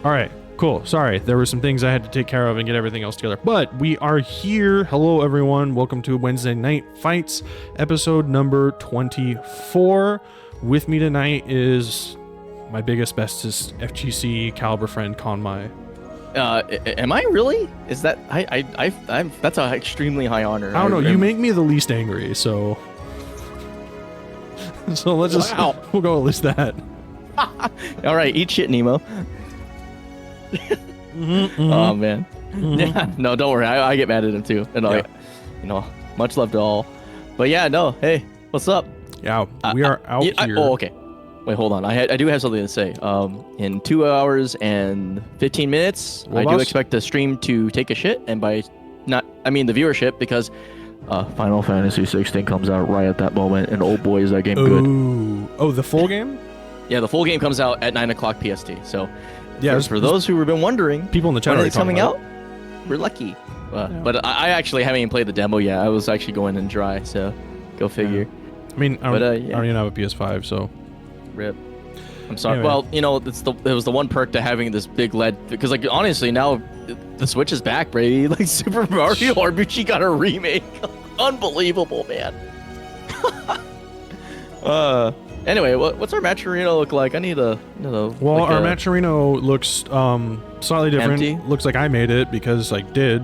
All right, cool. Sorry, there were some things I had to take care of and get everything else together. But we are here. Hello, everyone. Welcome to Wednesday Night Fights, episode number 24. With me tonight is my biggest, bestest FGC caliber friend, Konmai. Am I really? Is that I'm that's an extremely high honor. I don't know. You make me the least angry, so let's just we'll go at least that. All right, eat shit, Nemo. Oh man. Yeah, no, don't worry. I get mad at him too, and much love to all. But yeah, no. Hey, what's up? Yeah, we are out here. Oh, okay. Wait, hold on. I do have something to say. In 2 hours and 15 minutes, I do expect the stream to take a shit, and the viewership, because Final Fantasy 16 comes out right at that moment, and oh boy, is that game good. Oh, the full game? Yeah, the full game comes out at 9 o'clock PST. So, yeah, for those who have been wondering, people in the chat when it's coming out, we're lucky. But I actually haven't even played the demo yet. I was actually going in dry, so go figure. Yeah. I mean, I don't even have a PS5, so. Rip. I'm sorry. Anyway. Well, it was the one perk to having this big LED, because like honestly now the Switch is back, baby. Like Super Mario RPG got a remake. Unbelievable, man. Anyway, what's our Matcherino look like? I need a Well, our Matcherino looks slightly different. Empty? Looks like I made it because I did.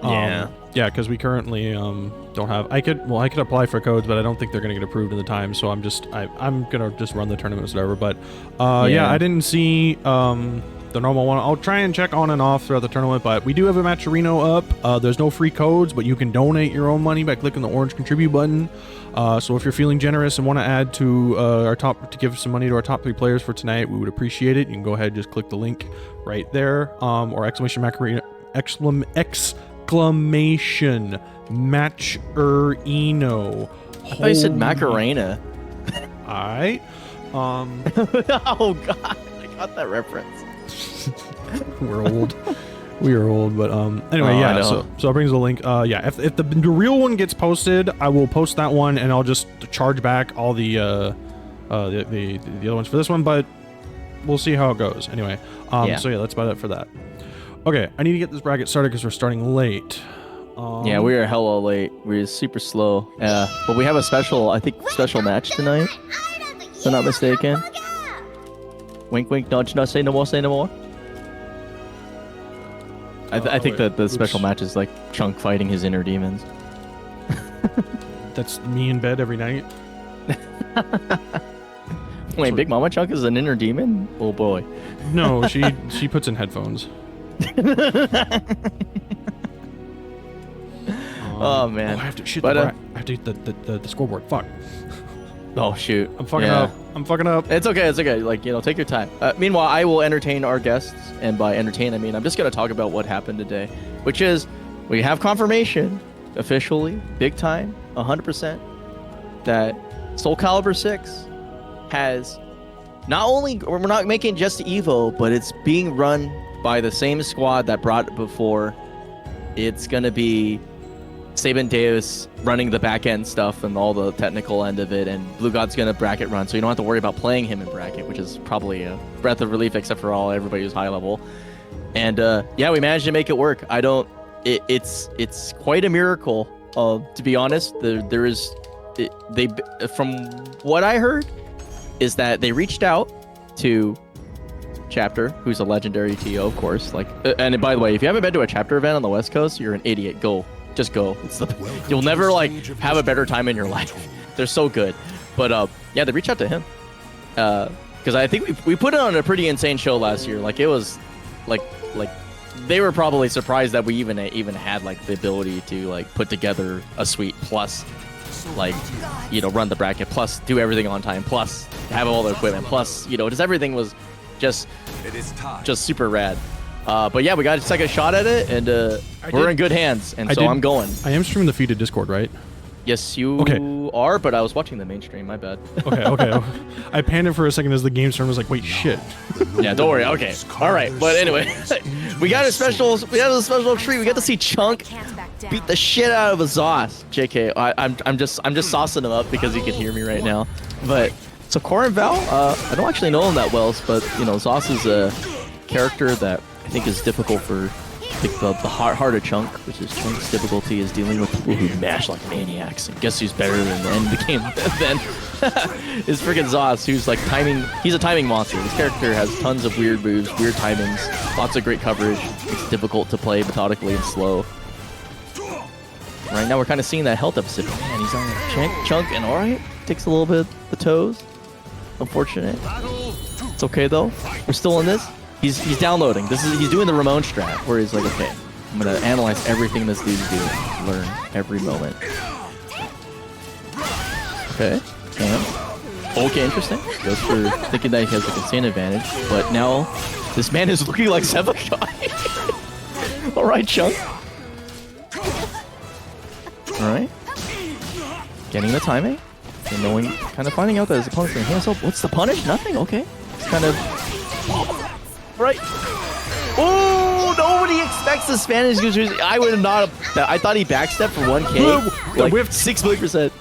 Yeah. Yeah, because we currently don't have. I could apply for codes, but I don't think they're gonna get approved in the time. So I'm gonna just run the tournaments, whatever. But yeah, I didn't see the normal one. I'll try and check on and off throughout the tournament. But we do have a Matcherino up. There's no free codes, but you can donate your own money by clicking the orange contribute button. So if you're feeling generous and want to add to to give some money to our top 3 players for tonight, we would appreciate it. You can go ahead and just click the link right there, or exclamation Matcherino. I thought you said Macarena. Alright. Oh god, I got that reference. We're old. We are old, but anyway, yeah. So that brings the link. Yeah, if the real one gets posted, I will post that one, and I'll just charge back all the other ones for this one. But we'll see how it goes. Anyway, so yeah, that's about it for that. Okay, I need to get this bracket started because we're starting late. Yeah, we are hella late. We're super slow. But we have a special match tonight. If I'm not mistaken. Wink, wink, nudge, nudge. Say no more. Say no more. I think that the special match is like Chunk fighting his inner demons. That's me in bed every night. Wait, Big Mama Chunk is an inner demon? Oh boy. No, she puts in headphones. Oh man. I have to shoot I have to hit the scoreboard. Fuck. Oh shoot. I'm fucking up. I'm fucking up. It's okay. It's okay. Like, take your time. Meanwhile, I will entertain our guests, and by entertain, I mean I'm just gonna talk about what happened today, which is we have confirmation, officially, big time, 100%, that SoulCalibur 6 has not only we're not making just Evo, but it's being run by the same squad that brought it before. It's gonna be SabinDeus running the back end stuff and all the technical end of it, and Blue God's gonna bracket run, so you don't have to worry about playing him in bracket, which is probably a breath of relief, except for everybody who's high level. And yeah, we managed to make it work. It's quite a miracle. To be honest, from what I heard, is that they reached out to Chapter, who's a legendary TO, of course. And by the way, if you haven't been to a Chapter event on the West Coast, you're an idiot. Go. Just go. You'll never have a better time in your life. They're so good. But yeah, they reached out to him because I think we put it on a pretty insane show last year. Like it was like they were probably surprised that we even had the ability to put together a suite, plus run the bracket, plus do everything on time, plus have all the equipment, plus just everything was just super rad. But yeah, we got a second shot at it, and we're in good hands, and I'm going. I am streaming the feed to Discord, right? Yes, you are, but I was watching the mainstream, my bad. Okay. I panicked for a second as the game stream was like, wait, shit. Yeah, don't worry, okay. Alright, but anyway, we got a special treat. We got to see Chunk beat the shit out of a Zos. JK, I'm just saucing him up because he can hear me right now. But, so Corrin Viao, I don't actually know him that well, but, Zos is character that I think is difficult for the harder chunk, which is Chunk's difficulty is dealing with people who mash like maniacs. And guess who's better than then became then is freaking Zos, who's like timing. He's a timing monster. This character has tons of weird moves, weird timings, lots of great coverage. It's difficult to play methodically and slow. Right now we're kind of seeing that health deficit. Man, he's on a chunk and alright. Takes a little bit of the toes. Unfortunate. It's okay though. We're still in this. He's downloading. He's doing the Ramon strat where he's like, okay, I'm gonna analyze everything this dude's doing, learn every moment. Okay, okay, interesting. Goes for thinking that he has like insane advantage, but now this man is looking like Sophitia. All right, Chunk. All right, getting the timing and knowing, kind of finding out that his opponent's gonna hands up. What's the punish? Nothing. Okay, it's kind of. Right. Oh, nobody expects the Spanish users. I would have not. I thought he backstepped for 1K. Like 6%.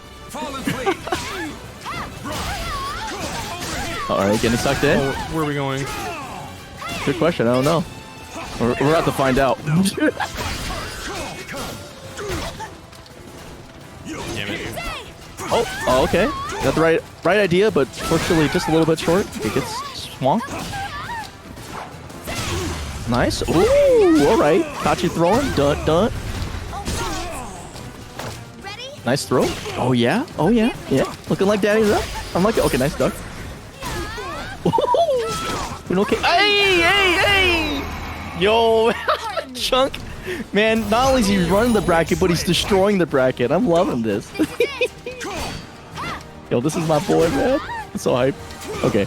All right, getting sucked in. Oh, where are we going? Good question. I don't know. We're about to find out. Damn it. Oh, okay. Got the right idea, but fortunately just a little bit short. It gets swamped. Nice. Ooh, all right. Caught you throwing. Dun. Nice throw. Oh, yeah. Oh, yeah. Yeah. Looking like daddy's up. I'm like, okay, nice duck. Okay. Hey. Yo, Chunk. Man, not only is he running the bracket, but he's destroying the bracket. I'm loving this. Yo, this is my boy, man. I'm so hype. Okay.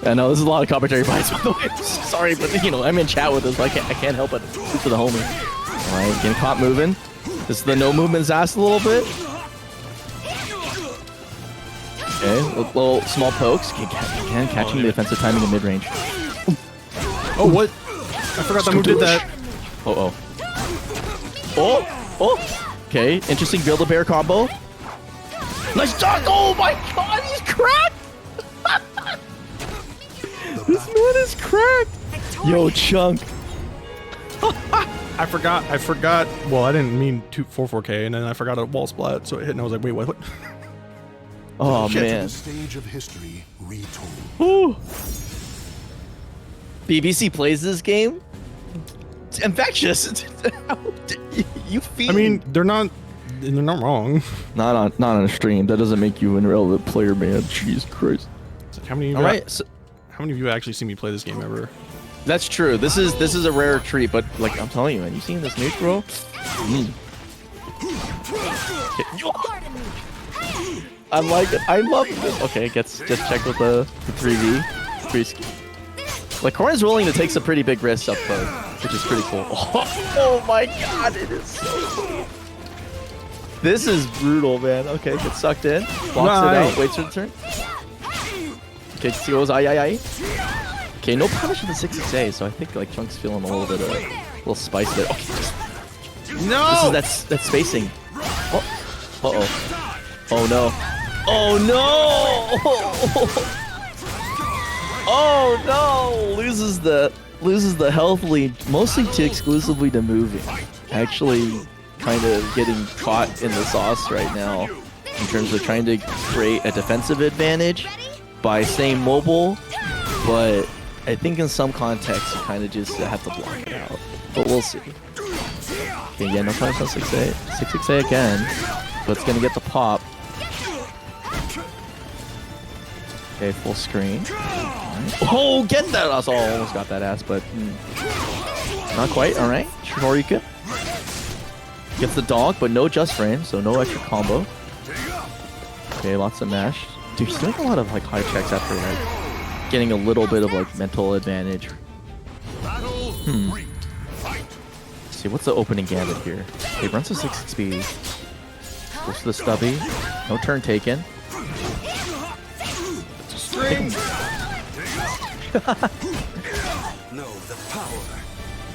I know this is a lot of commentary bites, by the way. Sorry, but you know I'm in chat with us. So I can't help it. Good for the homie. All right, getting caught moving. This is the no movement Zas a little bit. Okay, little small pokes. Again, catching the offensive timing in mid range. Oh, what? I forgot that move did that. Oh. Okay, interesting Build-A-Bear combo. Nice dog. Oh my god, he's cracked. This man is cracked. Yo, Chunk. I forgot. Well, I didn't mean 4K, and then I forgot a wall splat, so it hit, and I was like, wait, what? Oh, man. The stage of history retold. Ooh. BBC plays this game? It's infectious. You feel? I mean, they're not wrong. Not on a stream. That doesn't make you an irrelevant player, man. Jesus Christ. So how many? How many of you actually seen me play this game ever? That's true. This is a rare treat, but like I'm telling you, man, you seen this nuke, bro? I love this. Okay, just check with the 3v. Like Corrin's willing to take some pretty big risks up close, which is pretty cool. Oh my god, it is so cool. This is brutal, man. Okay, gets sucked in, blocks it out, waits for the turn. Okay, he goes aye. Okay, no punish with the 6XA, so I think like Chunk's feeling a little bit of a little spice there. Okay, no! This is that spacing. Oh, oh no. Oh no! Loses the health lead, mostly to exclusively to moving. Actually, kind of getting caught in the sauce right now in terms of trying to create a defensive advantage by staying mobile, but I think in some contexts you kind of just have to block it out. But we'll see. Okay, yeah, no punish on 6A. 6XA again, but it's gonna get the pop. Okay, full screen. Oh, get that! I almost got that ass, but not quite. All right, Shoryuken gets the dog, but no just frame, so no extra combo. Okay, lots of mash. Dude, he's doing a lot of like high checks after like getting a little bit of like mental advantage. Let's see, what's the opening gambit here? He runs to 6 XP. Goes to the stubby. No turn taken. String.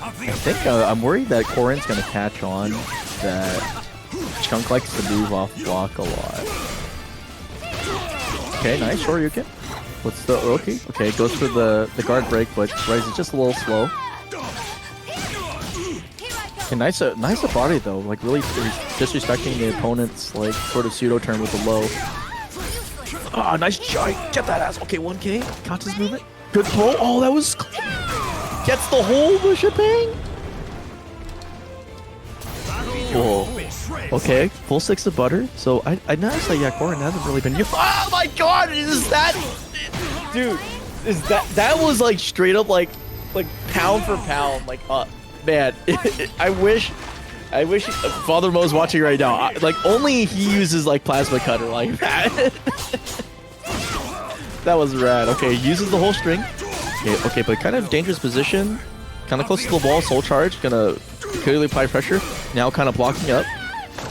I think I'm worried that Corrin's gonna catch on that Chunk likes to move off block a lot. Okay, nice Shoryuken. What's the okay? Okay, goes for the guard break, but Rise is just a little slow. Okay, nice body though, like really disrespecting the opponent's like sort of pseudo turn with the low. Ah, nice giant. Get that ass. Okay, 1K. Caught his movement. Good throw. Oh, that was clean. Gets the whole shebang. Whoa. Okay, full 6 of butter. So I noticed that Corrin hasn't really been. Oh my god, is that, dude? Is that was like straight up like pound for pound, like man. I wish Father Mo's watching right now. Like only he uses like plasma cutter like that. That was rad. Okay, uses the whole string. Okay, but kind of dangerous position. Kind of close to the wall. Soul charge. Gonna clearly apply pressure. Now kind of blocking up.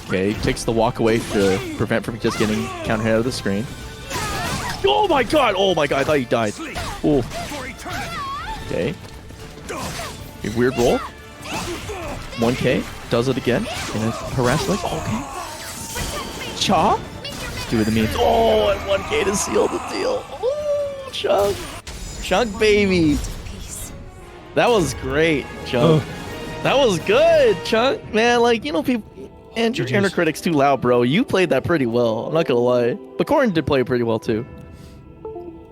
Okay, takes the walk away to prevent from just getting counter hit out of the screen. Oh my god! Oh my god! I thought he died. Oh. Okay. Weird roll. 1K. Does it again. And harass like. Okay. Cha. Let's do the memes. Oh, and 1K to seal the deal. Oh, Chunk. Chunk, baby. That was great, Chunk. That was good, Chunk. Man, like, you know, people. And your inner critic's too loud, bro. You played that pretty well. I'm not gonna lie. But Corrin did play pretty well too.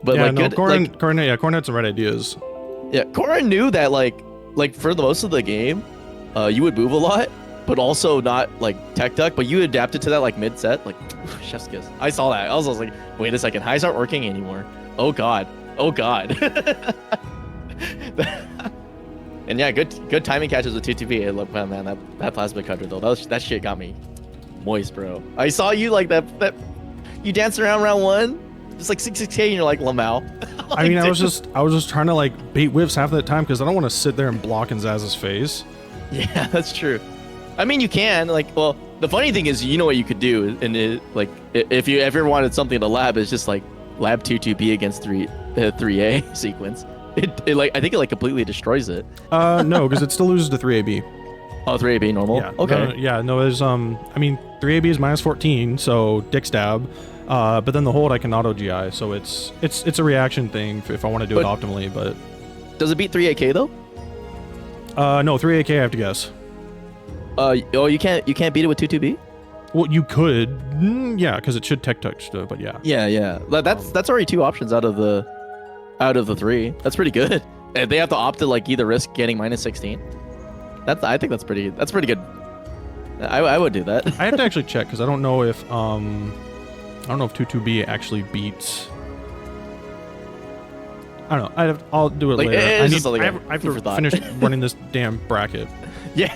But yeah, like, no, good, Corrin had some right ideas. Yeah, Corrin knew that like for the most of the game, you would move a lot, but also not like tech duck. But you adapted to that like mid set, like chef's kiss. I saw that. I was like, wait a second, highs aren't working anymore. Oh god. Oh god. And yeah, good timing catches with 2TP. Look, man, that plasma cutter though, that shit got me moist, bro. I saw you like that you danced around round 1, just like 6K, and you're like Lamau. Like, I mean, I was just trying to like bait whiffs half of the time because I don't want to sit there and block in Zaz's face. Yeah, that's true. I mean, you can like, well, the funny thing is, you know what you could do, and like if you ever wanted something to lab, is just like lab 2-2B against 3A sequence. It like I think it like completely destroys it. No, because it still loses to 3AB. Oh, 3AB normal. Yeah. Okay. No, there's I mean 3AB is -14, so dick stab. But then the hold I can auto GI, so it's a reaction thing if I want to do it optimally. But does it beat 3AK though? No, 3AK I have to guess. Oh, you can't beat it with 2-2B? Well, you could, yeah, because it should tech touch, but yeah. Yeah. That's already 2 options out of the 3. That's pretty good. And they have to opt to like either risk getting -16. I think that's pretty good. I would do that. I have to actually check because I don't know if 2-2B actually beats. I don't know. I'll do it like, later. I have to finish running this damn bracket. Yeah.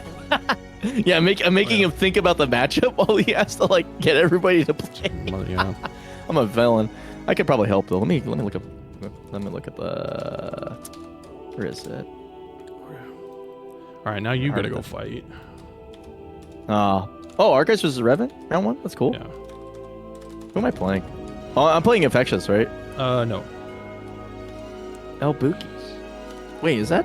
Yeah, I'm making him think about the matchup while he has to like get everybody to play. Yeah. I'm a villain. I could probably help though. Let me look up. Let me look at the. Where is it? All right, now you gotta go fight. Oh, Archives versus Revin, round 1. That's cool. Yeah. Who am I playing? Oh, I'm playing Infectious, right? No. El Bookies. Wait, is that?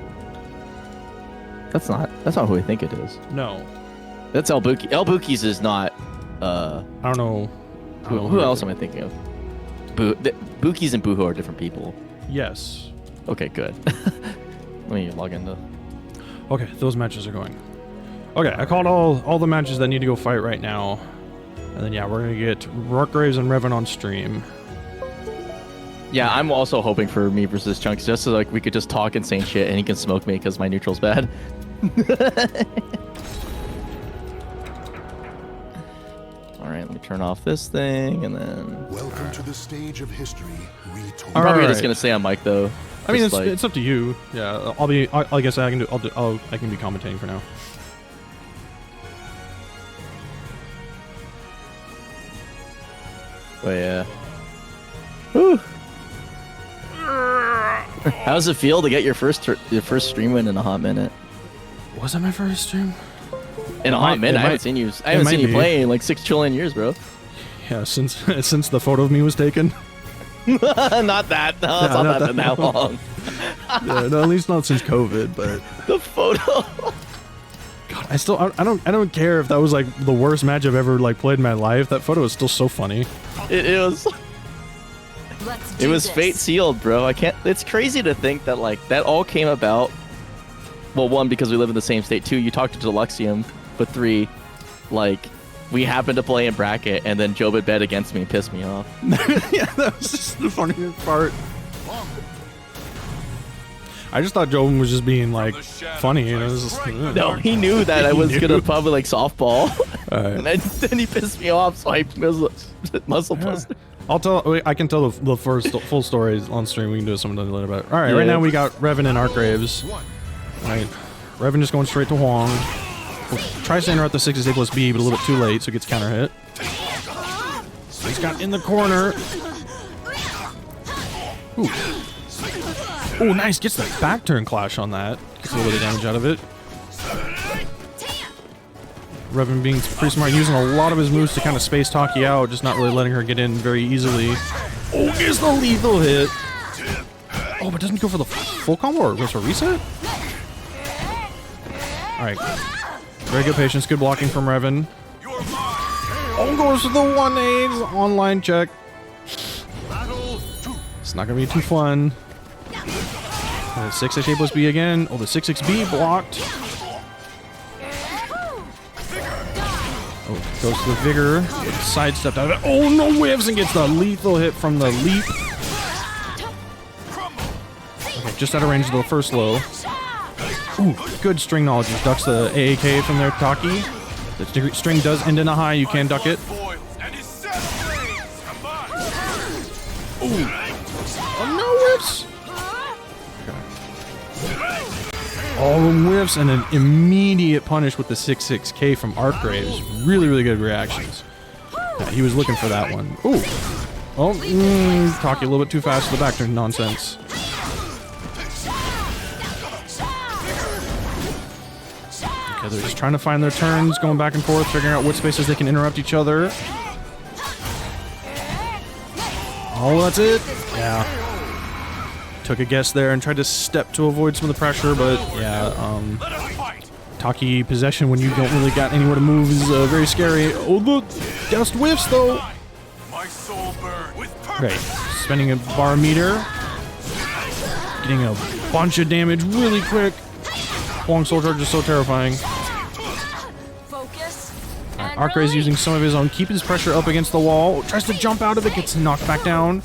That's not who I think it is. No. That's El Bookies. El Bookies is not. I don't know. Who else am I thinking of? Bookies and Booho are different people. Yes. Okay, good. Let me log into. Okay, those matches are going. Okay, I called all the matches that need to go fight right now. And then yeah, we're gonna get Rockgraves and Revin on stream. Yeah, I'm also hoping for me versus Chunks, just so like we could just talk insane shit and he can smoke me because my neutral's bad. Alright, let me turn off this thing and then. Welcome to the stage of history retold. I'm probably just gonna stay on mic though. I mean, it's up to you. Yeah, I guess I can be commentating for now. But yeah. Whew. How does it feel to get your first stream win in a hot minute? Was that my first stream? In a hot minute, I haven't seen you play in like 6 trillion years, bro. Yeah, since the photo of me was taken. Not that. No, it's not been that long. Yeah, no, at least not since COVID. But the photo. God, I don't care if that was like the worst match I've ever like played in my life. That photo is still so funny. It is. It was fate sealed, bro. I can't. It's crazy to think that like that all came about. Well, one, because we live in the same state. Two, you talked to Deluxium. But three, like we happened to play in bracket, and then Joe would bet against me and pissed me off. Yeah, that was just the funniest part. I just thought Joe was just being like funny, you know. No, he knew that I was gonna probably like softball, right. And then he pissed me off, so I muscle busted. I can tell the first full story on stream. We can do something later about it. All right, right now we got Revin and Archgraves. All right, Revin just going straight to Hwang. Tries to interrupt the 6 A plus B, but a little bit too late, so it gets counter hit. He's got in the corner. Ooh. Oh, nice. Gets the back turn clash on that. Gets a little bit of damage out of it. Revin being pretty smart, using a lot of his moves to kind of space Taki out, just not really letting her get in very easily. Oh, gets the lethal hit. Oh, but doesn't go for the full combo or goes for reset? Alright. Very good patience, good blocking from Revin. Oh, goes for the 1-8 online check. It's not going to be too fun. 6 A plus B again. Oh, the 6-6B blocked. Oh, goes to the Vigor. Sidestepped out of it. Oh, no whiffs and gets the lethal hit from the leap. Okay, just out of range of the first low. Ooh, good string knowledge. Just ducks the AAK from their Taki. The string does end in a high. You can duck it. Ooh. Oh, no whiffs. All the whiffs and an immediate punish with the 6-6K from Archgraves. Really, really good reactions. Yeah, he was looking for that one. Ooh. Oh, Taki a little bit too fast for the back turn nonsense. Okay, they're just trying to find their turns, going back and forth, figuring out what spaces they can interrupt each other. Oh, that's it? Yeah. Took a guess there and tried to step to avoid some of the pressure, but yeah, Taki possession when you don't really got anywhere to move is very scary. Oh, the dust whiffs though. Great, spending a bar meter, getting a bunch of damage really quick. Hwang Soul Charge is so terrifying. Right, Archgraves using some of his own, keep his pressure up against the wall, tries to jump out of it, gets knocked back down,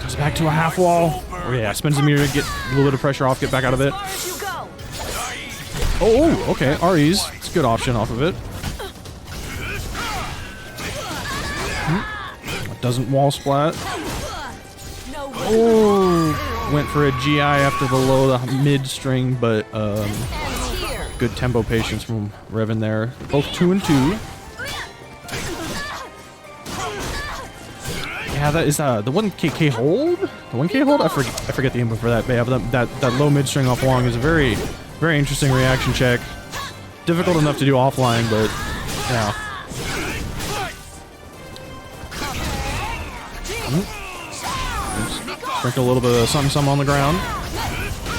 goes back to a half wall. Oh yeah, spends a meter to get a little bit of pressure off, get back out of it. Oh, okay, REs. It's a good option off of it. Doesn't wall splat. Oh, went for a GI after the low, the mid string, but good tempo patience from Revin there. Both 2 and 2. Yeah, that is the 1KK hold? The 1K hold? I forget the input for that. But yeah, that low mid string off Hwang is a very, very interesting reaction check. Difficult enough to do offline, but yeah. Sprinkle a little bit of something on the ground.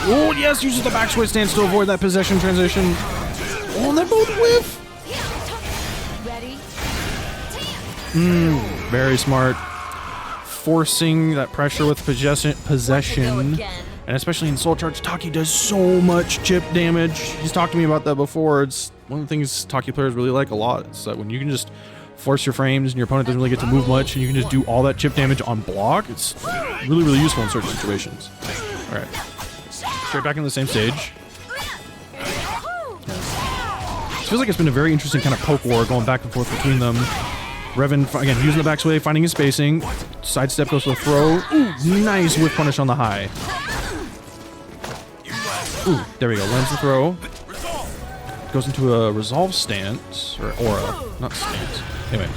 Oh yes, uses the back switch stance to avoid that possession transition. Oh, and they both whiff. Very smart. Forcing that pressure with possession, and especially in Soul Charge, Taki does so much chip damage. He's talked to me about that before. It's one of the things Taki players really like a lot. It's that when you can just force your frames and your opponent doesn't really get to move much, and you can just do all that chip damage on block, it's really, really useful in certain situations. All right, straight back into the same stage. It feels like it's been a very interesting kind of poke war going back and forth between them. Revin, again, using the back sway, finding his spacing. Sidestep goes to the throw. Ooh, nice whip punish on the high. Ooh, there we go. Lands the throw. Goes into a resolve stance. Or aura. Not stance. Anyway.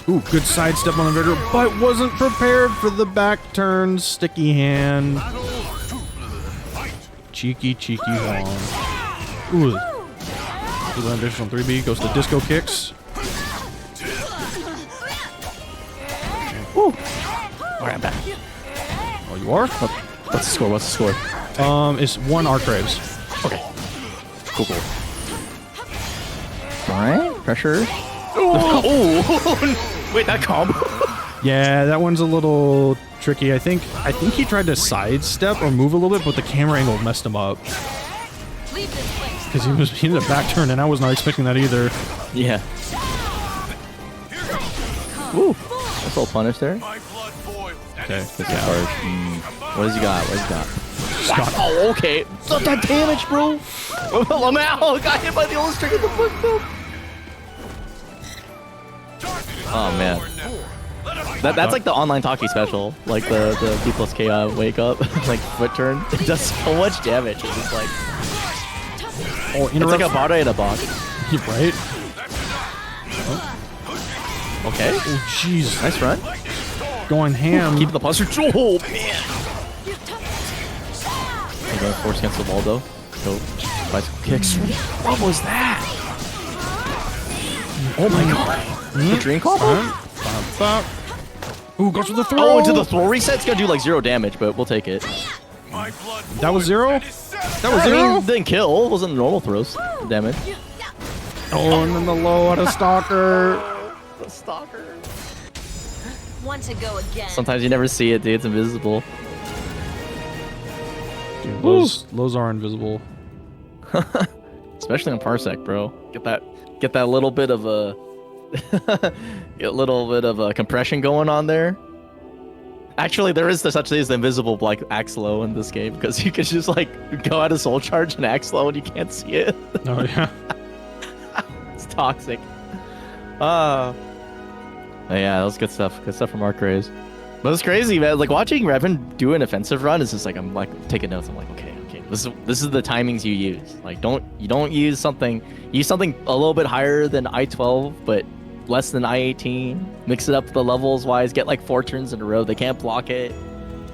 Ooh, good sidestep on the Vigor, but wasn't prepared for the back turn. Sticky hand. Cheeky Hwang. Ooh. Do the additional 3B. Goes to disco kicks. Woo! Alright, I'm back. Oh, you are? What's the score? What's the score? It's 1 Archgraves. Okay. Cool. Alright, pressure. Oh! Wait, that combo? Yeah, that one's a little tricky. I think he tried to sidestep or move a little bit, but the camera angle messed him up. Because he did a back turn, and I was not expecting that either. Yeah. Woo! That's all punish there. Okay. What does he got? Oh, okay. It's not that damage, bro. I'm out. Got hit by the old string of the foot, though. Oh man. That's like the online Taki special, like the B plus K wake up, like foot turn. It does so much damage. It's just like, it's like a bada in a box. Right? Okay. Oh jeez. Nice run. Going ham. Keep the posture. Oh man. I'm going force against the wall though. Go bicycle kicks. What was that? Oh my god. The dream combo? Ooh, goes for the throw. Oh, into the throw reset. It's gonna do like 0 damage, but we'll take it. That was 0? That was 0? I mean, didn't kill. It wasn't normal throws damage. Oh, and then the low out of Stalker. The Stalker. Want to go again. Sometimes you never see it, dude. It's invisible. Dude, lows are invisible. Especially on Parsec, bro. Get that little bit of a compression going on there. Actually, there is such thing as the invisible like axe low in this game because you can just like go out of soul charge and axe low and you can't see it. Oh yeah. It's toxic. Yeah, that was good stuff. Good stuff from Mark Rays. But it's crazy, man. Like watching Revin do an offensive run is just like I'm like taking notes. I'm like, okay. This is the timings you use. Like you don't use something a little bit higher than I-12, but less than I-18. Mix it up the levels wise. Get like 4 turns in a row. They can't block it.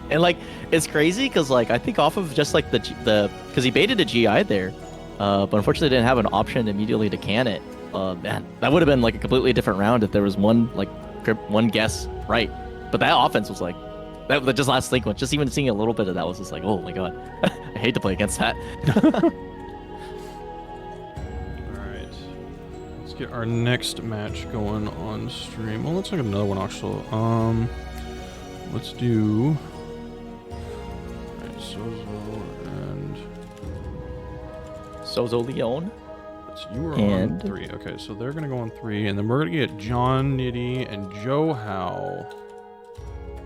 And like it's crazy because like I think off of just like the because he baited a GI there, but unfortunately didn't have an option immediately to can it. Man, that would have been like a completely different round if there was one guess right. But that offense was like that just last sequence. Just even seeing a little bit of that was just like, oh my god, I hate to play against that. All right, let's get our next match going on stream. Well, let's look at another one actually. Let's do. All right, Sozo and Sozo Leon. You were on 3. Okay, so they're gonna go on 3, and then we're gonna get jonnitti and JoHow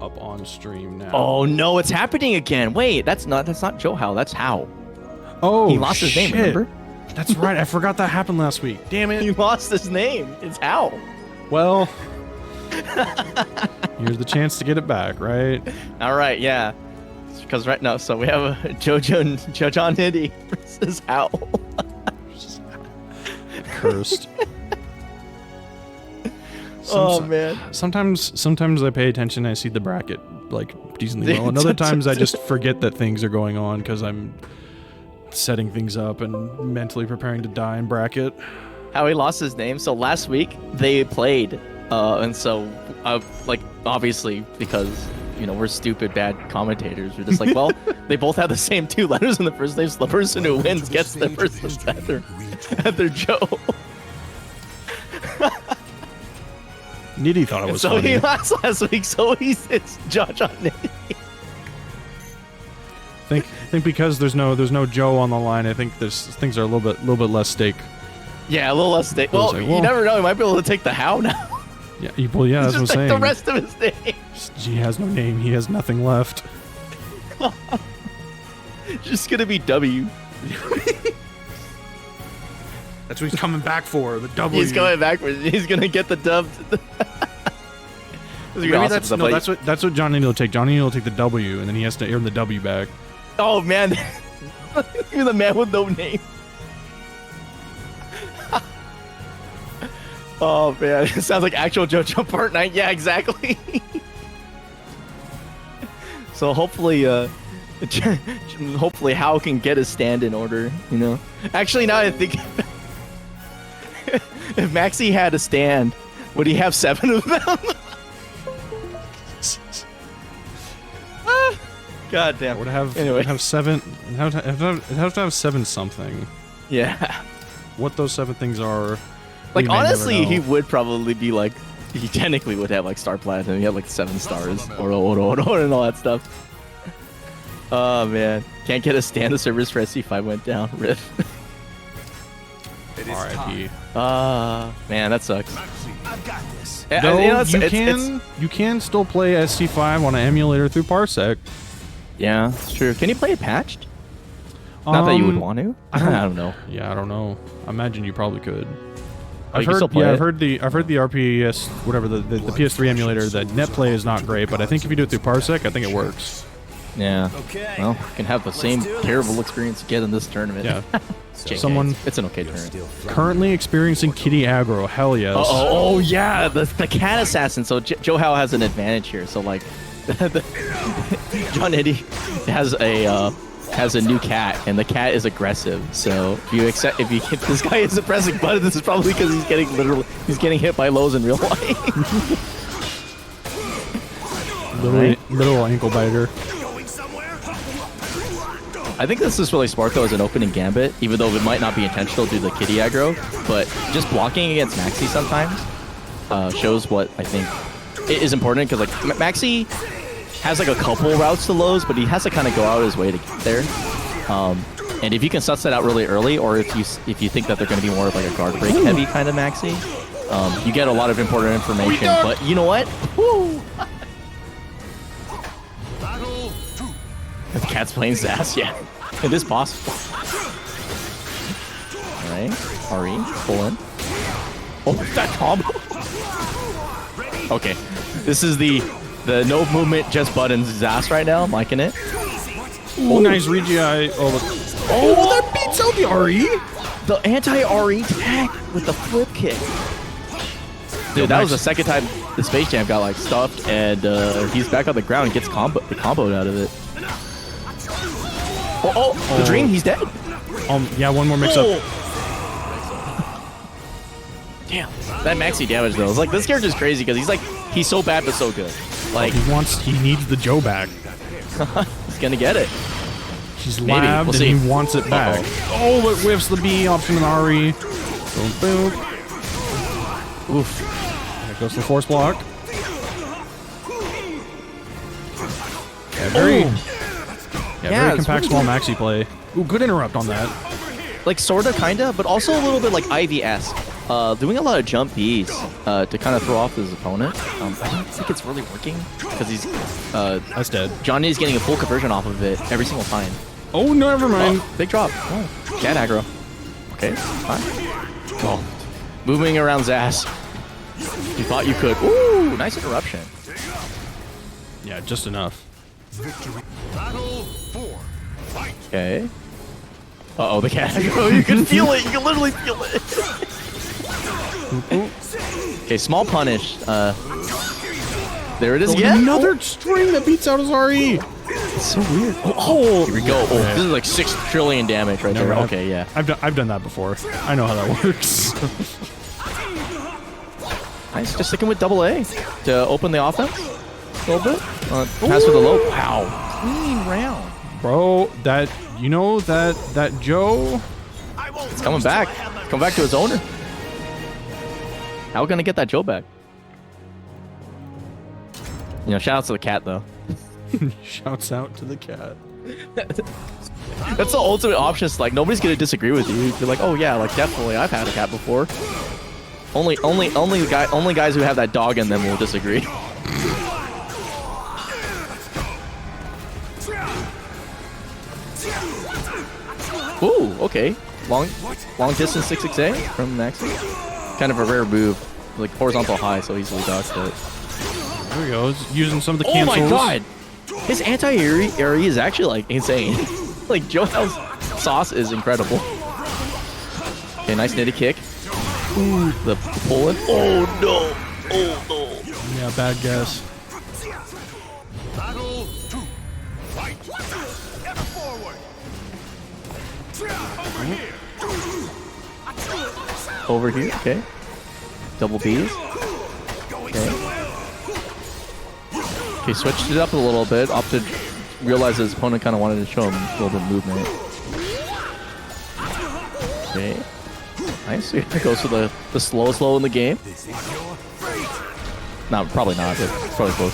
up on stream now. Oh no, it's happening again. Wait, that's not JoHow, that's How. Oh, he lost his name, remember? That's right. I forgot that happened last week. Damn it. He lost his name. It's How. Well, here's the chance to get it back, right? All right, yeah. Because right now, so we have a jonnitti versus How. Cursed. Man. Sometimes I pay attention and I see the bracket like decently well, and other times I just forget that things are going on because I'm setting things up and mentally preparing to die in bracket. How he lost his name. So last week they played, and so like obviously because we're stupid bad commentators, we're just like, well, they both have the same 2 letters in the first name, so the person who wins gets the person's at their Joe. Nitty thought it was funny. So he lost last week, so it's jonnitti. Think because there's no Joe on the line, I think things are a little bit less stake. Yeah, a little less stake. Well, you never know. He might be able to take the How now. Yeah, that's what I'm saying. The rest of his name. He has no name. He has nothing left. Just gonna be W. That's what he's coming back for. The W. He's going backwards. He's gonna get the dub. Maybe that's what jonnitti will take. Jonnitti will take the W, and then he has to earn the W back. Oh man, you're the man with no name. Oh man, it sounds like actual JoJo Part 9. Yeah, exactly. So hopefully, hopefully How can get his stand in order. Actually, now I think if Maxi had a stand, would he have 7 of them? God damn. Would have 7. It have to have 7 something. Yeah. What those 7 things are. Like honestly, he would probably be like he technically would have like Star Platinum. He had like 7 stars or and all that stuff. Oh man, can't get a stand. The servers for SC5 went down. Rip. R.I.P. Man, that sucks. I've got this. Though you can still play SC5 on an emulator through Parsec. Yeah, it's true. Can you play it patched? Not that you would want to. I don't know. Yeah, I don't know. I imagine you probably could. You can still play it. I've heard the RPS, whatever the PS3 emulator. That NetPlay is not great, but I think if you do it through Parsec, I think it works. Yeah. Okay. Well, you can have the same terrible experience you get in this tournament. Yeah. JK, Someone it's an okay tournament. currently experiencing kitty aggro. Hell yes. Oh yeah, the cat assassin. So JoHow has an advantage here. So like, jonnitti has a new cat, and the cat is aggressive. So if this guy isn't pressing buttons, this is probably because he's getting hit by lows in real life. Little ankle biter. I think this is really smart though as an opening gambit, even though it might not be intentional due to the kitty aggro, but just blocking against Maxi sometimes shows what I think is important, because like Maxi has like a couple routes to lows, but he has to kind of go out of his way to get there. And if you can suss that out really early, or if you think that they're going to be more of like a guard break heavy kind of Maxi, you get a lot of important information. But you know what? Woo! The cat's playing Zas, yeah. It is possible. Alright, Ari, pull in. Oh, that combo! Okay, this is the no movement, just buttons Zas right now. I'm liking it. Ooh, nice Regi. Oh, that beats out the RE! The anti-RE tech with the flip kick. Dude, that was the second time the Space Jam got like stuffed, and he's back on the ground and gets comboed out of it. Oh, the dream, he's dead. Yeah, one more mix-up. Damn, that Maxi damage though. It's like this character's crazy because he's so bad but so good. Like he needs the Joe back. He's gonna get it. He's labbed and he wants it back. Oh, it whiffs the B option in RE. Boom, boom. Oof. There goes the force block. Yeah, very compact small Maxi play. Ooh, good interrupt on that. Like sorta, kinda, but also a little bit like Ivy-esque. Doing a lot of jump Bs to kind of throw off his opponent. I don't think it's really working because he's that's dead. Johnny's getting a full conversion off of it every single time. Oh, never mind. Oh, big drop. Oh, cat aggro. Okay, fine. Oh, moving around Zas. You thought you could. Ooh, nice interruption. Yeah, just enough. Victory. Battle 4. Fight. Okay. Uh-oh, the cat aggro. You can feel it. You can literally feel it. Okay, small punish. There it is again. Another string that beats out his RE. It's so weird. Oh, here we go. Oh, this is like 6 trillion damage right there. Okay, yeah. I've done that before. I know how that works. Nice, just sticking with double A to open the offense a little bit. Pass for the low. Wow, clean round. Bro, that Joe. It's coming back. Come back to its owner. How are we gonna get that Joe back? You know, shout out to the cat though. Shouts out to the cat. That's the ultimate option. It's like nobody's gonna disagree with you. You're like, oh yeah, like definitely, I've had a cat before. Only guys who have that dog in them will disagree. Ooh, okay. Long distance 6-6A from Maxi. Kind of a rare move, like horizontal high, so easily dodged it. There he goes, using some of the cancels. Oh my god! His anti-area is actually like insane. Like JoHow's sauce is incredible. Okay, nice nitty kick. Ooh, the pull-in. Oh no! Oh no! Yeah, bad guess. Battle 2. Fight. Ever forward. Over here, okay. Double B's. Okay. Okay, switched it up a little bit. Opted, realized his opponent kind of wanted to show him a little bit of movement. Okay. Nice. It goes for the slow in the game. No, probably not, but probably close.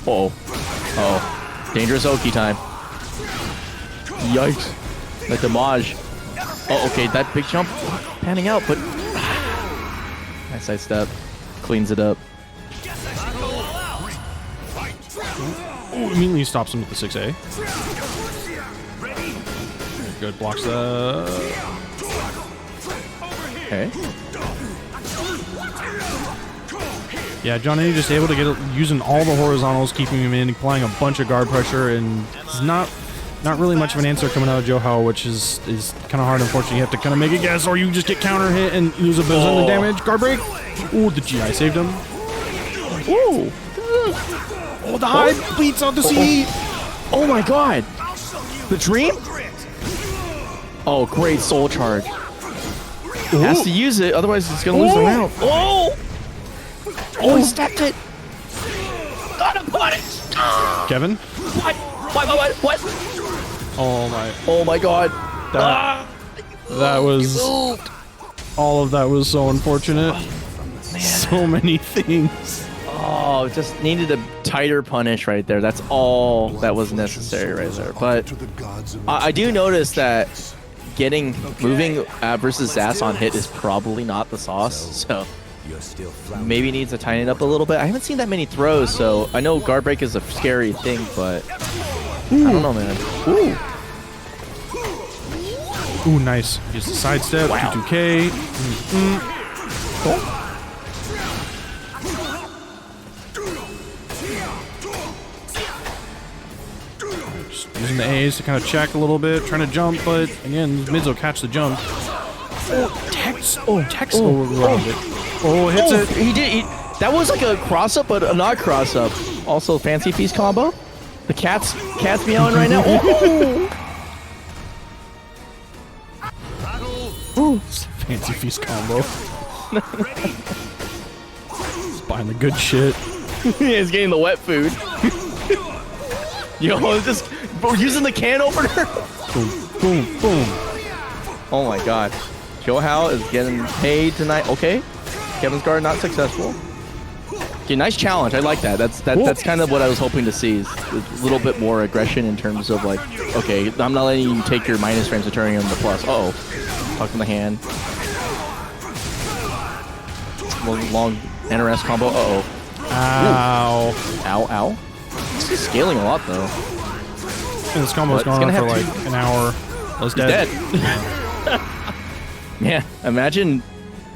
Uh-oh. Uh-oh. Dangerous Oki time. Yikes. The damage. Oh, okay, that big jump panning out, but... Nice side step. Cleans it up. Ooh, immediately stops him with the 6A. Good, blocks the... Okay. Yeah, jonnitti just able to get using all the horizontals, keeping him in, applying a bunch of guard pressure, and it's not really much of an answer coming out of JoHow, which is kind of hard. Unfortunately, you have to kind of make a guess, or you just get counter hit and lose a bazillion of damage. Guard break. Ooh, the GI saved him. Ooh. Oh, the high beats out the C. Oh my god. The dream? Oh, great soul charge. Ooh. Has to use it, otherwise it's gonna lose the round. Oh! Oh, he stepped it! Gotta punish! Kevin? What? Oh my. Oh my god. That was... All of that was so unfortunate. So many things. Oh, just needed a tighter punish right there. That's all that was necessary right there. But I do notice that moving versus Zas on hit is probably not the sauce. So maybe needs to tighten it up a little bit. I haven't seen that many throws, so I know guard break is a scary thing, but I don't know, man. Ooh, nice. Just a sidestep, wow. 2K. Oh. Just using the A's to kind of check a little bit, trying to jump, but again, mids will catch the jump. Oh, Tex overrode it. Oh, hits it. He did. That was like a cross up, but a not cross up. Also, fancy feast combo. The cat's meowing right now. Ooh, fancy feast combo. He's buying the good shit. He's getting the wet food. Yo, just using the can opener. Boom, boom, boom. Oh my god. JoHow is getting paid tonight. Okay. Kevin's guard not successful. Okay, nice challenge. I like that. That's kind of what I was hoping to see, is a little bit more aggression in terms of like, okay, I'm not letting you take your minus frames and turning them to plus. Uh-oh. Tuck in the hand. Long NRS combo. Uh-oh. Ow. Ooh. Ow, ow. This is scaling a lot, though. And this combo's going on for like an hour. I was dead. Yeah, imagine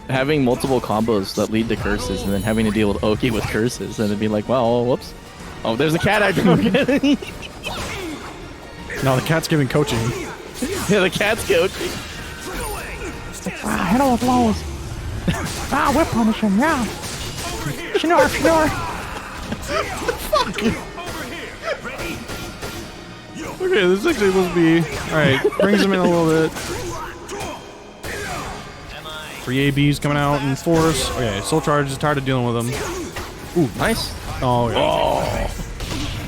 having multiple combos that lead to curses and then having to deal with Oki with curses and it'd be like, well, whoops. Oh, there's a cat acting. No, the cat's giving coaching. Yeah, the cat's coaching. Hit all the blows. Whip punish him, yeah. Snore. Fuck. Okay, this is actually supposed to be... Alright, brings him in a little bit. 3 ABs coming out in force. Okay, Soul Charge is tired of dealing with him. Ooh, nice. Oh, yeah. Oh.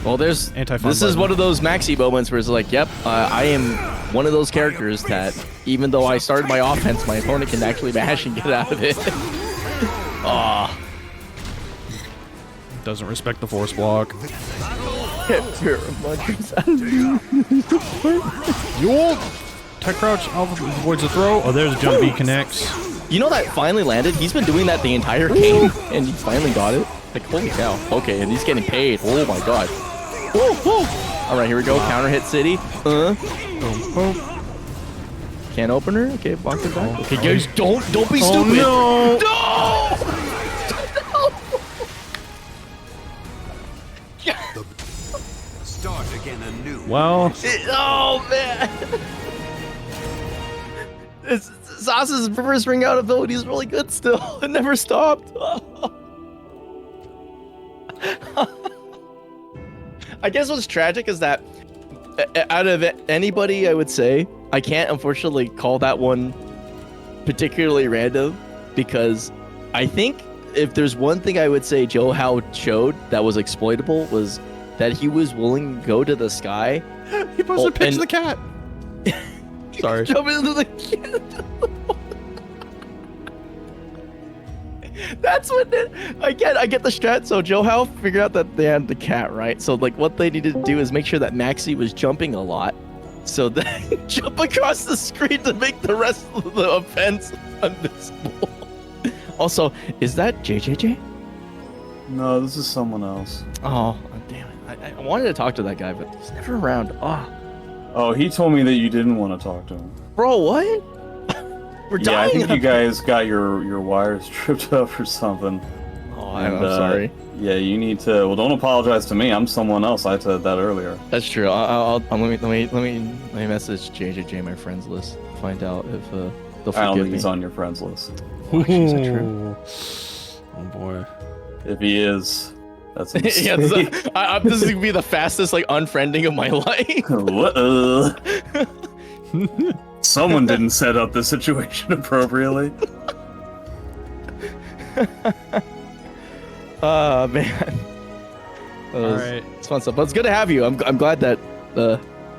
Well, this is one of those Maxi moments where it's like, yep, I am one of those characters that even though I started my offense, my opponent can actually mash and get out of it. Oh. Doesn't respect the force block. Yo! Tech crouch, Alpha avoids the throw. Oh, there's a jump B connects. You know that finally landed? He's been doing that the entire game, and he finally got it. Like, holy cow. Okay, and he's getting paid. Oh my god. Whoa, whoa. All right, here we go. Counter hit city. Boom, boom. Can opener. Okay, box it back. Okay, guys, don't be stupid. Oh no! No! Start again anew. Well. Oh man. Zaz's reverse ring out ability is really good still. It never stopped. I guess what's tragic is that out of anybody, I would say, I can't unfortunately call that one particularly random, because I think if there's one thing I would say JoHow showed that was exploitable was that he was willing to go to the sky. He supposed to pitch the cat. Sorry. Jump into the cat. That's what I get the strat. So JoHow figured out that they had the cat, right? So like what they needed to do is make sure that Maxi was jumping a lot. So they jump across the screen to make the rest of the offense invisible. Also, is that JJJ? No, this is someone else. Oh, damn it. I wanted to talk to that guy, but he's never around. Oh, he told me that you didn't want to talk to him. Bro, what? We're dying. Yeah, I think you guys got your wires tripped up or something. Oh, I'm sorry. Yeah, you need to. Well, don't apologize to me. I'm someone else. I said that earlier. That's true. I'll let me message JJJ my friends list. Find out if they'll forgive I don't think me. he's on your friends list. Oh, is that true? Oh boy. If he is, that's a mistake. Yeah, this is gonna be the fastest like unfriending of my life. Someone didn't set up the situation appropriately. Man. Alright. It's fun stuff. But it's good to have you. I'm glad that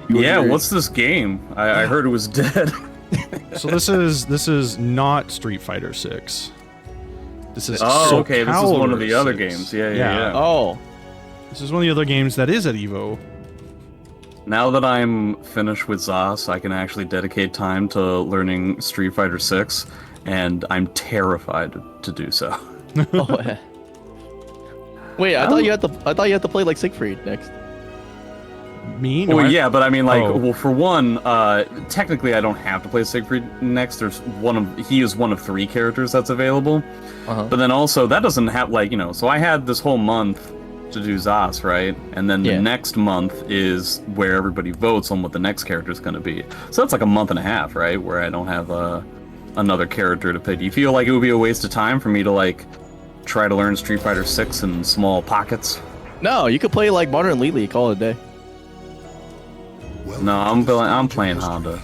Yeah, what's this game? I heard it was dead. So this is not Street Fighter 6. This is okay. This is one of the SoulCalibur other 6. games. Yeah. Oh. This is one of the other games that is at EVO. Now that I'm finished with Zas, I can actually dedicate time to learning Street Fighter 6, and I'm terrified to do so. Oh, yeah. Wait, I thought you had to play like Siegfried next. Me? Well, yeah, but I mean, like, Oh. well, for one, technically I don't have to play Siegfried next. He is one of 3 characters that's available. But then also, that doesn't have, like, so I had this whole month to do Zas, right? And then the next month is where everybody votes on what the next character is going to be. So that's like a month and a half, right? Where I don't have another character to play. Do you feel like it would be a waste of time for me to, like, try to learn Street Fighter 6 in small pockets? No, you could play like Modern Lily, call it a day. No, I'm playing Honda.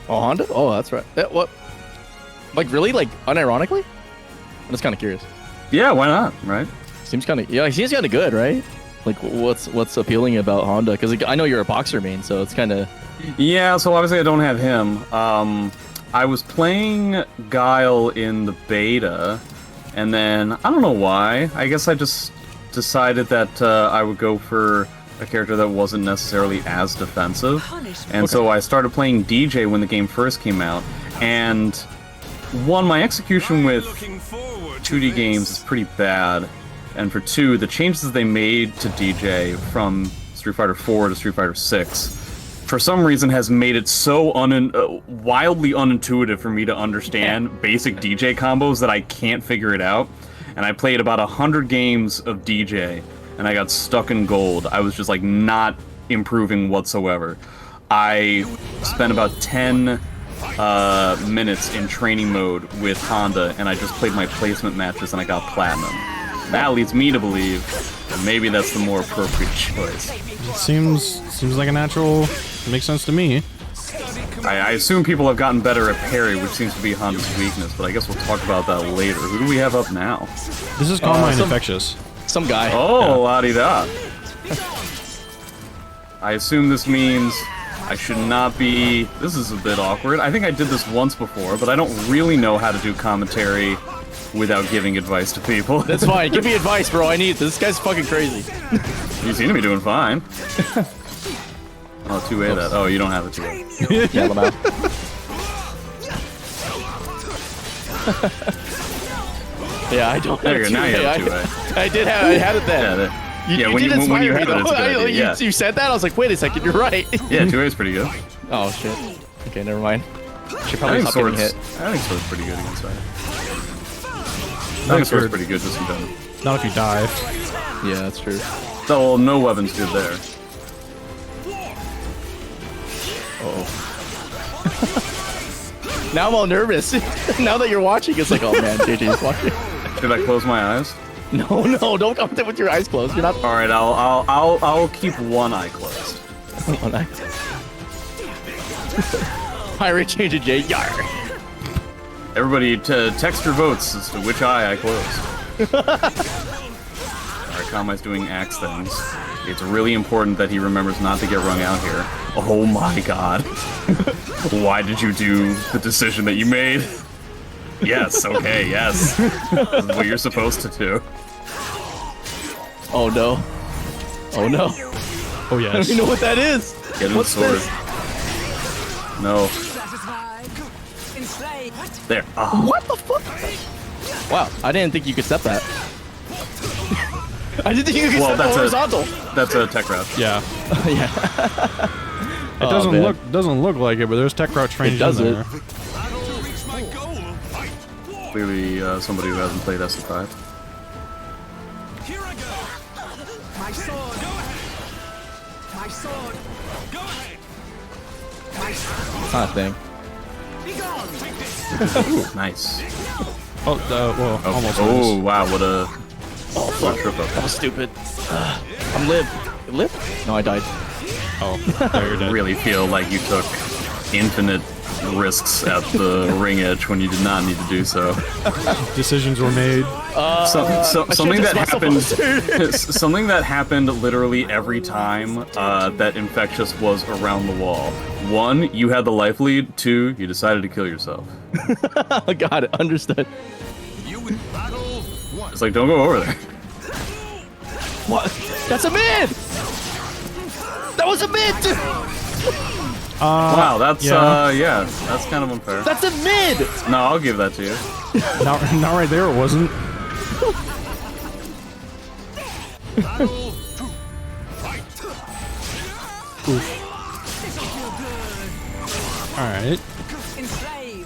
Oh, Honda? Oh, that's right. What? Like, really? Like, unironically? I'm just kind of curious. Yeah, why not, right? Seems kind of... Yeah, he seems kind of good, right? Like, what's appealing about Honda? Because like, I know you're a boxer main, so it's kind of... Yeah, so obviously I don't have him. I was playing Guile in the beta, and then, I don't know why, I guess I just decided that I would go for a character that wasn't necessarily as defensive. And so I started playing DJ when the game first came out, and one, my execution with 2D games is pretty bad, and for 2, the changes they made to DJ from Street Fighter 4 to Street Fighter 6 for some reason has made it so wildly unintuitive for me to understand basic DJ combos that I can't figure it out. And I played about 100 games of DJ, and I got stuck in gold. I was just like not improving whatsoever. I spent about 10 minutes in training mode with Honda, and I just played my placement matches and I got platinum. That leads me to believe that maybe that's the more appropriate choice. It seems like a natural... Makes sense to me. I assume people have gotten better at parry, which seems to be Honda's weakness, but I guess we'll talk about that later. Who do we have up now? This is Konmai and Infectious. Some guy. Oh, la-di-da. I assume this means I should not be... This is a bit awkward. I think I did this once before, but I don't really know how to do commentary without giving advice to people. That's fine. Give me advice, bro. I need this. This guy's fucking crazy. You seem to be doing fine. Oh, 2A that. Oh, you don't have a 2A. Yeah, Lamau. Yeah, I don't. There you go. Now you have 2A. I had it then. Yeah, You when did you inspire me, have it, though. it's a good idea, yeah. You said that, I was like, wait a second, you're right. Yeah, 2A is pretty good. Oh shit. Okay, never mind. Should I probably think stop getting Sword's hit. pretty good against that. I think Sword's pretty good just in general. Not if you dive. Yeah, that's true. So, well, no weapon's good there. Now I'm all nervous. Now that you're watching, it's like, oh man, JJ's watching. Should I close my eyes? No, don't come there with your eyes closed. You're not. All right, I'll keep one eye closed. One eye. Pirate JJ, yar. Everybody, text your votes as to which eye I closed. Alright, Konmai's doing axe things. It's really important that he remembers not to get wrung out here. Oh my god. Why did you do the decision that you made? Yes, okay, yes. This is what you're supposed to do. Oh no. Oh no. Oh I don't yes. even know what that is. Get him What's sorted. this? No. There. Oh. What the fuck? Wow, I didn't think you could step that. I didn't think you could step horizontal. That's a tech route. Yeah. Yeah. It doesn't look like it, but there's tech crouch range does in it. there. Clearly, somebody who hasn't played SC5. Here I go. My sword. Go ahead. My sword. Go ahead. My sword. It's not a thing. Be gone. Nice. Oh, well, almost. Oh, wow, what a... Oh fuck. trip up. That was stupid. I'm live. Live? No, I died. Oh, there you're dead. Really feel like you took infinite risks at the ring edge when you did not need to do so. Decisions were made. Something that happened. Something that happened literally every time that Infectious was around the wall. 1, you had the life lead. 2, you decided to kill yourself. Got it. Understood. You in battle. One. It's like, don't go over there. What? That's a mid! That was a mid! Dude. Wow, that's yeah. that's kind of unfair. That's a mid! No, I'll give that to you. Not right there. It wasn't. Battle. Fight. All right.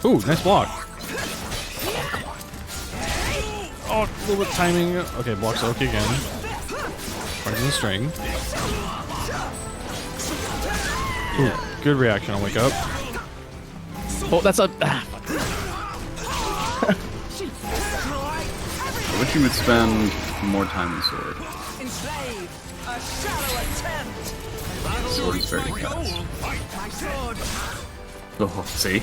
Ooh, nice block. Oh, a little bit timing. Okay, blocks okay again. Right in the string. Ooh, good reaction. I'll wake up. Oh, that's a... I wish you would spend more time in sword. Sword is very fast. Oh, see?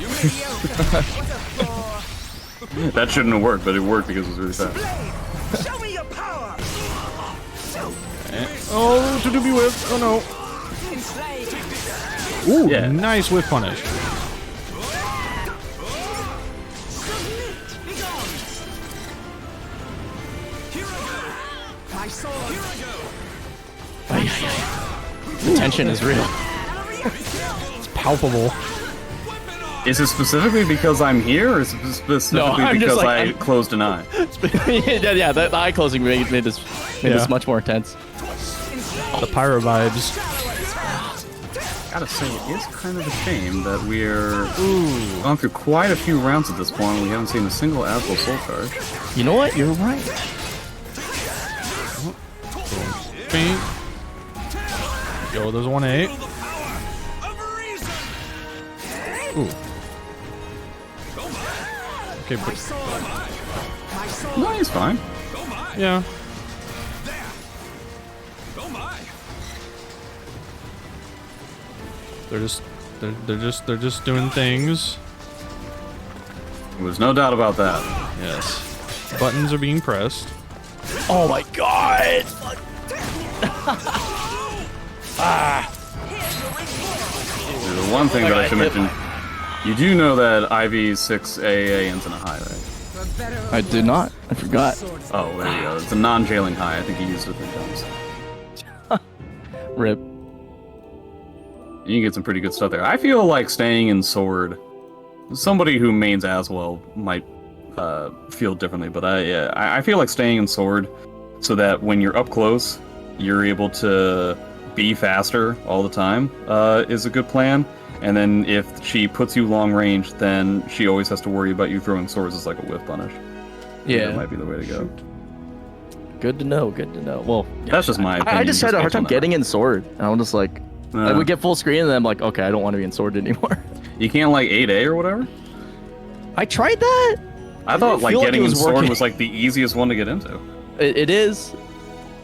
That shouldn't have worked, but it worked because it was really fast. Show me your power. Oh, to do me with. Oh no. Ooh, Yeah. nice whiff punish. The tension is real. It's palpable. Is it specifically because I'm here, or is it specifically I'm just because like- I closed an eye? Yeah, the eye closing made this much more intense. The pyro vibes. Gotta say, it is kind of a shame that we're gone through quite a few rounds at this point and we haven't seen a single Azwel soul charge. You know what? You're right. Bing. Yo, there's a 1-8. Ooh. Okay, but No, he's fine. yeah. They're just doing things. There's no doubt about that. Yes. Buttons are being pressed. Oh my god! The one thing that I should mention, you do know that IV6 AA ends in a high, right? I did not. I forgot. Oh, there you go. It's a non-jailing high. I think he used it 3 times. Rip. You can get some pretty good stuff there. I feel like staying in sword. Somebody who mains Azwel might feel differently, but I feel like staying in sword so that when you're up close, you're able to be faster all the time is a good plan. And then if she puts you long range, then she always has to worry about you throwing swords as like a whiff punish. Yeah. That might be the way to go. Good to know. Good to know. Well, yeah, That's just my opinion. I just had a hard based on time that. getting in sword. And I'm just like, I would get full screen, and then I'm like, okay, I don't want to be in sword anymore. You can't like 8A or whatever? I tried that. I thought like feel like getting it in was sword working. was like the easiest one to get into. It is.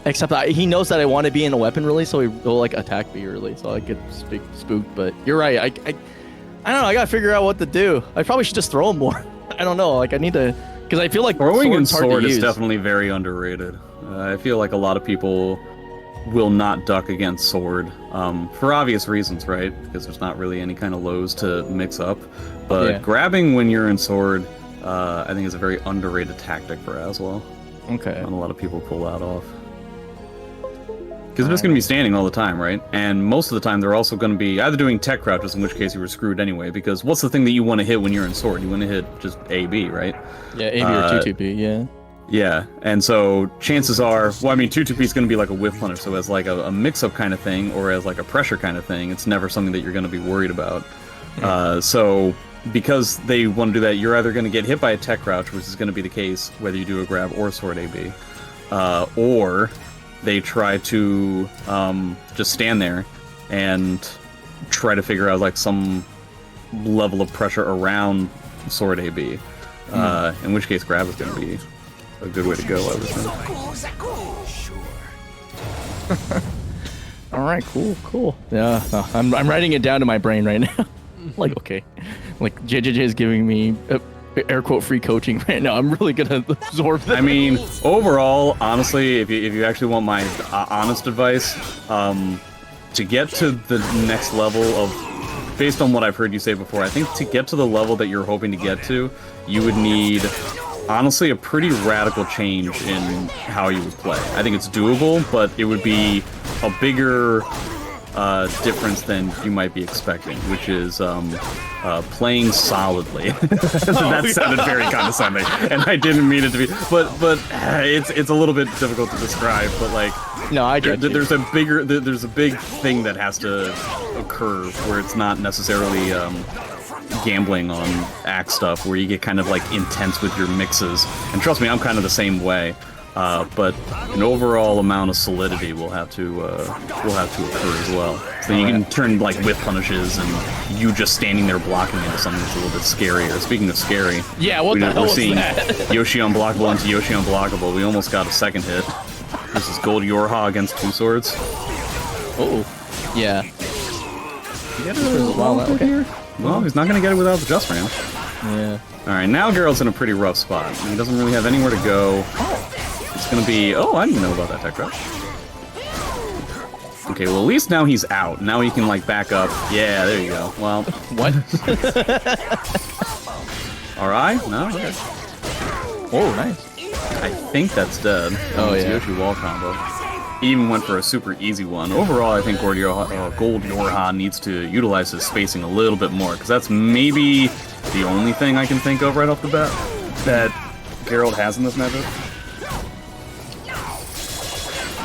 Except he knows that I want to be in a weapon really, so he'll like attack me early, so I get spooked. But you're right. I don't know. I gotta figure out what to do. I probably should just throw him more. I don't know. Like I need to, because I feel like Throwing in sword's hard to sword is use. definitely very underrated. I feel like a lot of people will not duck against sword for obvious reasons, right? Because there's not really any kind of lows to mix up. But Yeah. grabbing when you're in sword I think it's a very underrated tactic for Azwel. Okay. Not a lot of people pull that off. Because they're just going to be standing all the time, right? And most of the time, they're also going to be either doing tech crouches, in which case you were screwed anyway, because what's the thing that you want to hit when you're in sword? You want to hit just AB, right? Yeah, AB or 2-2B, yeah. Yeah, and so chances are, well, I mean, 2-2P is going to be like a whiff punish, so as like a mix-up kind of thing, or as like a pressure kind of thing, it's never something that you're going to be worried about. So because they want to do that, you're either going to get hit by a tech crouch, which is going to be the case whether you do a grab or sword AB, or they try to just stand there and try to figure out like some level of pressure around sword AB, in which case grab is going to be a good way to go, I would think. Sure. All right, cool. Yeah, no, I'm writing it down in my brain right now. Like, okay, like JJJ is giving me air quote free coaching right now. I'm really gonna absorb that. I mean, overall, honestly, if you actually want my honest advice, to get to the next level of, based on what I've heard you say before, I think to get to the level that you're hoping to get to, you would need, honestly, a pretty radical change in how you would play. I think it's doable, but it would be a bigger difference than you might be expecting, which is playing solidly. That sounded very condescending, and I didn't mean it to be. But it's a little bit difficult to describe. But like, no, I get there's a big thing that has to occur where it's not necessarily gambling on axe stuff, where you get kind of like intense with your mixes. And trust me, I'm kind of the same way. But an overall amount of solidity will have to occur as well. So you can turn like whip punishes and you just standing there blocking into something that's a little bit scarier. Speaking of scary, yeah, what the hell we're is seeing that? Yoshi unblockable into Yoshi unblockable. We almost got a second hit. This is gold YoRHa against TwoSwords. Oh, yeah. Okay. Well, he's not going to get it without the Just Ram. Yeah. Alright, now Geralt's in a pretty rough spot. He doesn't really have anywhere to go. It's gonna be... Oh, I didn't know about that tech crouch. Okay, well at least now he's out. Now he can like back up. Yeah, there you go. Well... What? Alright? No? Okay. Oh, nice. I think that's dead. Oh, yeah. Yoshi wall combo. He even went for a super easy one. Overall, I think gold YoRHa needs to utilize his spacing a little bit more, because that's maybe the only thing I can think of right off the bat that Geralt has in this matchup.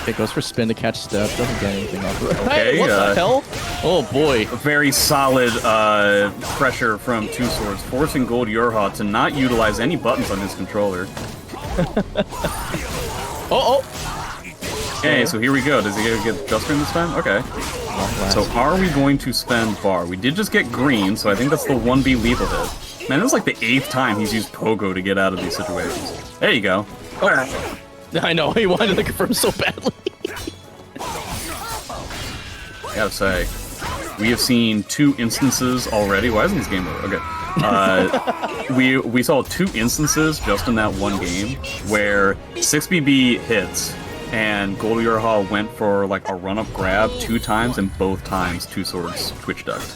It goes for spin to catch step, doesn't get anything off of it. Okay, hey, what the hell? Oh boy. Very solid pressure from TwoSwords, forcing gold YoRHa to not utilize any buttons on his controller. Oh. Okay, so here we go. Does he get Just Ram this time? Okay. So are we going to spend bar? We did just get green, so I think that's the 1B lethal hit. Man, this is like the 8th time he's used Pogo to get out of these situations. There you go. I know, he wanted to confirm so badly. I gotta say, we have seen 2 instances already. Why isn't this game over? Okay. We saw 2 instances just in that one game where 6BB hits and gold YoRHa went for like a run-up grab 2 times, and both times TwoSwords twitch ducked.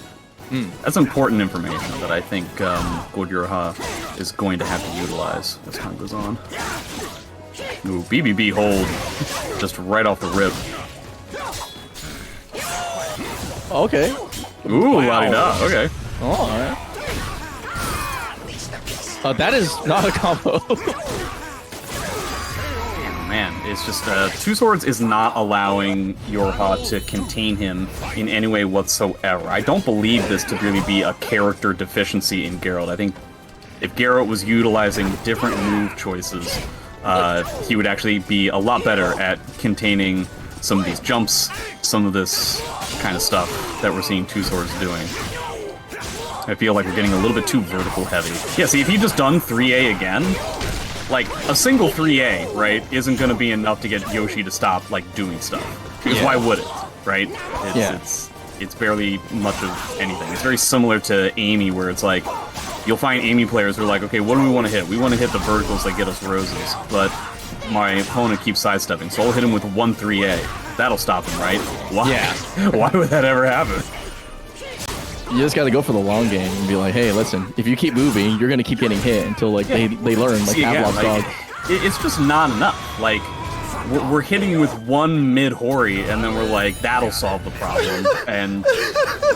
That's important information that I think gold YoRHa is going to have to utilize as time goes on. Ooh, BBB hold just right off the rip. Okay. Ooh, la-di-da, okay. Oh, alright. That is not a combo. Man, it's just, TwoSwords is not allowing YoRHa to contain him in any way whatsoever. I don't believe this to really be a character deficiency in Geralt. I think if Geralt was utilizing different move choices, he would actually be a lot better at containing some of these jumps, some of this kind of stuff that we're seeing TwoSwords doing. I feel like we're getting a little bit too vertical heavy. Yeah, see, if he just done 3A again, like, a single 3A, right, isn't going to be enough to get Yoshi to stop, like, doing stuff. Because why would it, right? It's barely much of anything. It's very similar to Amy, where it's like, you'll find Amy players who are like, okay, what do we want to hit? We want to hit the verticals that get us roses, but my opponent keeps sidestepping, so I'll hit him with 1 3A. That'll stop him, right? Why? Yeah. Why would that ever happen? You just gotta go for the long game and be like, hey, listen, if you keep moving, you're gonna keep getting hit until like they learn, like Pavlov's dog. It's just not enough. Like, we're hitting with one mid-hori, and then we're like, that'll solve the problem, and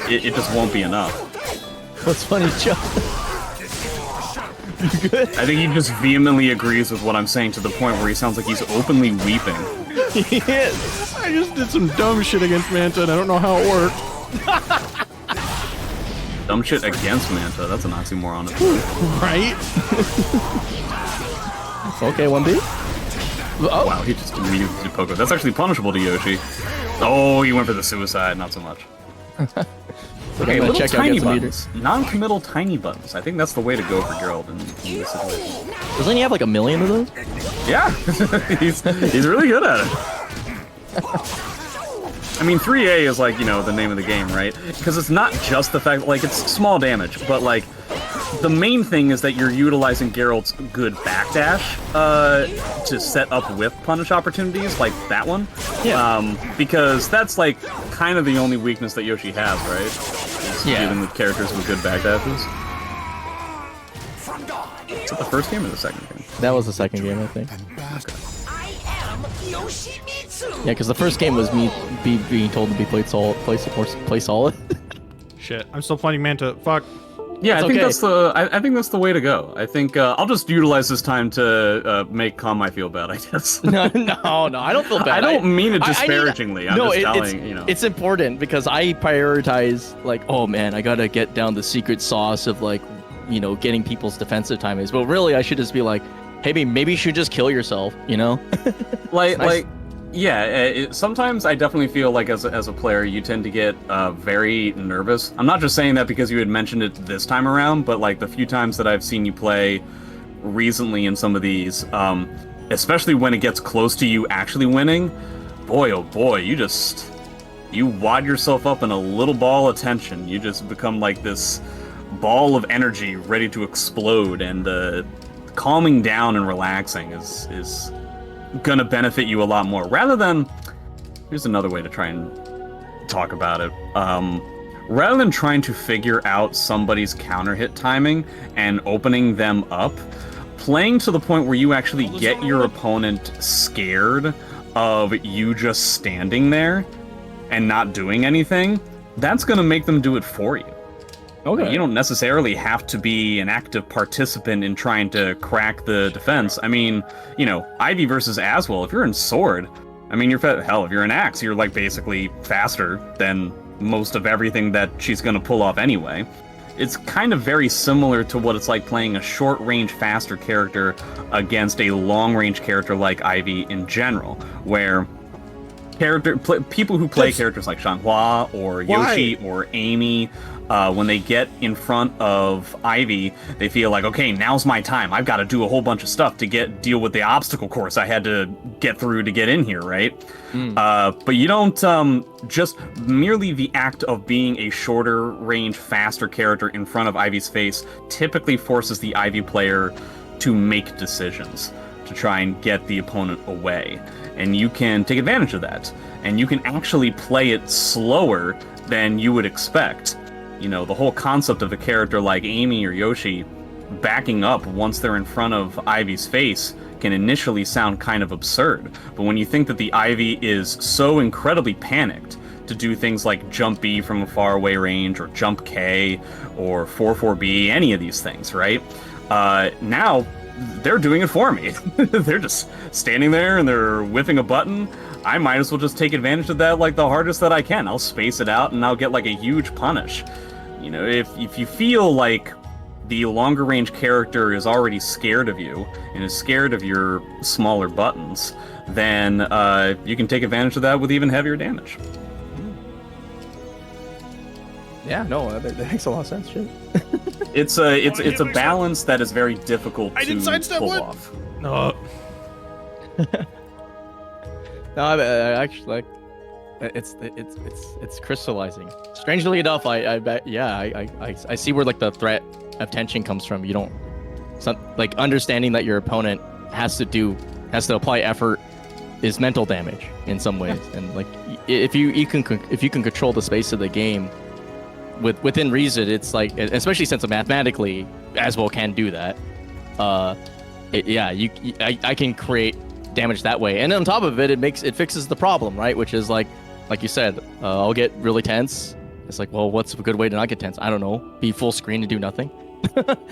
it just won't be enough. What's funny, Joe? You good? I think he just vehemently agrees with what I'm saying to the point where he sounds like he's openly weeping. He is. I just did some dumb shit against Manta, and I don't know how it worked. Dumb shit against Manta. That's an oxymoron. Right? Okay, 1B. Oh. Wow, he just immediately did Poco. That's actually punishable to Yoshi. Oh, he went for the suicide. Not so much. Okay, little check out tiny get some buttons. Non-committal tiny buttons. I think that's the way to go for Geralt in this situation. Doesn't he have like 1 million of those? Yeah, he's really good at it. I mean, 3A is like, you know, the name of the game, right? Because it's not just the fact, like, it's small damage, but like, the main thing is that you're utilizing Geralt's good backdash to set up whip punish opportunities, like that one. Yeah. Because that's like kind of the only weakness that Yoshi has, right? Yeah. Dealing with characters with good backdashes. Is it the first game or the second game? That was the second game, I think. I am Yoshimitsu. Yeah, because the first game was me being told to be play solid. Shit, I'm still fighting Manta. Fuck. Yeah, It's I think okay. that's the. I think that's the way to go. I think I'll just utilize this time to make Konmai feel bad. I guess. No, I don't feel bad. I don't mean it disparagingly. I'm just telling it's, you know. It's important because I prioritize like, oh man, I gotta get down the secret sauce of like, you know, getting people's defensive timings. But really, I should just be like, hey, maybe you should just kill yourself. You know? Yeah, sometimes I definitely feel like as a player, you tend to get very nervous. I'm not just saying that because you had mentioned it this time around, but like the few times that I've seen you play recently in some of these, especially when it gets close to you actually winning, boy, oh boy, you wad yourself up in a little ball of tension. You just become like this ball of energy ready to explode, and calming down and relaxing is gonna benefit you a lot more. Rather than, here's another way to try and talk about it. Rather than trying to figure out somebody's counter hit timing and opening them up, playing to the point where you actually get your opponent scared of you just standing there and not doing anything, that's gonna make them do it for you. Okay. You don't necessarily have to be an active participant in trying to crack the defense. I mean, you know, Ivy versus Azwel, if you're in Sword, I mean, hell, if you're in Axe, you're like basically faster than most of everything that she's gonna pull off anyway. It's kind of very similar to what it's like playing a short-range, faster character against a long-range character like Ivy in general, where people who play characters like Shanghua or Yoshi or Amy, when they get in front of Ivy, they feel like, okay, now's my time. I've got to do a whole bunch of stuff to deal with the obstacle course I had to get through to get in here, right? But you don't just merely the act of being a shorter range, faster character in front of Ivy's face typically forces the Ivy player to make decisions to try and get the opponent away. And you can take advantage of that. And you can actually play it slower than you would expect. You know, the whole concept of a character like Amy or Yoshi backing up once they're in front of Ivy's face can initially sound kind of absurd. But when you think that the Ivy is so incredibly panicked to do things like jump B from a far away range, or jump K, or 4-4B, any of these things, right? Now, they're doing it for me. They're just standing there and they're whipping a button. I might as well just take advantage of that like the hardest that I can. I'll space it out and I'll get like a huge punish. You know, if you feel like the longer range character is already scared of you and is scared of your smaller buttons, then you can take advantage of that with even heavier damage. Yeah, no, that makes a lot of sense. Shit. It's a balance that is very difficult to pull off. No. No, I actually like it's crystallizing. Strangely enough, I bet, yeah, I see where like the threat of tension comes from. You don't, like, understanding that your opponent has to apply effort is mental damage in some ways, and like if you can control the space of the game within reason, it's like, especially since mathematically Azwel can do that. I can create damage that way, and on top of it, it fixes the problem, right? Which is like you said, I'll get really tense. It's like, well, what's a good way to not get tense? I don't know. Be full screen and do nothing.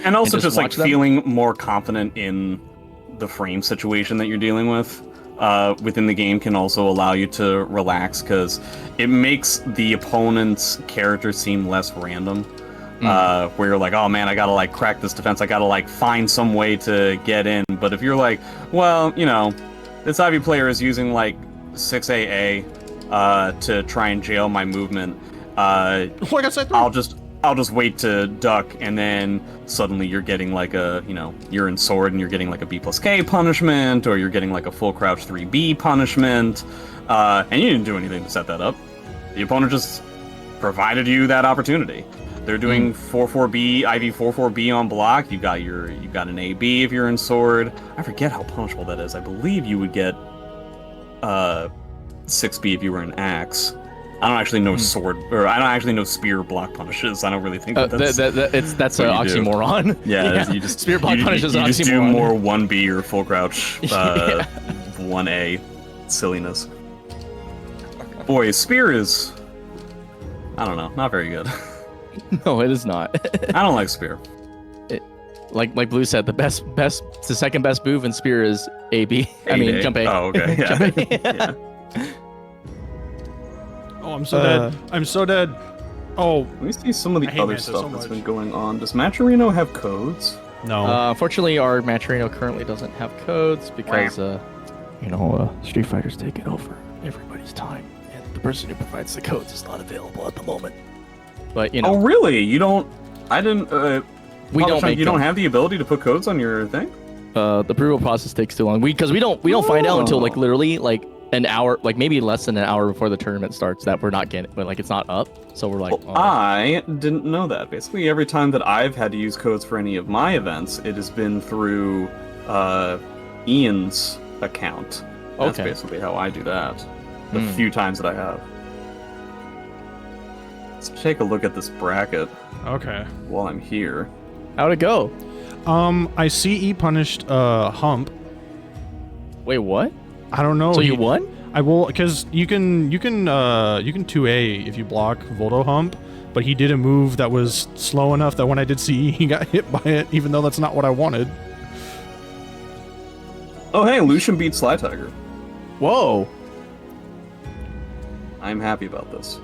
And also just like them. feeling more confident in the frame situation that you're dealing with within the game can also allow you to relax, because it makes the opponent's character seem less random. Where you're like, oh man, I gotta like crack this defense, I gotta like find some way to get in. But if you're like, well, you know, this Ivy player is using like 6AA to try and jail my movement, like I said, I'll just wait to duck, and then suddenly you're getting like a, you know, you're in sword and you're getting like a B+K punishment, or you're getting like a full crouch 3B punishment, and you didn't do anything to set that up. The opponent just provided you that opportunity. They're doing 4-4B, IV 4-4B on block. You got an AB if you're in sword. I forget how punishable that is. I believe you would get 6B if you were in axe. I don't actually know sword, or I don't actually know spear block punishes. I don't really think that's that's an oxymoron. Yeah, you just spear block punishes. You oxymoron. just do more 1B or full crouch 1A silliness. Boy, spear is, I don't know, not very good. No, it is not. I don't like spear. Like Blue said, the second best move in spear is AB. I mean, jump A. Oh, okay. Yeah. Jump A. Yeah. Oh, I'm so dead. I'm so dead. Oh. Let me see some of the I hate other Manta stuff so that's much. been going on. Does Maturino have codes? No. Unfortunately, our Maturino currently doesn't have codes because, Street Fighter's taken over everybody's time, and the person who provides the codes is not available at the moment. But Oh, really? You don't? I didn't. We don't make You don't them. have the ability to put codes on your thing? The approval process takes too long. Because we don't find out until like literally like an hour, like maybe less than an hour before the tournament starts that we're not getting, but like it's not up. So we're like, Well, I didn't know that. Basically, every time that I've had to use codes for any of my events, it has been through Ian's account. That's Okay. basically how I do that. The few times that I have. Let's take a look at this bracket Okay. while I'm here. how'd it go? I see E punished Hump. Wait, what? I don't know. So you won? I will, because you can 2A if you block Voldo Hump, but he did a move that was slow enough that when I did CE, he got hit by it, even though that's not what I wanted. Oh, hey, Lucian beat Sly Tiger. Whoa. I'm happy about this.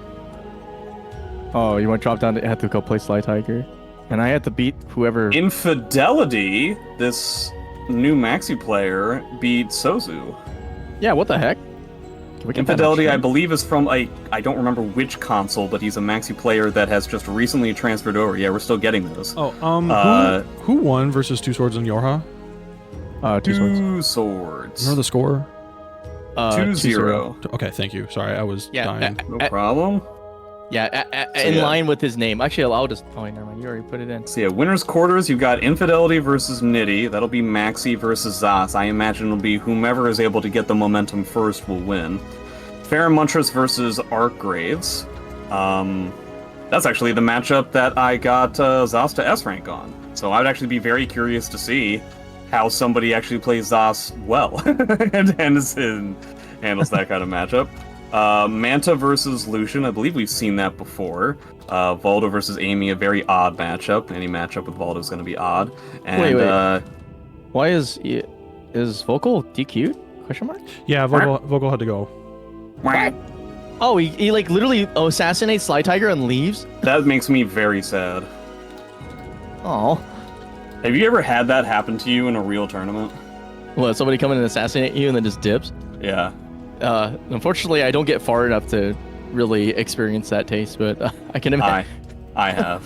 Oh, you want to drop down to have to go play Sly Tiger? And I had to beat whoever. Infidelity, this new Maxi player, beat Sozu. Yeah, what the heck? Can we get that on Infidelity, I stream? believe, is from I don't remember which console, but he's a Maxi player that has just recently transferred over. Yeah, we're still getting those. Oh, who won versus TwoSwords and YoRHa? TwoSwords. Swords. Remember the score? 2-0. Okay, thank you. Sorry, I was dying. No problem. Yeah, So, in yeah. line with his name. Actually, I'll just. Oh, never mind. You already put it in. So yeah, winners quarters, you've got Infidelity versus Nitty. That'll be Maxi versus Zas. I imagine it'll be whomever is able to get the momentum first will win. Feremuntrus versus Arcgraves. That's actually the matchup that I got Zas to S rank on. So I'd actually be very curious to see how somebody actually plays Zas well and handles that kind of matchup. Manta versus Lucian, I believe we've seen that before. Voldo versus Amy, a very odd matchup. Any matchup with Voldo is going to be odd. And, Wait. Why is Vocal DQ'd? Question mark? Yeah, Vogel had to go. Oh, he like literally assassinates Sly Tiger and leaves? That makes me very sad. Oh. Have you ever had that happen to you in a real tournament? What, somebody come in and assassinate you and then just dips? Yeah. Unfortunately, I don't get far enough to really experience that taste, but I can imagine. I have.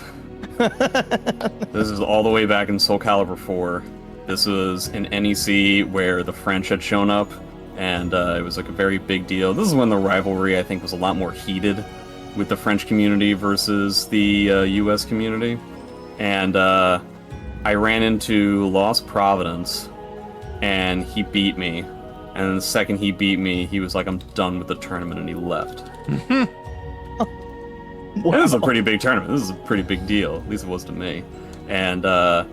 This is all the way back in SoulCalibur 4. This was an NEC where the French had shown up, and it was like a very big deal. This is when the rivalry, I think, was a lot more heated with the French community versus the US community. And I ran into Lost Providence, and he beat me. And then the second he beat me, he was like, I'm done with the tournament, and he left. This is a pretty big tournament. This is a pretty big deal. At least it was to me. And I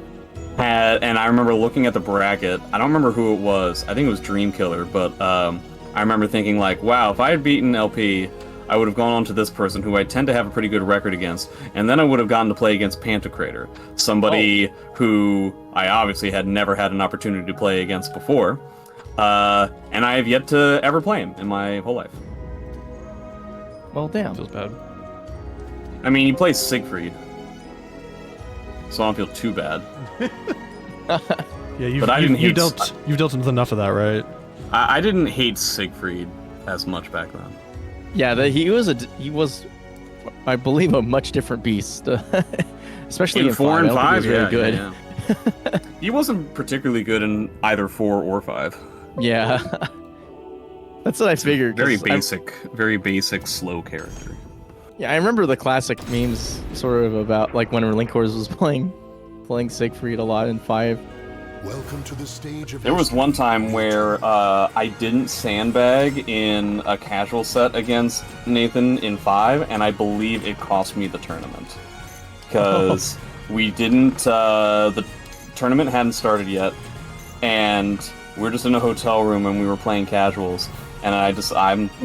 remember looking at the bracket. I don't remember who it was. I think it was Dreamkiller, but I remember thinking like, wow, if I had beaten LP, I would have gone on to this person who I tend to have a pretty good record against, and then I would have gotten to play against Pantocrator, somebody who I obviously had never had an opportunity to play against before, and I have yet to ever play him in my whole life. Well, damn. Feels bad. I mean, he plays Siegfried, so I don't feel too bad. Yeah, But I didn't hate- you've dealt with enough of that, right? I didn't hate Siegfried as much back then. Yeah, he was, I believe, a much different beast. Especially in 4 and 5. 5, he was really good. Yeah. He wasn't particularly good in either 4 or 5. Yeah. That's what I figured. Very 'cause very basic, slow character. Yeah, I remember the classic memes sort of about like when Linkors was playing Siegfried a lot in 5. Welcome to the stage of There was one time where I didn't sandbag in a casual set against Nathan in 5, and I believe it cost me the tournament. Because we didn't, the tournament hadn't started yet, and we were just in a hotel room and we were playing casuals, and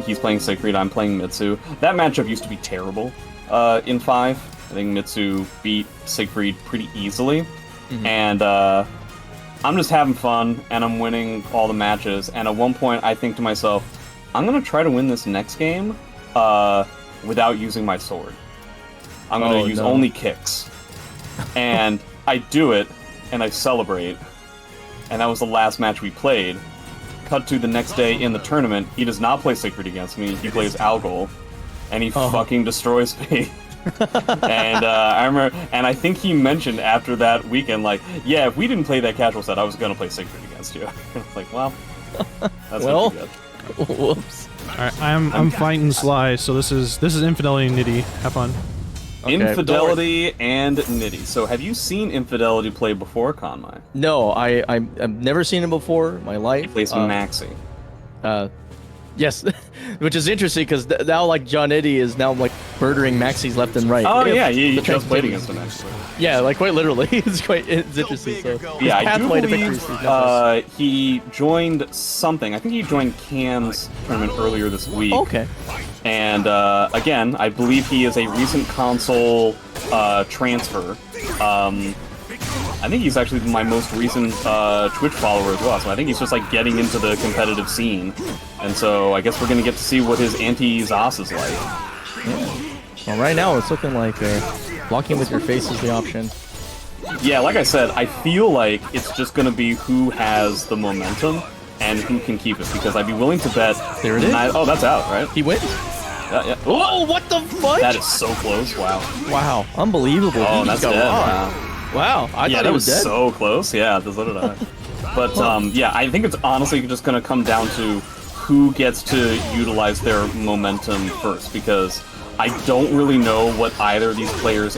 he's playing Siegfried, I'm playing Mitsu. That matchup used to be terrible in 5. I think Mitsu beat Siegfried pretty easily, and I'm just having fun, and I'm winning all the matches, and at one point I think to myself, I'm gonna try to win this next game without using my sword. I'm gonna use only kicks. And I do it, and I celebrate, and that was the last match we played. Cut to the next day in the tournament, he does not play Siegfried against me, he plays Algol, and he fucking destroys me. And I remember, and I think he mentioned after that weekend, like, yeah, if we didn't play that casual set, I was gonna play Siegfried against you. I was like, well, that's Well, good. whoops. All right, I'm fighting Sly, so this is Inffidelity and Nitty. Have fun. Okay, Infidelity and Nitty. So have you seen Infidelity play before, Konmai? No, I've never seen him before in my life. He plays Maxi. Yes, which is interesting because now like jonnitti is now like murdering Maxis left and right. Oh yeah, The you just played continues. against him actually. Yeah, like quite literally. It's interesting. So Yeah, his I do pathway to believe victory is numbers. he joined something. I think he joined Cam's tournament earlier this week. Okay. And again, I believe he is a recent console transfer. I think he's actually my most recent Twitch follower as well, so I think he's just like getting into the competitive scene. And so I guess we're gonna get to see what his anti-Zas is like. Yeah. Well, right now it's looking like blocking with your face is the option. Yeah, like I said, I feel like it's just gonna be who has the momentum and who can keep it, because I'd be willing to bet... There it is. Oh, that's out, right? He wins? Yeah. Oh, what the fuck? That is so close, wow. Wow, unbelievable. Oh, He that's just dead, got wow. rocked. Wow, I Yeah, thought that he was dead. so close, yeah, so did I. But, yeah, I think it's honestly just gonna come down to who gets to utilize their momentum first, because I don't really know what either of these players'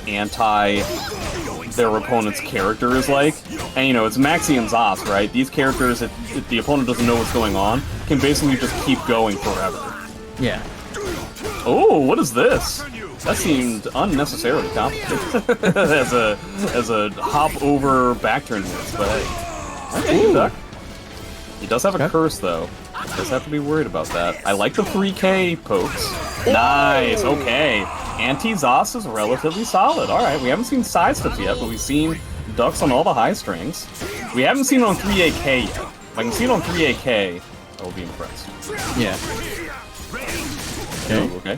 their opponent's character is like. And, you know, it's Maxi and Zas, right? These characters, if the opponent doesn't know what's going on, can basically just keep going forever. Yeah. Oh, what is this? That seemed unnecessarily complicated as a hop over back turn miss, but hey. Okay, good duck. He does have a curse though. Does have to be worried about that. I like the 3K pokes. Nice, okay. Anti-Zas is relatively solid. Alright, we haven't seen side steps yet, but we've seen ducks on all the high strings. We haven't seen it on 3AK yet. If I can see it on 3AK, I will be impressed. Yeah. Okay. Okay.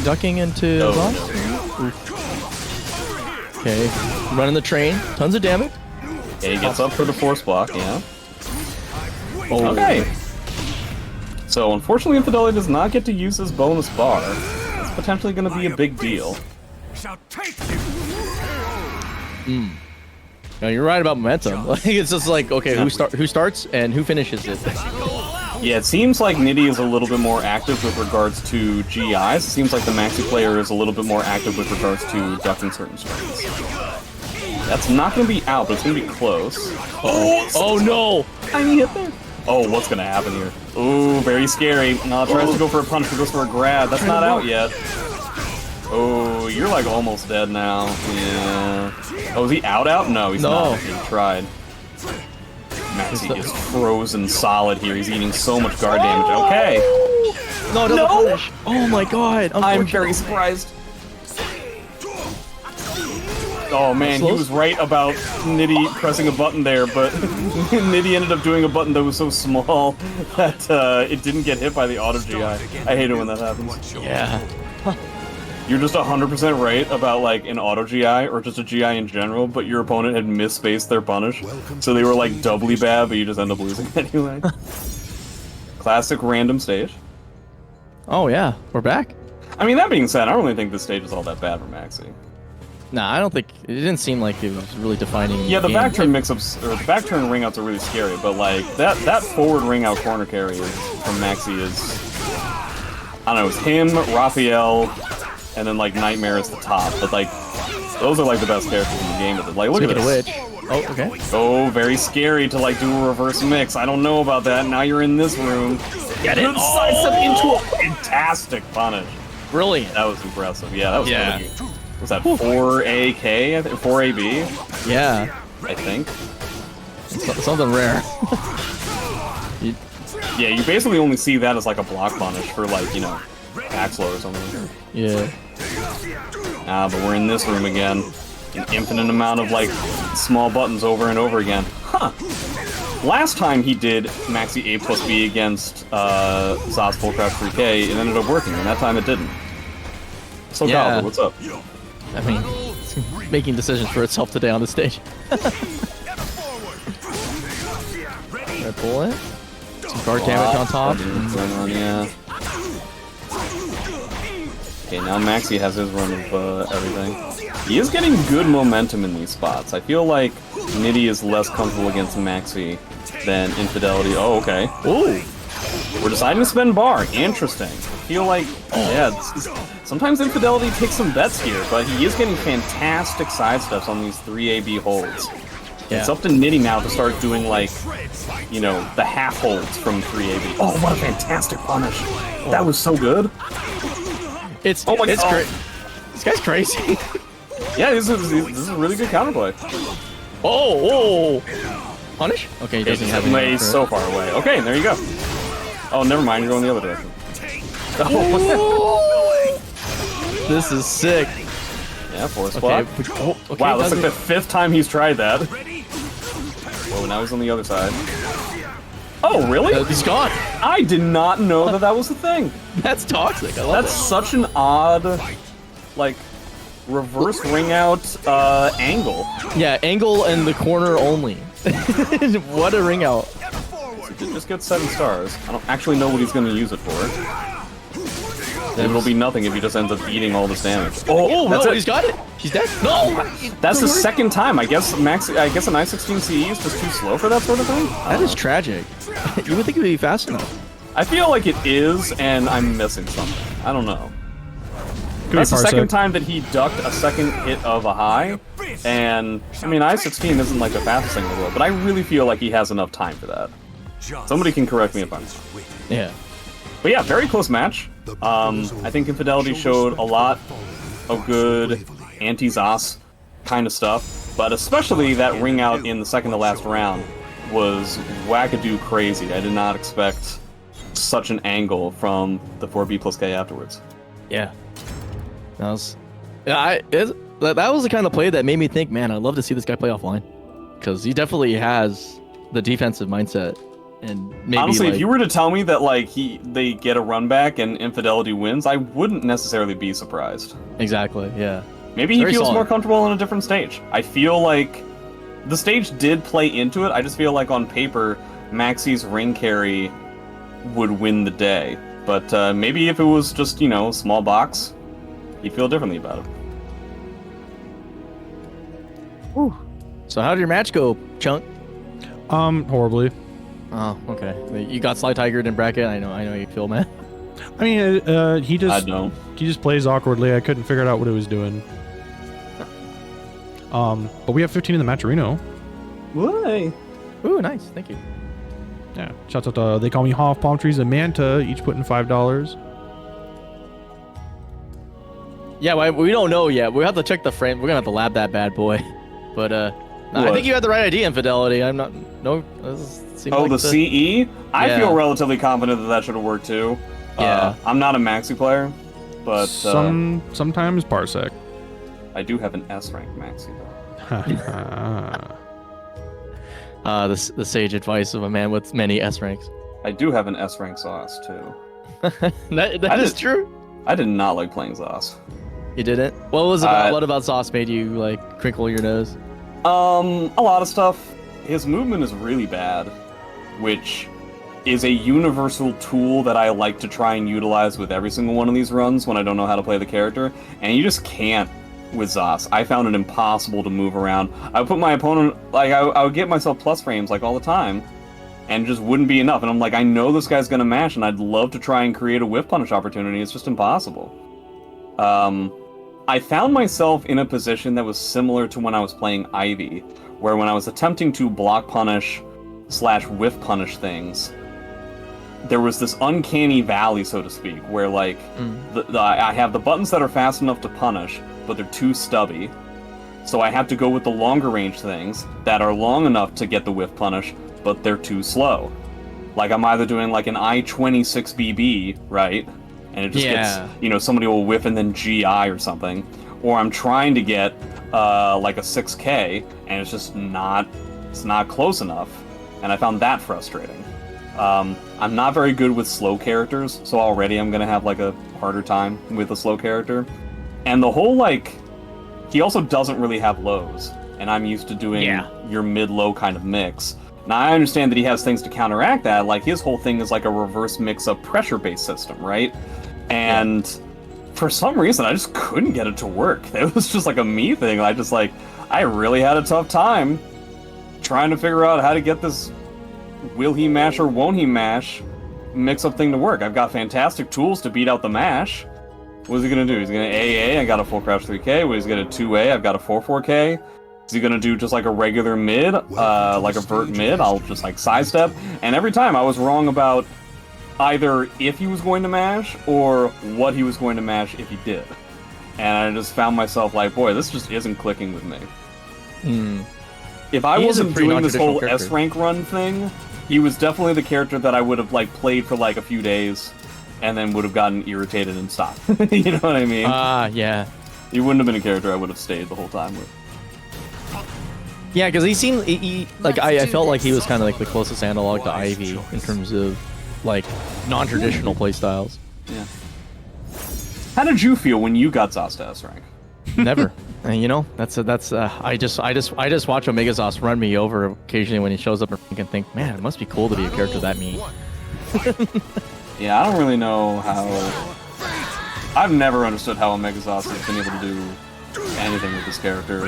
Ducking into Oh, Zas? Okay, running the train, tons of damage. Okay, he gets up for the force block, yeah. Oh. Okay. So, unfortunately, Infidelity does not get to use his bonus bar. It's potentially going to be a big deal. Shall take you. No, you're right about momentum. Like it's just like okay, who starts and who finishes it. Yeah, it seems like Nitty is a little bit more active with regards to GIs. It seems like the Maxi player is a little bit more active with regards to ducking certain strings. That's not going to be out, but it's going to be close. Oh no! Tiny hit there. Oh, what's gonna happen here? Ooh, very scary. No, tries to go for a punch, but goes for a grab. That's not out yet. Oh, you're like almost dead now. Yeah. Oh, is he out? No, he's not. He tried. Maxi is frozen solid here. He's eating so much guard damage. Okay. No, no. Punish. Oh my god. I'm very surprised. Oh man, he was right about Nitty pressing a button there, but Nitty ended up doing a button that was so small that it didn't get hit by the auto GI. I hate it when that happens. Yeah. You're just 100% right about like an auto GI or just a GI in general, but your opponent had misspaced their punish, so they were like doubly bad, but you just end up losing anyway. Classic random stage. Oh yeah, we're back. I mean, that being said, I don't really think this stage is all that bad for Maxi. Nah, I don't think it didn't seem like it was really defining. Yeah, the back turn mix-ups or the back turn ring outs are really scary, but like that forward ring out corner carry from Maxi is, I don't know, it's him, Raphael, and then like Nightmare is the top, but like those are like the best characters in the game. But like, look at this. Oh, okay. Oh, very scary to like do a reverse mix. I don't know about that. Now you're in this room. Get it. Sidestep into a fantastic punish. Brilliant. That was impressive. Yeah, that was really good. Was that 4AK? I think 4AB? Yeah. I think. Something rare. Yeah, you basically only see that as like a block punish for like, you know, Axlo or something. Yeah. Ah, but we're in this room again. An infinite amount of like small buttons over and over again. Huh. Last time he did Maxi A plus B against Zas Full Crouch 3K, it ended up working, and that time it didn't. SoulCalibur, what's up? I mean, it's making decisions for itself today on the stage. Red bullet. Some guard damage on top. Yeah. Okay, now Maxi has his run of everything. He is getting good momentum in these spots. I feel like Nitty is less comfortable against Maxi than Infidelity. Oh, okay. Ooh! We're deciding to spend bar. Interesting. I feel like, yeah, sometimes Infidelity takes some bets here, but he is getting fantastic sidesteps on these 3AB holds. Yeah. It's up to Nitty now to start doing, like, you know, the half holds from 3AB. Oh, what a fantastic punish. That was so good. It's great. This guy's crazy. Yeah, this is a really good counterplay. Oh! Punish? Okay, he doesn't have any. He's so far away. Okay, there you go. Oh, never mind, you're going the other direction. Oh. This is sick. Yeah, force block. Okay, wow, that's like the 5th time he's tried that. Whoa, now he's on the other side. Oh, really? He's gone. I did not know that was a thing. That's toxic. I love That's such an odd, like, reverse ring out angle. Yeah, angle and the corner only. What a ring out. Just get 7 stars. I don't actually know what he's going to use it for. It'll be nothing if he just ends up eating all this damage. Oh, no, he's got it. He's dead. No! That's the 2nd time. I guess an I-16 CE is just too slow for that sort of thing. That is tragic. You would think it would be fast enough. I feel like it is, and I'm missing something. I don't know. That's the 2nd time that he ducked a 2nd hit of a high, and I mean I-16 isn't like the fastest thing in the world, but I really feel like he has enough time for that. Somebody can correct me if I'm wrong. Yeah. But yeah, very close match. I think Infidelity showed a lot of good anti-Zas kind of stuff, but especially that ring out in the 2nd to last round was wackadoo crazy. I did not expect such an angle from the 4B plus K afterwards. Yeah. That was the kind of play that made me think, man, I'd love to see this guy play offline, because he definitely has the defensive mindset. And maybe, honestly, like, if you were to tell me that like they get a run back and Infidelity wins, I wouldn't necessarily be surprised. Exactly, yeah. Maybe he feels more comfortable on a different stage. I feel like the stage did play into it. I just feel like on paper, Maxi's ring carry would win the day. But maybe if it was just, you know, a small box, he'd feel differently about it. Whew. So how did your match go, Chunk? Horribly. Oh, okay. You got Sly Tigered in bracket. I know you feel, man. I mean, he just don't. He just plays awkwardly. I couldn't figure out what he was doing. But we have 15 in the matcherino. Why? Ooh, nice. Thank you. Yeah. Shouts out to They Call Me Hoff, Palm Trees, and Manta, each putting $5. Yeah, we don't know yet. We have to check the frame. We're gonna have to lab that bad boy. But no, I think you had the right idea, Infidelity. I'm not. No. Oh, like the CE? I Yeah. feel relatively confident that that should have worked too. Yeah. I'm not a Maxi player, but Sometimes Parsec. I do have an S-rank Maxi though. The sage advice of a man with many S ranks. I do have an S-rank Zos too. that is true. I did not like playing Zos. You didn't? What about Sauce made you like crinkle your nose? A lot of stuff. His movement is really bad, which is a universal tool that I like to try and utilize with every single one of these runs when I don't know how to play the character, and you just can't with Zos. I found it impossible to move around. I would put my opponent, like, I would get myself plus frames, like, all the time, and it just wouldn't be enough. And I'm like, I know this guy's gonna mash, and I'd love to try and create a whiff punish opportunity. It's just impossible. I found myself in a position that was similar to when I was playing Ivy, where when I was attempting to block punish / whiff punish things, there was this uncanny valley, so to speak, where, like, I have the buttons that are fast enough to punish, but they're too stubby. So I have to go with the longer range things that are long enough to get the whiff punish, but they're too slow. Like, I'm either doing, like, an I-26 BB, right? And it just gets, somebody will whiff and then GI or something. Or I'm trying to get, like, a 6K, and it's just not close enough. And I found that frustrating. I'm not very good with slow characters, so already I'm gonna have, like, a harder time with a slow character. And the whole, like, he also doesn't really have lows, and I'm used to doing your mid-low kind of mix. Now, I understand that he has things to counteract that, like, his whole thing is like a reverse mix-up pressure-based system, right? And for some reason, I just couldn't get it to work. It was just like a me thing. I really had a tough time trying to figure out how to get this will he mash or won't he mash mix-up thing to work. I've got fantastic tools to beat out the mash. What is he going to do? He's going to AA, I got a full crouch 3K. What is he going to 2A, I've got a 4-4K. Is he going to do just like a regular mid, like a vert mid? I'll just like sidestep. And every time I was wrong about either if he was going to mash or what he was going to mash if he did. And I just found myself like, boy, this just isn't clicking with me. If I wasn't doing this whole S-rank run thing, he was definitely the character that I would have like played for like a few days and then would have gotten irritated and stopped. You know what I mean? Yeah. He wouldn't have been a character I would have stayed the whole time with. Yeah, because he seemed, I felt like he was kind of like the closest analog to Ivy in terms of, like, non-traditional playstyles. Yeah. How did you feel when you got Zos to S-rank? Never. And, I just watch Omega Zos run me over occasionally when he shows up and think, man, it must be cool to be a character that mean. Yeah, I don't really know how... I've never understood how Omega Zos has been able to do anything with this character.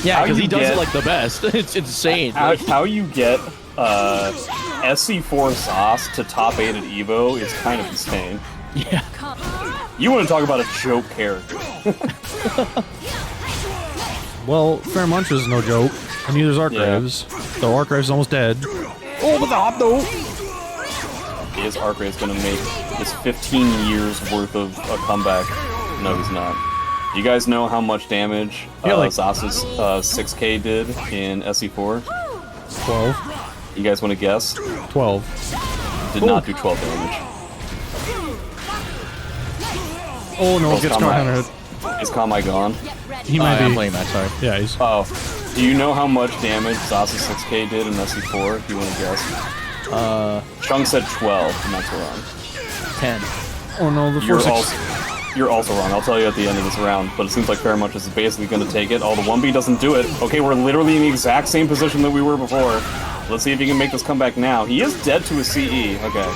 Yeah, because he does it like the best. It's insane. How you get SC4 Zos to top 8 at Evo is kind of insane. Yeah. You want to talk about a joke character. Well, Feremuntrus is no joke, and neither is Archgraves. Though Archgraves is almost dead. Oh, but the hop though! Is Archgraves going to make his 15 years worth of a comeback? No, he's not. You guys know how much damage Zos's 6K did in SC4? 12. You guys want to guess? 12. Did not do 12 damage. Oh no, gets caught on it. Is Konmai gone? He might be. I'm playing that, sorry. Yeah, he's... Oh. Do you know how much damage Zos's 6K did in SC4, if you want to guess? Chung said 12, and that's wrong. 10. Oh no, the 4-6... You're also wrong. I'll tell you at the end of this round, but it seems like Feremuntrus is basically going to take it. Oh, the 1B doesn't do it. Okay, we're literally in the exact same position that we were before. Let's see if he can make this comeback now. He is dead to a CE. Okay.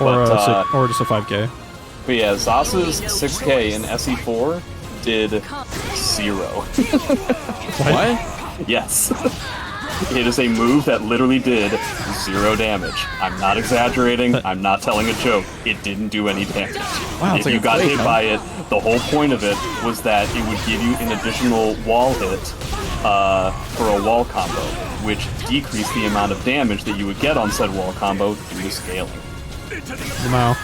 Or just a 5K. But yeah, Zos's 6K in SE4 did 0. What? Yes. It is a move that literally did 0 damage. I'm not exaggerating. I'm not telling a joke. It didn't do any damage. Wow, if you got hit by it, the whole point of it was that it would give you an additional wall hit for a wall combo, which decreased the amount of damage that you would get on said wall combo due to scaling. Wow.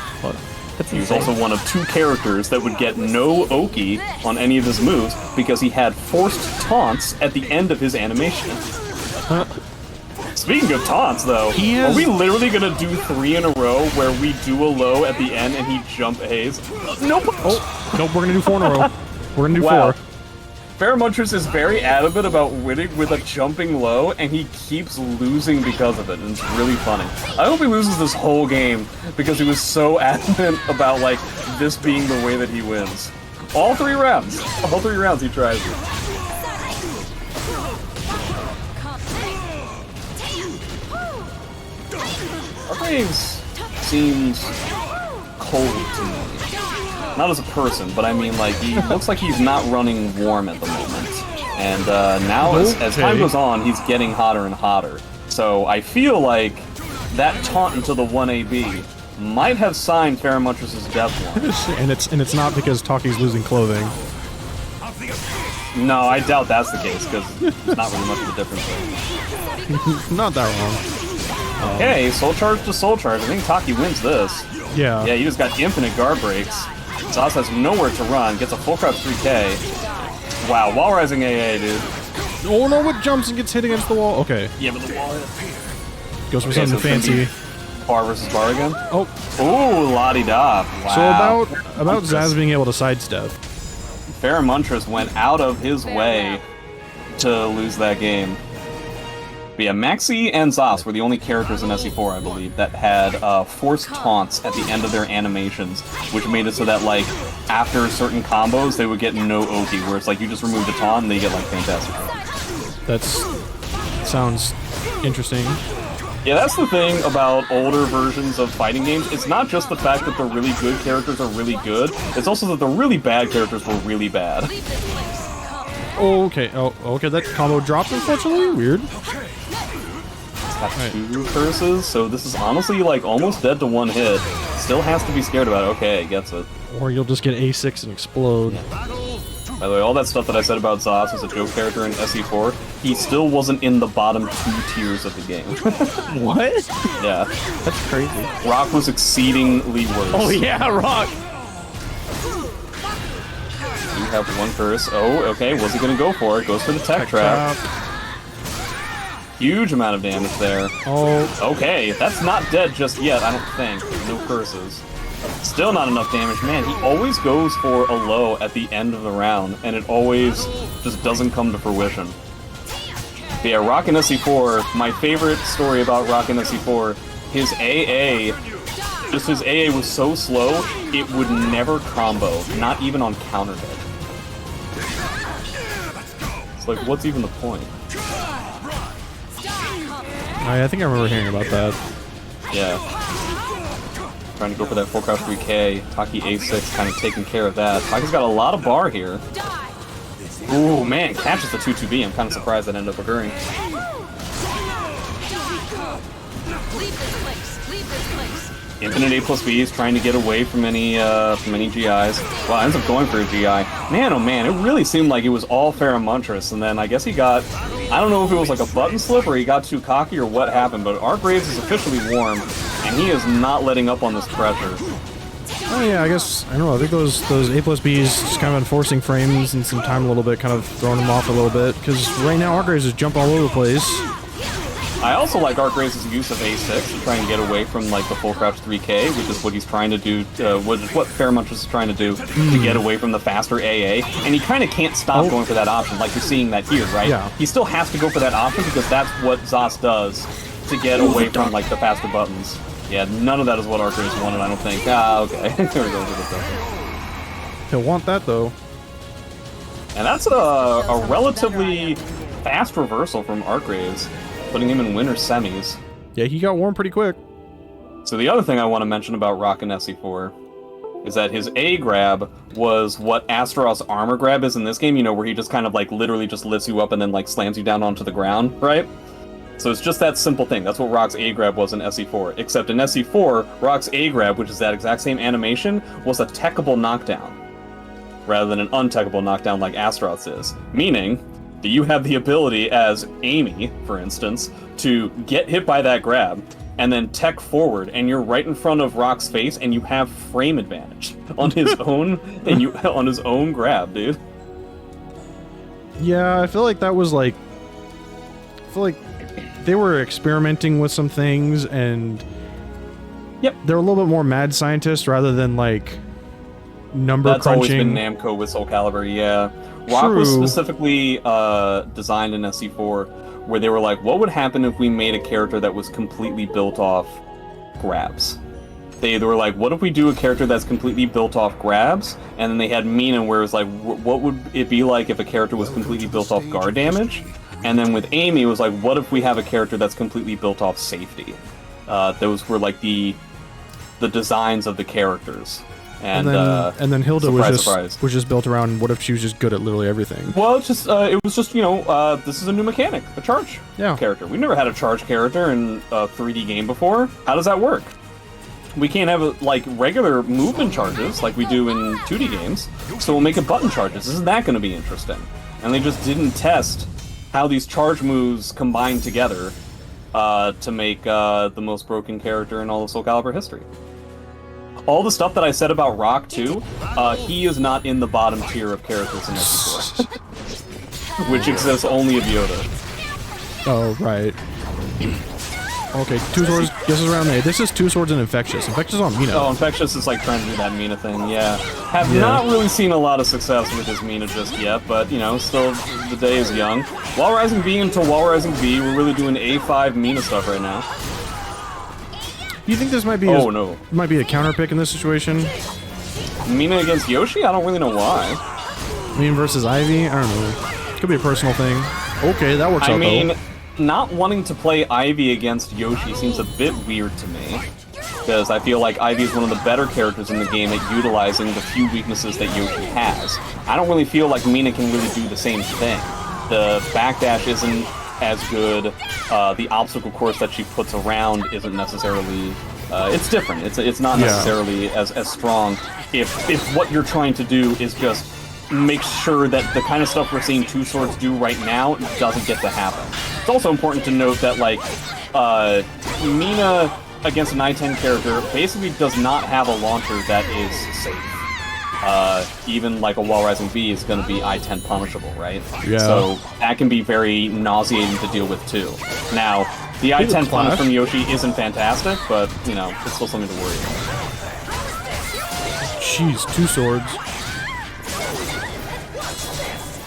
He was also one of 2 characters that would get no Oki on any of his moves because he had forced taunts at the end of his animation. Speaking of taunts, though, are we literally gonna do 3 in a row where we do a low at the end and he jump A's? Nope. Oh, nope, we're gonna do 4 in a row. We're gonna do 4. Feremuntrus is very adamant about winning with a jumping low, and he keeps losing because of it, and it's really funny. I hope he loses this whole game, because he was so adamant about, like, this being the way that he wins. All 3 rounds he tries it. Argraves seems cold to me. Not as a person, but I mean, like, he looks like he's not running warm at the moment. And now, as time goes on, he's getting hotter and hotter. So I feel like that taunt into the 1AB might have signed Feremuntrus' death warrant. and it's not because Taki's losing clothing. No, I doubt that's the case, because it's not really much of a difference there. Not that wrong. Okay, soul charge to soul charge. I think Taki wins this. Yeah. Yeah, you just got infinite guard breaks. Zas has nowhere to run, gets a full crouch 3K. Wow, wall rising AA, dude. Oh no, it jumps and gets hit against the wall. Okay. Yeah, but the wall hit. Goes for something fancy. Bar versus bar again? Oh. Ooh, la-di-da. Wow. So about Zaz being able to sidestep. Feremuntrus went out of his way to lose that game. But yeah, Maxi and Zas were the only characters in SE4, I believe, that had forced taunts at the end of their animations, which made it so that, like, after certain combos, they would get no Oki, where it's like you just remove the taunt and they get, like, fantastic. Sounds interesting. Yeah, that's the thing about older versions of fighting games. It's not just the fact that the really good characters are really good, it's also that the really bad characters were really bad. Okay, okay, that combo dropped, unfortunately? Weird. Got 2 curses, so this is honestly, like, almost dead to 1 hit. Still has to be scared about it. Okay, gets it. Or you'll just get A6 and explode. By the way, all that stuff that I said about Zas as a joke character in SE4, he still wasn't in the bottom 2 tiers of the game. What? Yeah. That's crazy. Rock was exceedingly worse. Oh yeah, Rock! You have 1 curse. Oh, okay, what's he gonna go for? Goes for the tech trap. Huge amount of damage there. Oh. Okay, that's not dead just yet, I don't think. No curses. Still not enough damage. Man, he always goes for a low at the end of the round, and it always just doesn't come to fruition. But yeah, Rock in SE4, my favorite story about Rock in SE4, his AA, just his AA was so slow, it would never combo, not even on counter hit. It's like, what's even the point? I think I remember hearing about that. Yeah. Trying to go for that full crouch 3K. Taki A6 kind of taking care of that. Taki's got a lot of bar here. Ooh, man, catches the 2-2B. I'm kind of surprised that ended up occurring. Infinite A+B is trying to get away from any GIs. Well, ends up going for a GI. Man, oh man, it really seemed like it was all Feremuntrus, and then I guess he got... I don't know if it was like a button slip or he got too cocky or what happened, but Argraves is officially warm, and he is not letting up on this pressure. Oh yeah, I guess, I don't know, I think those A+Bs just kind of enforcing frames and some time a little bit, kind of throwing them off a little bit, because right now Argraves is jump all over the place. I also like Argraves' use of A6 to try and get away from like the full crouch 3K, which is what he's trying to do, what Feremuntrus is trying to do to get away from the faster AA, and he kind of can't stop going for that option, like you're seeing that here, right? Yeah. He still has to go for that option because that's what Zas does to get away from like the faster buttons. Yeah, none of that is what Argraves wanted, I don't think. Ah, okay. There we go. He'll want that though. And that's a relatively fast reversal from Argraves, putting him in winner semis. Yeah, he got warm pretty quick. So the other thing I want to mention about Rock and SE4 is that his A grab was what Astaroth's armor grab is in this game, you know, where he just kind of like literally just lifts you up and then like slams you down onto the ground, right? So it's just that simple thing. That's what Rock's A grab was in SE4. Except in SE4, Rock's A grab, which is that exact same animation, was a techable knockdown, rather than an untechable knockdown like Astaroth's is. Meaning, Do you have the ability, as Amy, for instance, to get hit by that grab and then tech forward, and you're right in front of Rock's face, and you have frame advantage on his own on his own grab, dude? Yeah, I feel like that was like... I feel like they were experimenting with some things, and... Yep. They're a little bit more mad scientist rather than, like, number That's crunching. always been Namco with SoulCalibur, yeah. Rock was specifically designed in SC4 where they were like, what would happen if we made a character that was completely built off grabs? They were like, what if we do a character that's completely built off grabs? And then they had Mina, where it was like, what would it be like if a character was completely built off guard damage? And then with Amy, it was like, what if we have a character that's completely built off safety? Those were like the designs of the characters. And then Hilda surprise. was just built around, what if she was just good at literally everything? Well, it's just it was just, this is a new mechanic, a charge character. We never had a charge character in a 3D game before. How does that work? We can't have like regular movement charges like we do in 2D games, so we'll make it button charges. Isn't that going to be interesting? And they just didn't test how these charge moves combine together to make the most broken character in all of SoulCalibur history. All the stuff that I said about Rock, too, he is not in the bottom tier of characters in SC4. Which exists only of Yoda. Oh, right. Okay, TwoSwords guesses around A. This is TwoSwords and Infectious. Infectious on Mina. Oh, Infectious is like trying to do that Mina thing, yeah. Have not really seen a lot of success with his Mina just yet, but, still, the day is young. While Rising B until While Rising B, we're really doing A5 Mina stuff right now. Do you think this might be might be a counter pick in this situation? Mina against Yoshi? I don't really know why. Mina versus Ivy? I don't know. Could be a personal thing. Okay, that works out though. Not wanting to play Ivy against Yoshi seems a bit weird to me. Because I feel like Ivy is one of the better characters in the game at utilizing the few weaknesses that Yoshi has. I don't really feel like Mina can really do the same thing. The backdash isn't as good. The obstacle course that she puts around isn't necessarily... it's different. It's not necessarily as strong. If what you're trying to do is just make sure that the kind of stuff we're seeing TwoSwords do right now doesn't get to happen. It's also important to note that, like, Mina against an I-10 character basically does not have a launcher that is safe. Even like a While Rising B is going to be I-10 punishable, right? Yeah. So that can be very nauseating to deal with too. Now, the I-10 punish from Yoshi isn't fantastic, but, it's still something to worry about. Jeez, TwoSwords.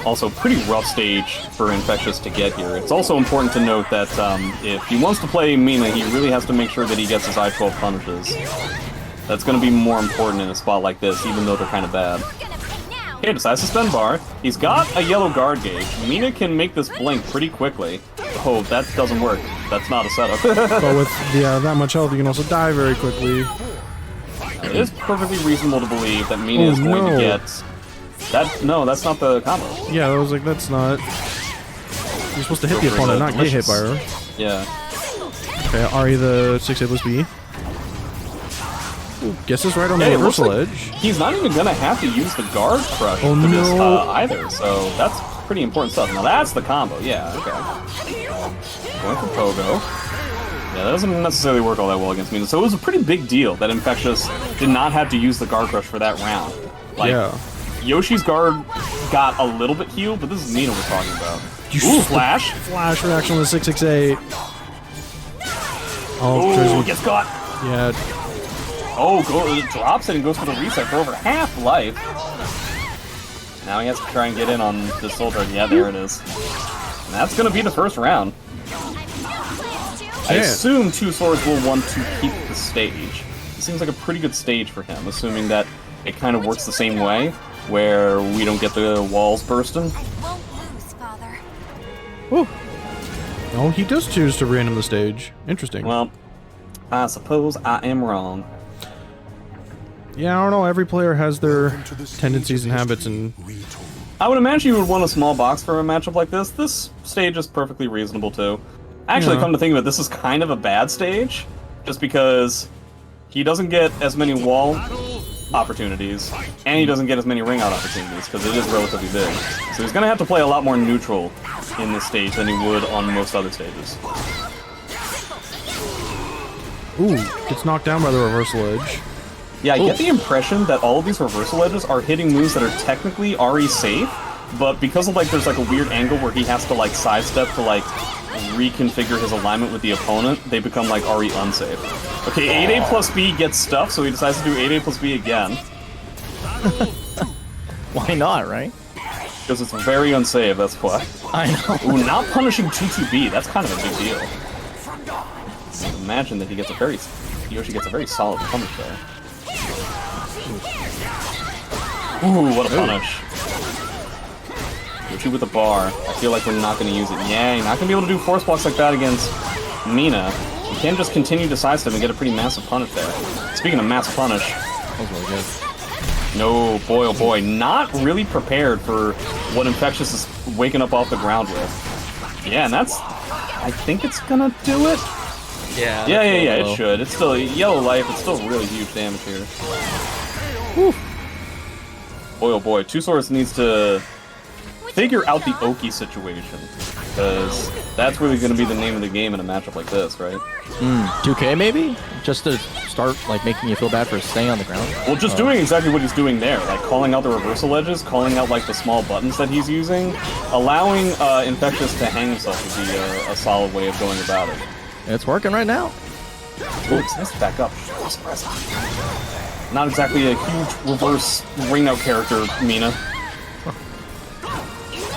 Also, pretty rough stage for Infectious to get here. It's also important to note that if he wants to play Mina, he really has to make sure that he gets his I-12 punishes. That's going to be more important in a spot like this, even though they're kind of bad. Okay, decides to spend bar. He's got a yellow guard gauge. Mina can make this blink pretty quickly. Oh, that doesn't work. That's not a setup. But with that much health, you can also die very quickly. It is perfectly reasonable to believe that Mina is going to get... No, that's not the combo. Yeah, I was like, that's not... You're supposed to hit the opponent, not get hit by her. Yeah. Okay, Ari the 6 hit was B. Ooh, guess it's right on the reversal edge. He's not even gonna have to use the guard crush for this either, so that's pretty important stuff. Now that's the combo, yeah, okay. Going for Pogo. Yeah, that doesn't necessarily work all that well against Mina, so it was a pretty big deal that Infectious did not have to use the guard crush for that round. Like, Yoshi's guard got a little bit healed, but this is Mina we're talking about. Ooh, flash! Flash reaction on the 668. Oh, gets caught! Yeah. Oh, drops it and goes for the reset for over half life. Now he has to try and get in on this soldier. Yeah, there it is. And that's going to be the first round. I assume TwoSwords will want to keep the stage. It seems like a pretty good stage for him, assuming that it kind of works the same way, where we don't get the walls bursting. Ooh. Oh, he does choose to random the stage. Interesting. Well, I suppose I am wrong. Yeah, I don't know. Every player has their tendencies and habits, and I would imagine you would want a small box for a matchup like this. This stage is perfectly reasonable too. Actually, come to think of it, this is kind of a bad stage, just because he doesn't get as many wall opportunities, and he doesn't get as many ring out opportunities because it is relatively big. So he's gonna have to play a lot more neutral in this stage than he would on most other stages. Ooh, gets knocked down by the reversal edge. Yeah, I get the impression that all of these reversal edges are hitting moves that are technically RE safe, but because of like there's like a weird angle where he has to like sidestep to like reconfigure his alignment with the opponent, they become like RE unsafe. Okay, 8A plus B gets stuff, so he decides to do 8A plus B again. Why not, right? Because it's very unsafe, that's why. I know. Ooh, not punishing 2-2B, that's kind of a big deal. Imagine that he gets a very... Yoshi gets a very solid punish there. Ooh, what a punish. Yoshi with the bar. I feel like we're not going to use it. Yeah, you're not going to be able to do force blocks like that against Mina. You can just continue to sidestep and get a pretty massive punish there. Speaking of massive punish... That was really good. No, boy oh boy. Not really prepared for what Infectious is waking up off the ground with. Yeah, and that's... I think it's going to do it. Yeah. Yeah, it should. It's still yellow life. It's still really huge damage here. Whew. Boy, oh boy. TwoSwords needs to figure out the Oki situation, because that's really going to be the name of the game in a matchup like this, right? 2K maybe? Just to start like making you feel bad for staying on the ground? Well, just doing exactly what he's doing there, like calling out the reversal edges, calling out like the small buttons that he's using, allowing Infectious to hang himself would be a solid way of going about it. It's working right now. Ooh, it's nice to back up. Not exactly a huge reverse ring out character, Mina.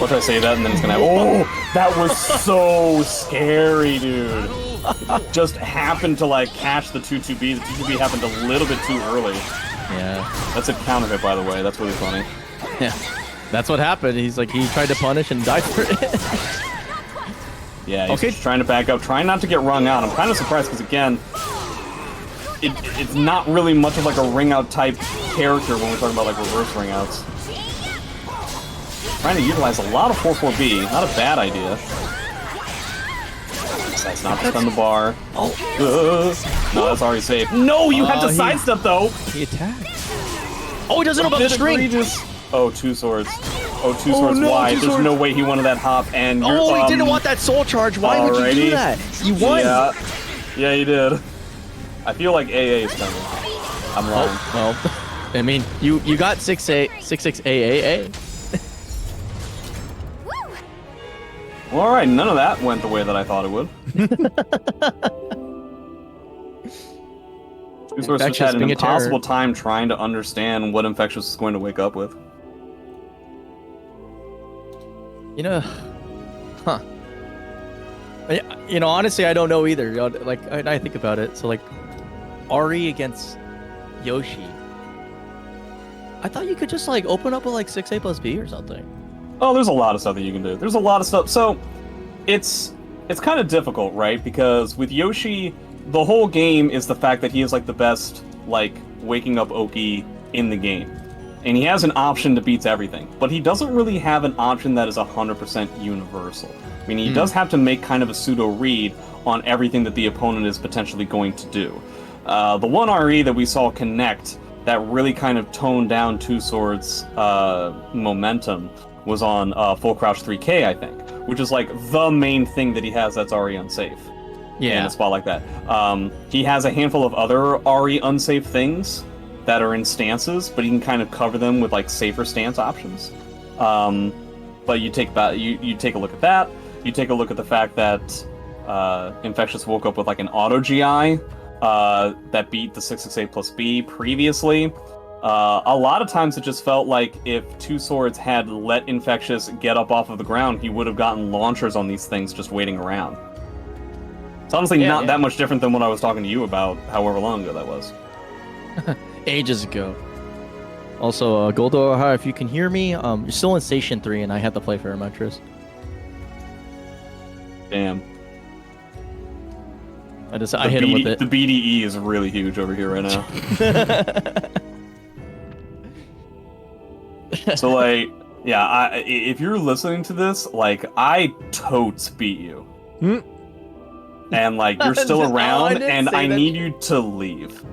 Watch I say that and then it's gonna have... Oh, that was so scary, dude. It just happened to like catch the 2-2B. The 2-2B happened a little bit too early. Yeah. That's a counter hit, by the way. That's really funny. Yeah. That's what happened. He's like, he tried to punish and died for it. Yeah, he's just trying to back up, trying not to get rung out. I'm kind of surprised because, again, it's not really much of like a ring out type character when we're talking about like reverse ring outs. Trying to utilize a lot of 4-4B, not a bad idea. That's not to stun the bar. Oh, no, that's already safe. No, you had to sidestep though. He attacked. Oh, he doesn't know about the string. Oh, TwoSwords. Oh, TwoSwords, no, why? There's no way he wanted that hop, and you're, he didn't want that soul charge. Why would you do that? You won. Yeah, you did. I feel like AA is coming. I'm wrong. Well, I mean, you got 6-6 AAA. Well, all right, none of that went the way that I thought it would. TwoSwords just had an impossible time trying to understand what Infectious is going to wake up with. You know, You know, honestly, I don't know either. You know, like, I think about it. So, like, Ari against Yoshi. I thought you could just, like, open up with, like, 6A plus B or something. Oh, there's a lot of stuff that you can do. There's a lot of stuff. So, it's kind of difficult, right? Because with Yoshi, the whole game is the fact that he is, like, the best, like, waking up Oki in the game. And he has an option that beats everything. But he doesn't really have an option that is 100% universal. I mean, he does have to make kind of a pseudo-read on everything that the opponent is potentially going to do. The one RE that we saw connect that really kind of toned down TwoSwords' momentum was on Full Crouch 3K, I think, which is like the main thing that he has that's RE unsafe. Yeah. In a spot like that. He has a handful of other RE unsafe things that are in stances, but he can kind of cover them with like safer stance options. But you take a look at that. You take a look at the fact that Infectious woke up with like an auto GI that beat the 668 plus B previously. A lot of times it just felt like if TwoSwords had let Infectious get up off of the ground, he would have gotten launchers on these things just waiting around. It's honestly not that much different than what I was talking to you about however long ago that was. Ages ago. Also, YoRHa, if you can hear me, you're still in Station 3 and I had to play Feremuntrus. Damn. I hit him with it. The BDE is really huge over here right now. So, like, yeah, if you're listening to this, like, I totes beat you. And, like, you're still around, and I need you to leave.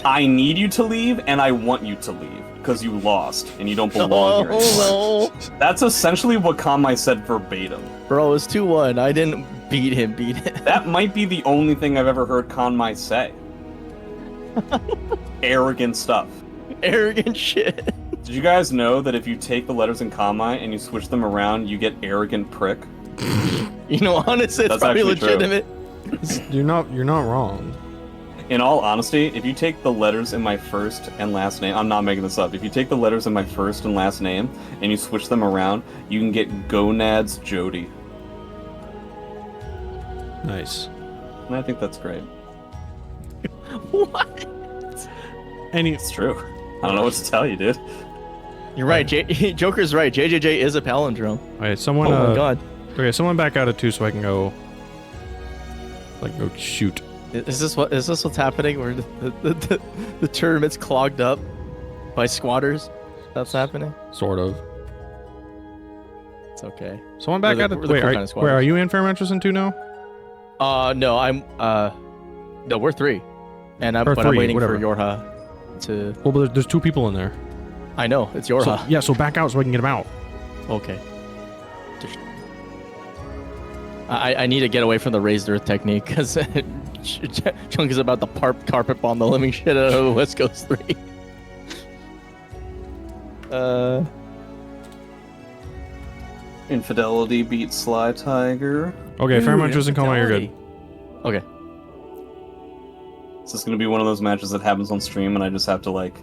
I need you to leave, and I want you to leave, because you lost, and you don't belong here anymore. No. That's essentially what Konmai said verbatim. Bro, it's 2-1. I didn't beat him. That might be the only thing I've ever heard Konmai say. Arrogant stuff. Arrogant shit. Did you guys know that if you take the letters in Konmai and you switch them around, you get arrogant prick? You know, honestly, it's That's probably actually true. legitimate. You're not wrong. In all honesty, if you take the letters in my first and last name, I'm not making this up, if you take the letters in my first and last name and you switch them around, you can get Gonads Jody. Nice. And I think that's great. What? It's true. I don't know what to tell you, dude. You're right. Joker's right. JJJ is a palindrome. Alright, someone. Oh my god. Okay, someone back out of 2 so I can go. Like, go shoot. Is this what's happening? Where the tournament's clogged up by squatters? That's happening. Sort of. It's okay. Someone back out of. Wait, where are you in Feremuntrus in 2 now? No, I'm. No, we're 3, and I'm waiting for YoRHa to. Well, but there's 2 people in there. I know it's YoRHa. So back out so I can get him out. Okay. I need to get away from the raised earth technique because Chunk is about to carpet bomb the living shit out of West Coast 3. Infidelity beats Sly Tiger. Okay, Feremuntrus and Konmai, you're good. Okay. Is this gonna be one of those matches that happens on stream and I just have to like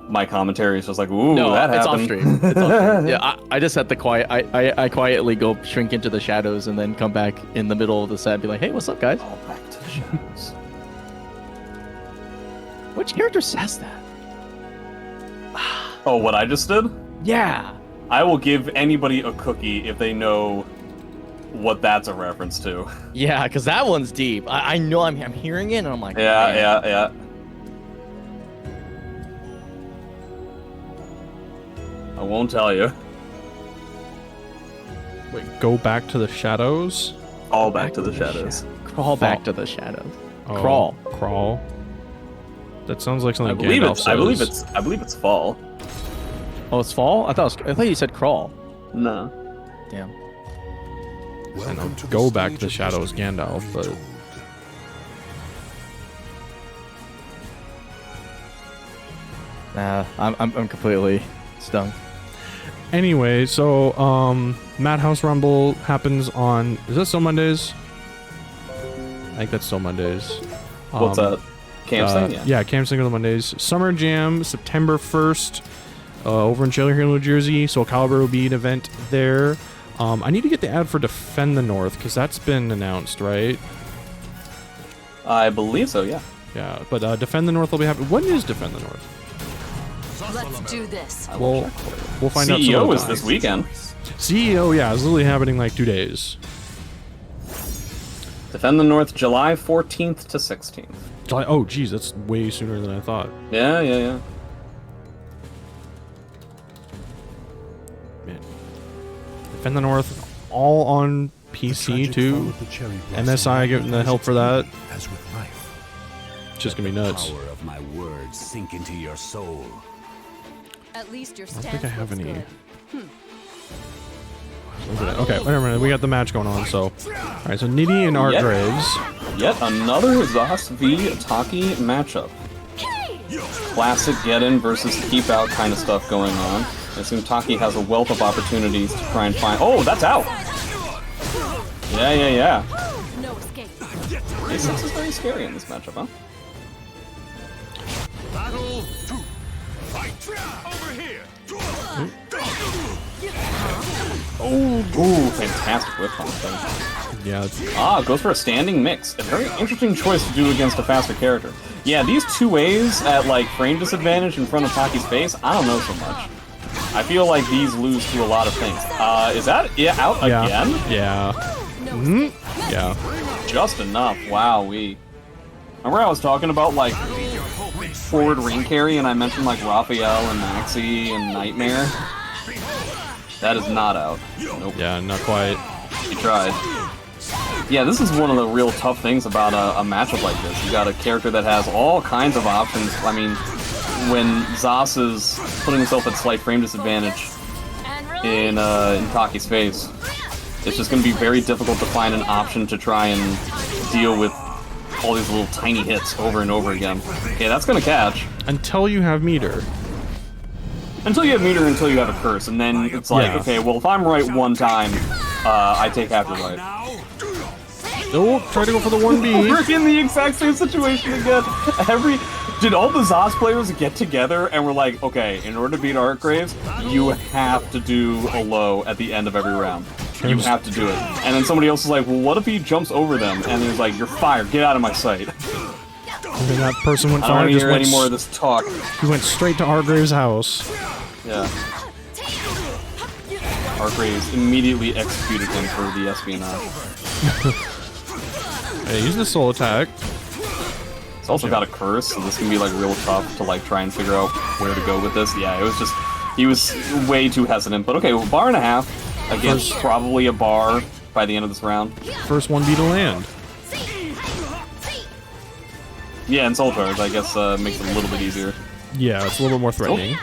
my commentary is just like, ooh, No, that it's happened. off stream. It's off stream. Yeah, I just had to I quietly go shrink into the shadows and then come back in the middle of the set and be like, hey, what's up, guys? All back to the shadows. Which character says that? Oh, what I just did? Yeah. I will give anybody a cookie if they know what that's a reference to. Yeah, because that one's deep. I know I'm hearing it and I'm like, man. Yeah. I won't tell you. Wait, go back to the shadows? All back to the shadows. Crawl back to the shadows. Oh, Crawl. Crawl. That sounds like something I believe Gandalf says. I believe it's fall. Oh, it's fall? I thought you said crawl. No. Damn. I know, go back to the shadows, Gandalf, but... Nah, I'm completely stung. Anyway, so, Madhouse Rumble happens on... Is that still Mondays? I think that's still Mondays. What's that? Camp thing? Yeah, Camp Thing on Mondays. Summer Jam, September 1st, over in Cherry Hill, New Jersey. SoulCalibur will be an event there. I need to get the ad for Defend the North, because that's been announced, right? I believe so, yeah. Yeah, but Defend the North will be happening. When is Defend the North? Let's do this. We'll find out. CEO is this weekend. CEO, yeah, it's literally happening like 2 days. Defend the North, July 14th to 16th. July, oh, geez, that's way sooner than I thought. Yeah. Man. Defend the North, all on PC too. MSI getting the help for that. As with life, It's just gonna be nuts. power of my words sink into your soul. At least your I don't stance think I have looks any. good. Okay, wait a minute. We got the match going on. So, all right. So Nitty and Art Yep. Graves. Yet another Zas v Taki matchup. Classic get-in versus keep-out kind of stuff going on. I assume Taki has a wealth of opportunities to try and find... Oh, that's out! Yeah. No escape. This is very scary in this matchup, huh? Battle 2. Fight over here. Ooh, fantastic whip punch. Yeah. Goes for a standing mix. A very interesting choice to do against a faster character. Yeah, these 2As at, like, frame disadvantage in front of Taki's face, I don't know so much. I feel like these lose to a lot of things. Is that out again? Yeah. Yeah. Just enough. Wowee. Remember I was talking about, like, forward ring carry and I mentioned, like, Raphael and Maxi and Nightmare? That is not out. Nope. Yeah. Not quite. He tried. Yeah, this is one of the real tough things about a matchup like this. You got a character that has all kinds of options. I mean, when Zas is putting himself at slight frame disadvantage in Taki's face, it's just going to be very difficult to find an option to try and deal with all these little tiny hits over and over again. Okay, that's going to catch. Until you have meter. Until you have meter, until you have a curse, and then it's like, okay, well, if I'm right one time, I take half the right. Oh, try to go for the 1B. We're in the exact same situation again. Did all the Zos players get together and were like, okay, in order to beat Archgraves, you have to do a low at the end of every round. You have to do it. And then somebody else is like, well, what if he jumps over them? And he's like, you're fired, get out of my sight. And then that person went I don't fire. want to hear any more of this talk. He went straight to Argrave's house. Yeah. Archgraves immediately executed him for the espionage. Hey, use the soul attack. It's also got a curse, so this can be like real tough to like try and figure out where to go with this. Yeah, it was just, he was way too hesitant. But okay, well, bar and a half against probably a bar by the end of this round. First 1B to land. Yeah, and Soul Charge, I guess, makes it a little bit easier. Yeah, it's a little bit more threatening.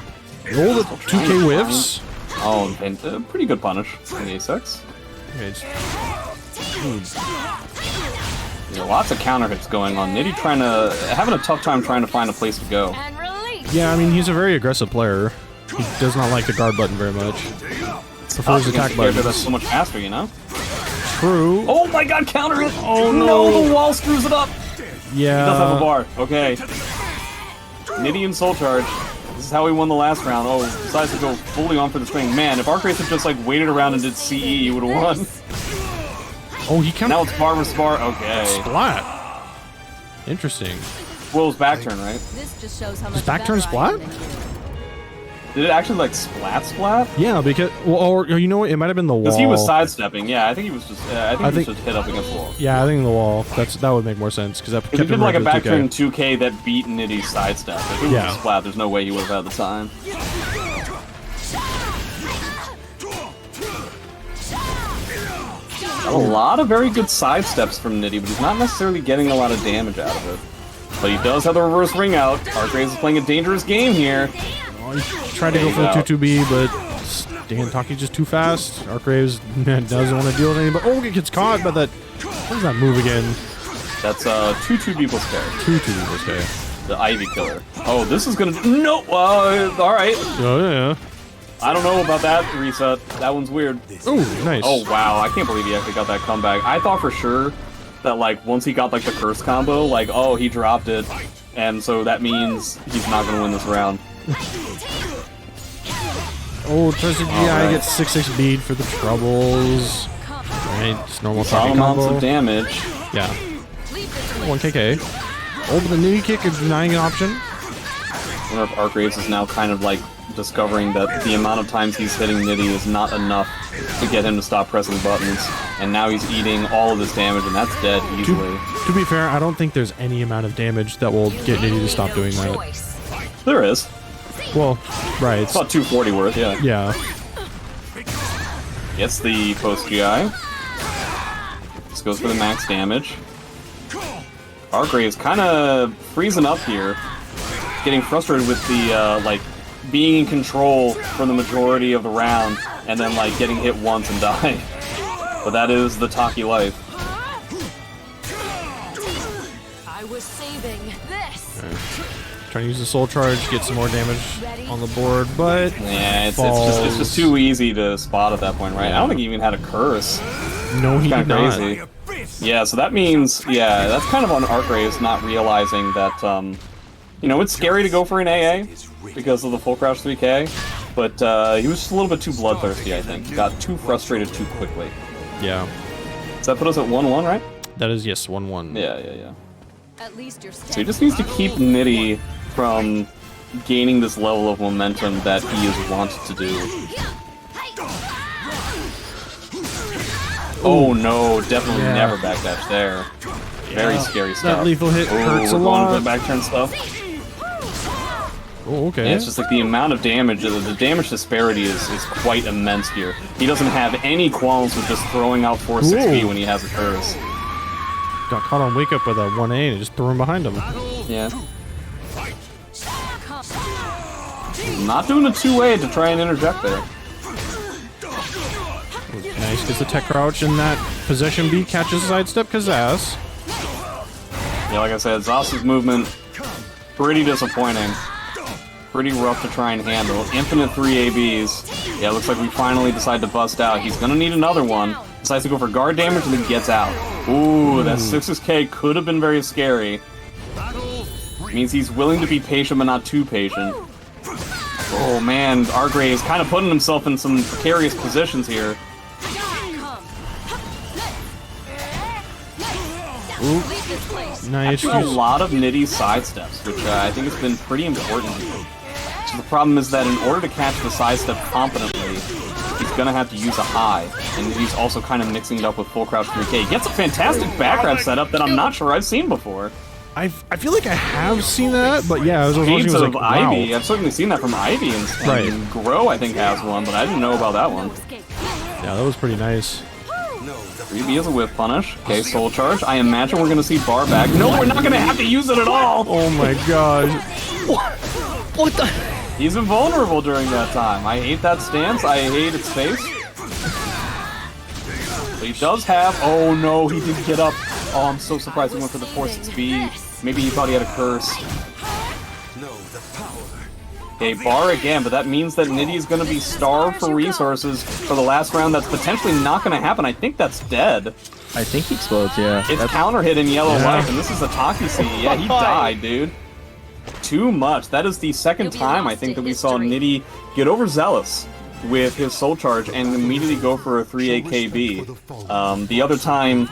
Roll the 2K whiffs. Oh, and pretty good punish in the A6. Okay, yeah, lots of counter hits going on. Nitty having a tough time trying to find a place to go. yeah, I mean, he's a very aggressive player. He does not like the guard button very much. Prefers attack button. That's so much faster, you know? True. Oh my god, counter hit! Oh no, the wall screws it up! Yeah. He does have a bar. Okay. Nitty and Soul Charge. This is how we won the last round. Oh, decides to go fully on for the string. Man, if Archgraves had just like waited around and did CE, he would have won. Oh, he can. Now it's bar versus bar. Okay. Splat. Interesting. Well, it was back turn, right? This just shows how much Does back turn splat? Did it actually like splat? Yeah, because or you know what? It might have been the wall. Because he was sidestepping. Yeah, I think he was just. I think he was just hit up against the wall. Yeah, I think the wall. That would make more sense because that kept If he did him like right a to back 2K. turn 2K that beat Nitty's sidestep. If it was a splat, there's no way he would have had the time. A lot of very good sidesteps from Nitty, but he's not necessarily getting a lot of damage out of it. But he does have the reverse ring out. Archgraves is playing a dangerous game here. Oh, he tried to go for the 2-2B, but damn, Taki's just too fast. Archgraves doesn't want to deal with anything. But he gets caught by that. What is that move again? That's 2-2B plus K. 2-2B plus K. The Ivy Killer. Oh, this is gonna. No! Alright. Oh, yeah. I don't know about that reset. That one's weird. Oh, nice. Oh, wow. I can't believe he actually got that comeback. I thought for sure that, like, once he got, like, the curse combo, like, oh, he dropped it. And so that means he's not going to win this round. Oh, tries to GI gets 6-6 bead for the troubles. Right, just normal Taki amounts combo. of damage. Yeah. 1KK. Oh, but the Nitty kick is denying an option. I wonder if Archgraves is now kind of, like, discovering that the amount of times he's hitting Nitty is not enough to get him to stop pressing buttons. And now he's eating all of this damage, and that's dead easily. To be fair, I don't think there's any amount of damage that will get Nitty to stop doing that. There is. Well, right. It's about 240 worth, yeah. Yeah. Gets the post-GI. This goes for the max damage. Archgraves kind of freezing up here. Getting frustrated with the, like, being in control for the majority of the round, and then, like, getting hit once and dying. But that is the Taki life. I was saving this. Trying to use the soul charge, get some more damage on the board, but yeah, it's just too easy to spot at that point, right? I don't think he even had a curse. No, he did not. Crazy. Yeah, so that means, yeah, that's kind of on Archgraves not realizing that, you know, it's scary to go for an AA because of the full crouch 3K, but he was just a little bit too bloodthirsty, I think. He got too frustrated too quickly. Yeah. Does that put us at 1-1, right? That is, yes, 1-1. Yeah. At least you're So he just needs to keep Nitty from gaining this level of momentum that he is wanted to do. Oh no, definitely never backdash there. Very scary stuff. That lethal hit hurts a we're lot. going for the back turn stuff. Oh, okay. And it's just like the amount of damage, the damage disparity is quite immense here. He doesn't have any qualms with just throwing out 4-6B when he has a curse. Got caught on wake up with a 1A and just threw him behind him. Yeah. Not doing a 2A to try and interject there. Nice, gets the tech crouch in that position B, catches the sidestep Kazaz. Yeah, like I said, Zas's movement, pretty disappointing. Pretty rough to try and handle. Infinite 3 ABs. Yeah, looks like we finally decide to bust out. He's gonna need another one. Decides to go for guard damage and then gets out. Ooh, that 6K could have been very scary. Means he's willing to be patient but not too patient. Oh man, Argray is kind of putting himself in some precarious positions here. Ooh. Nice. Actually, a lot of Nitty sidesteps, which I think has been pretty important here. So the problem is that in order to catch the sidestep competently, he's gonna have to use a high, and he's also kind of mixing it up with full crouch 3K. He gets a fantastic back grab setup that I'm not sure I've seen before. I feel like I have seen that, but yeah, I was watching. Shades Was of like, wow. Ivy. I've certainly seen that from Ivy, and Right. Grow I think has one, but I didn't know about that one. Yeah, that was pretty nice. 3B is a whip punish. Okay, soul charge. I imagine we're gonna see bar back. No, we're not gonna have to use it at all. Oh my gosh. What the? He's invulnerable during that time. I hate that stance. I hate its face. But he does have... Oh no, he didn't get up. Oh, I'm so surprised he went for the 4-6B. Maybe he thought he had a curse. Okay, bar again, but that means that Nitty is going to be starved for resources for the last round. That's potentially not going to happen. I think that's dead. I think he explodes, yeah. It's counter hit in yellow life, and this is a Taki C. Yeah, he died, dude. Too much. That is the second time, I think, that we saw Nitty get overzealous with his soul charge and immediately go for a 3 AKB. The other time,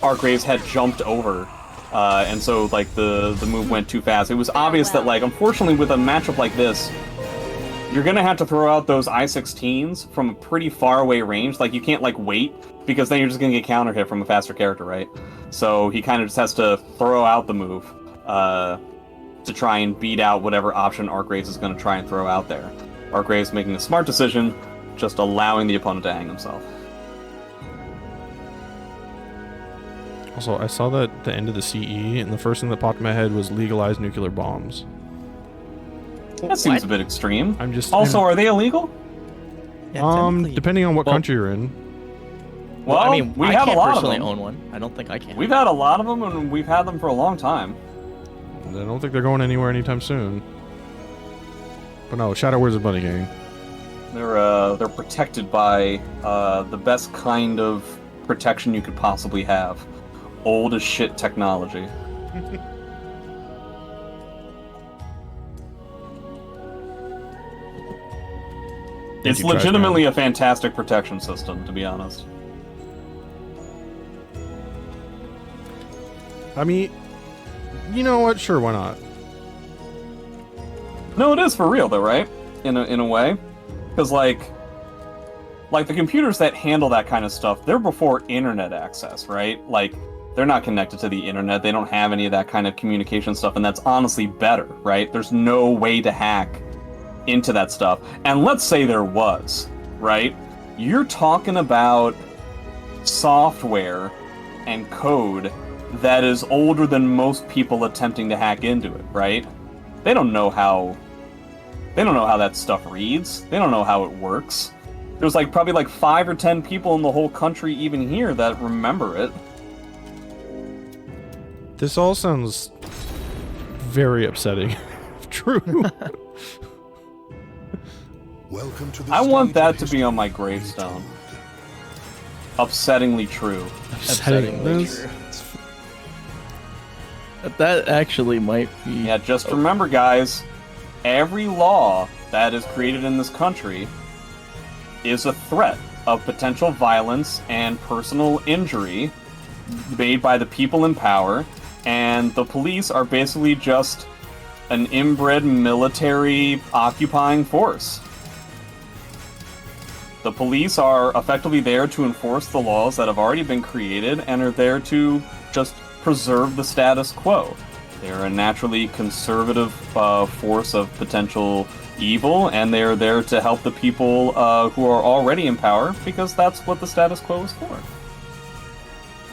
Argraves had jumped over. And so, like, the move went too fast. It was obvious that, like, unfortunately with a matchup like this, you're gonna have to throw out those I-16s from a pretty far away range. Like, you can't, like, wait, because then you're just gonna get counter hit from a faster character, right? So he kind of just has to throw out the move to try and beat out whatever option Argraves is gonna try and throw out there. Argraves making a smart decision, just allowing the opponent to hang himself. Also, I saw that at the end of the CE, and the first thing that popped in my head was legalized nuclear bombs. That seems a bit extreme. I'm just... Also, are they illegal? Yeah, depending on what country you're in. Well, I mean, we I have can't a lot of personally them. own one. I don't think I can. We've had a lot of them, and we've had them for a long time. I don't think they're going anywhere anytime soon. But no, Shadow Wizard Bunny Gang. They're protected by the best kind of protection you could possibly have. Old as shit technology. It's legitimately a fantastic protection system, to be honest. I mean, you know what? Sure, why not? No, it is for real, though, right? In a way, because like the computers that handle that kind of stuff, they're before internet access, right? Like, they're not connected to the internet. They don't have any of that kind of communication stuff, and that's honestly better, right? There's no way to hack into that stuff. And let's say there was, right? You're talking about software and code that is older than most people attempting to hack into it, right? They don't know how that stuff reads. They don't know how it works. There's like probably like 5 or 10 people in the whole country even here that remember it. This all sounds very upsetting. True. Welcome to the I want that to be on my gravestone. Upsettingly true. Upsettingly true. That actually might be... Yeah, just remember, guys, every law that is created in this country is a threat of potential violence and personal injury made by the people in power, and the police are basically just an inbred military occupying force. The police are effectively there to enforce the laws that have already been created and are there to just preserve the status quo. They're a naturally conservative force of potential evil, and they're there to help the people who are already in power, because that's what the status quo is for.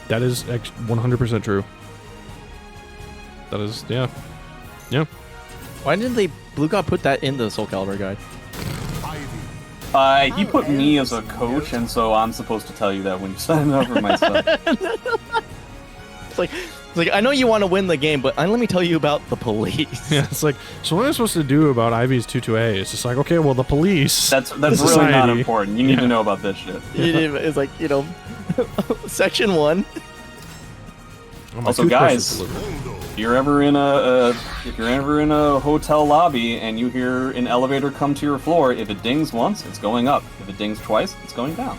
That is 100% true. That is, yeah. Yeah. Why didn't they Blue God put that in the SoulCalibur guide? He put me as a coach, and so I'm supposed to tell you that when you sign up for my stuff. It's like I know you want to win the game, but let me tell you about the police. Yeah, it's like, so what am I supposed to do about Ivy's 2-2A? It's just like, okay, well, the police. That's the really society. not important. You need to know about this shit. It's like, Section 1. Oh, my Also, toothbrush guys, is delivered. if you're ever in a hotel lobby and you hear an elevator come to your floor, if it dings once, it's going up. If it dings twice, it's going down.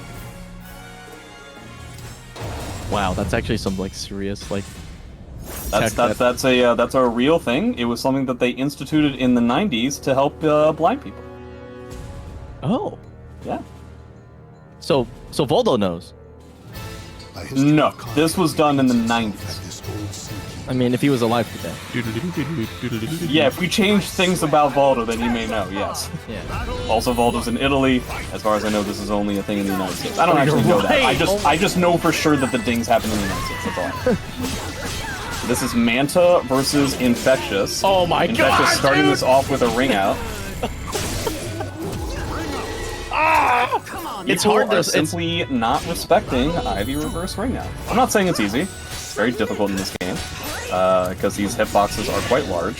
Wow, that's actually some serious That's a real thing. It was something that they instituted in the 90s to help blind people. Oh, Yeah. so Voldo knows. No, this was done in the 90s. I mean, if he was alive today. Yeah, if we change things about Voldo, then you may know, yes. Yeah. Also, Voldo's in Italy. As far as I know, this is only a thing in the United States. I don't actually know that. I just know for sure that the dings happen in the United States. That's all I know. This is Manta versus Infectious. Oh my god! Infectious starting this off with a ring out. It's People hard to are simply not respecting Ivy reverse ring out. I'm not saying it's easy. It's very difficult in this game because these hitboxes are quite large.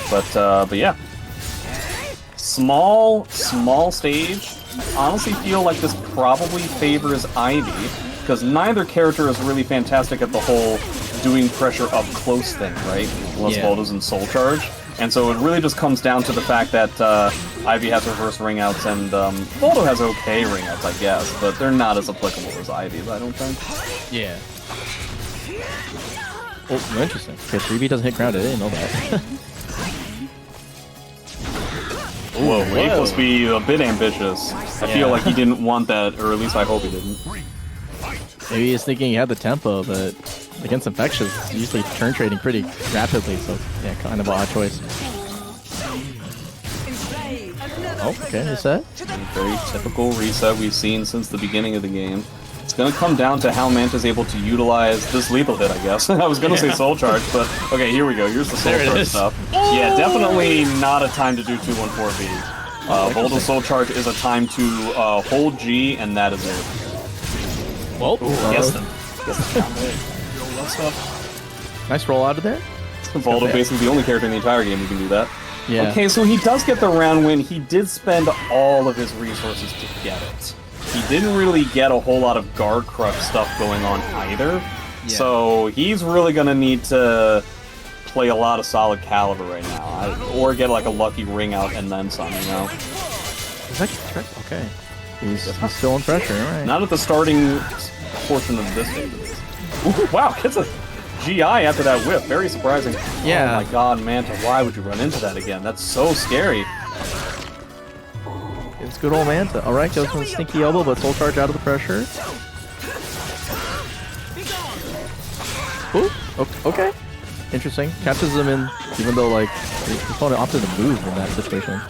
But yeah, small stage. Honestly, feel like this probably favors Ivy because neither character is really fantastic at the whole doing pressure up close thing, right? Unless Voldo's in Soul Charge. And so it really just comes down to the fact that Ivy has reverse ring outs and Voldo has okay ring outs, I guess, but they're not as applicable as Ivy's, I don't think. Yeah. Oh, interesting. Okay, 3B doesn't hit ground. I didn't know that. Whoa, A plus B, a bit ambitious. I feel like he didn't want that, or at least I hope he didn't. Maybe he's thinking he had the tempo, but against Infectious, he's usually turn trading pretty rapidly, so yeah, kind of an odd choice. Oh, okay, reset. Very typical reset we've seen since the beginning of the game. It's gonna come down to how Manta's able to utilize this lethal hit, I guess. I was gonna say Soul Charge, but okay, here we go. Here's the Soul Charge stuff. Yeah, definitely not a time to do 214B. Voldo Soul Charge is a time to hold G, and that is it. Well, Guess them. Nice roll out of there. Voldo basically the only character in the entire game who can do that. Yeah. Okay, so he does get the round win. He did spend all of his resources to get it. He didn't really get a whole lot of guard crush stuff going on either. Yeah. So he's really going to need to play a lot of solid caliber right now. Or get like a lucky ring out and then some, you know? Is that okay. He's still in pressure, right? Not at the starting portion of this stage. Ooh, wow, gets a GI after that whip. Very surprising. Yeah. Oh my god, Manta, why would you run into that again? That's so scary. It's good old Manta. Alright, goes from sneaky elbow, but Soul Charge out of the pressure. Ooh, okay. Interesting. Catches him in, even though, his opponent opted to move in that situation.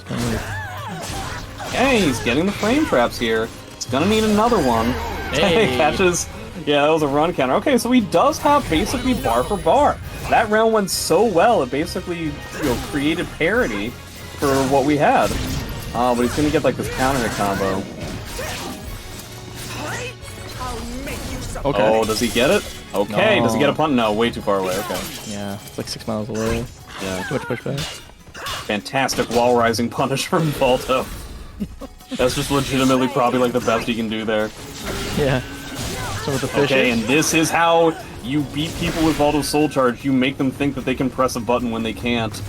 Hey, he's getting the frame traps here. He's gonna need another one. Hey, catches. Yeah, that was a run counter. Okay, so he does have basically bar for bar. That round went so well, it basically created parity for what we had. But he's gonna get this counter hit combo. Okay. Oh, does he get it? Okay, No. does he get a punt? No, way too far away. Okay. Yeah, it's like 6 miles away. Yeah. Too much pushback. Fantastic wall rising punish from Voldo. That's just legitimately probably the best he can do there. Yeah. So with the fish. Okay, and this is how you beat people with Voldo's Soul Charge. You make them think that they can press a button when they can't.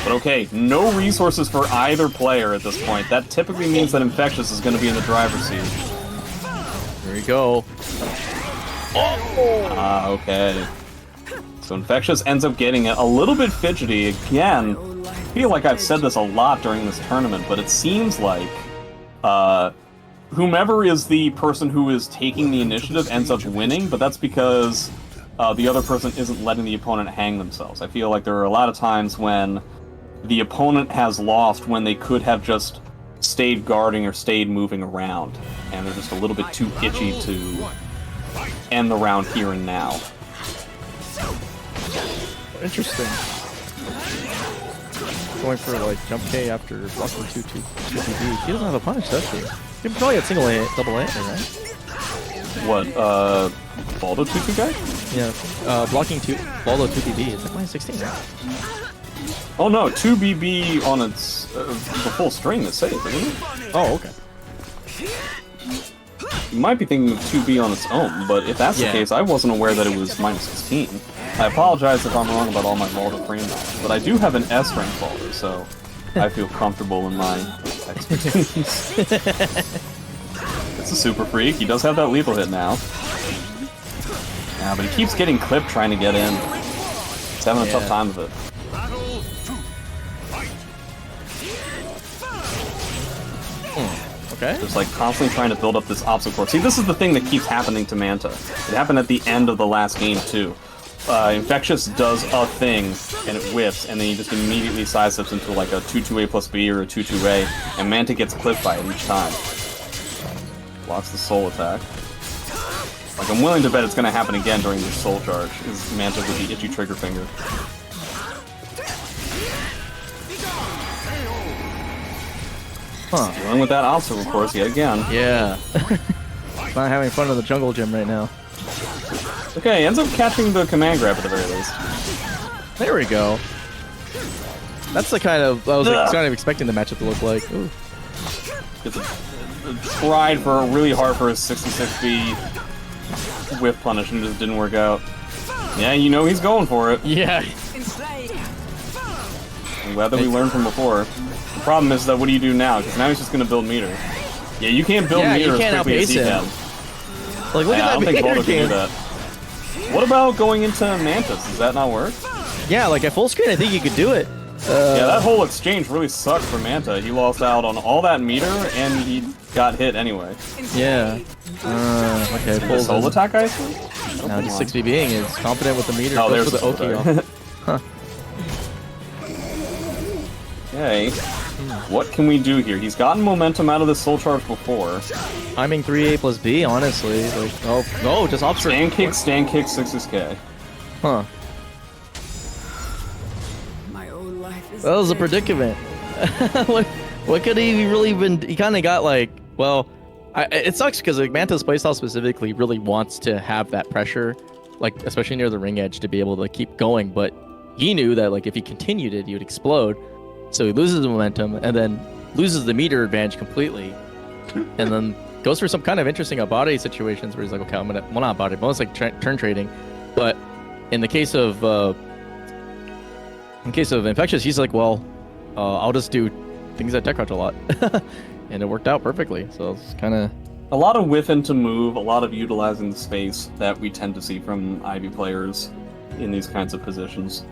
But okay, no resources for either player at this point. That typically means that Infectious is going to be in the driver's seat. There you go. Okay. So Infectious ends up getting it. A little bit fidgety. Again, I feel like I've said this a lot during this tournament, but it seems like whomever is the person who is taking the initiative ends up winning, but that's because the other person isn't letting the opponent hang themselves. I feel like there are a lot of times when the opponent has lost when they could have just stayed guarding or stayed moving around, and they're just a little bit too itchy to end the round here and now. Interesting. Going for like jump K after blocking 2-2 PB. He doesn't have a punish, does he? He can probably get single hit, double hit, right? What, Baldo 2-2 guy? Yeah, blocking Baldo 2 PB. It's like minus 16, right? Oh no, 2 BB on its the full string is safe, isn't it? Oh, okay. You might be thinking of 2B on its own, but if that's the case, I wasn't aware that it was minus 16. I apologize if I'm wrong about all my Baldo frame knowledge, but I do have an S rank Baldo, so I feel comfortable in my expertise. It's a super freak. He does have that lethal hit now. Yeah, but he keeps getting clipped trying to get in. He's having a tough time with it. Okay. Just like constantly trying to build up this obstacle course. See, this is the thing that keeps happening to Manta. It happened at the end of the last game too. Infectious does a thing, and it whiffs, and then he just immediately sidesteps into like a 2-2A plus B or a 2-2A, and Manta gets clipped by it each time. Blocks the soul attack. Like, I'm willing to bet it's going to happen again during this soul charge, is Manta with the itchy trigger finger. Dealing with that obstacle course yet again. Yeah. Not having fun in the jungle gym right now. Okay, ends up catching the command grab at the very least. There we go. That's the kind of I was like, kind of expecting the matchup to look like. Ooh. Gets tried for really hard for a 66B whiff punish and just didn't work out. Yeah, you know he's going for it. Yeah. I'm glad that we learned from before. The problem is that what do you do now? Because now he's just going to build meter. Yeah, you can't build meter as quickly as he can. Like, look at that I don't think meter Baldo can do that. What about going into Mantis? Does that not work? Yeah, like at full screen, I think you could do it. Yeah, that whole exchange really sucked for Manta. He lost out on all that meter, and he got hit anyway. Yeah. Okay, pulls soul attack, I assume? Now just 6BBing is confident with the meter. Oh, there's the Oki off. Huh. Okay. What can we do here? He's gotten momentum out of the soul charge before. Timing 3A plus B, honestly. Like, oh, no, just off stand kick, 6 K. Huh. That was a predicament. what could he really been? He kind of got like, well, it sucks because like Manta's playstyle specifically really wants to have that pressure, like especially near the ring edge to be able to keep going. But he knew that like if he continued it, he would explode. So he loses the momentum and then loses the meter advantage completely, and then goes for some kind of interesting body situations where he's like, okay, I'm gonna, well, not body, but it's like turn trading. But in the case of Infectious, he's like, well, I'll just do things that tech crouch a lot. And it worked out perfectly. So it's kind of... A lot of whiff into move, a lot of utilizing the space that we tend to see from Ivy players in these kinds of positions.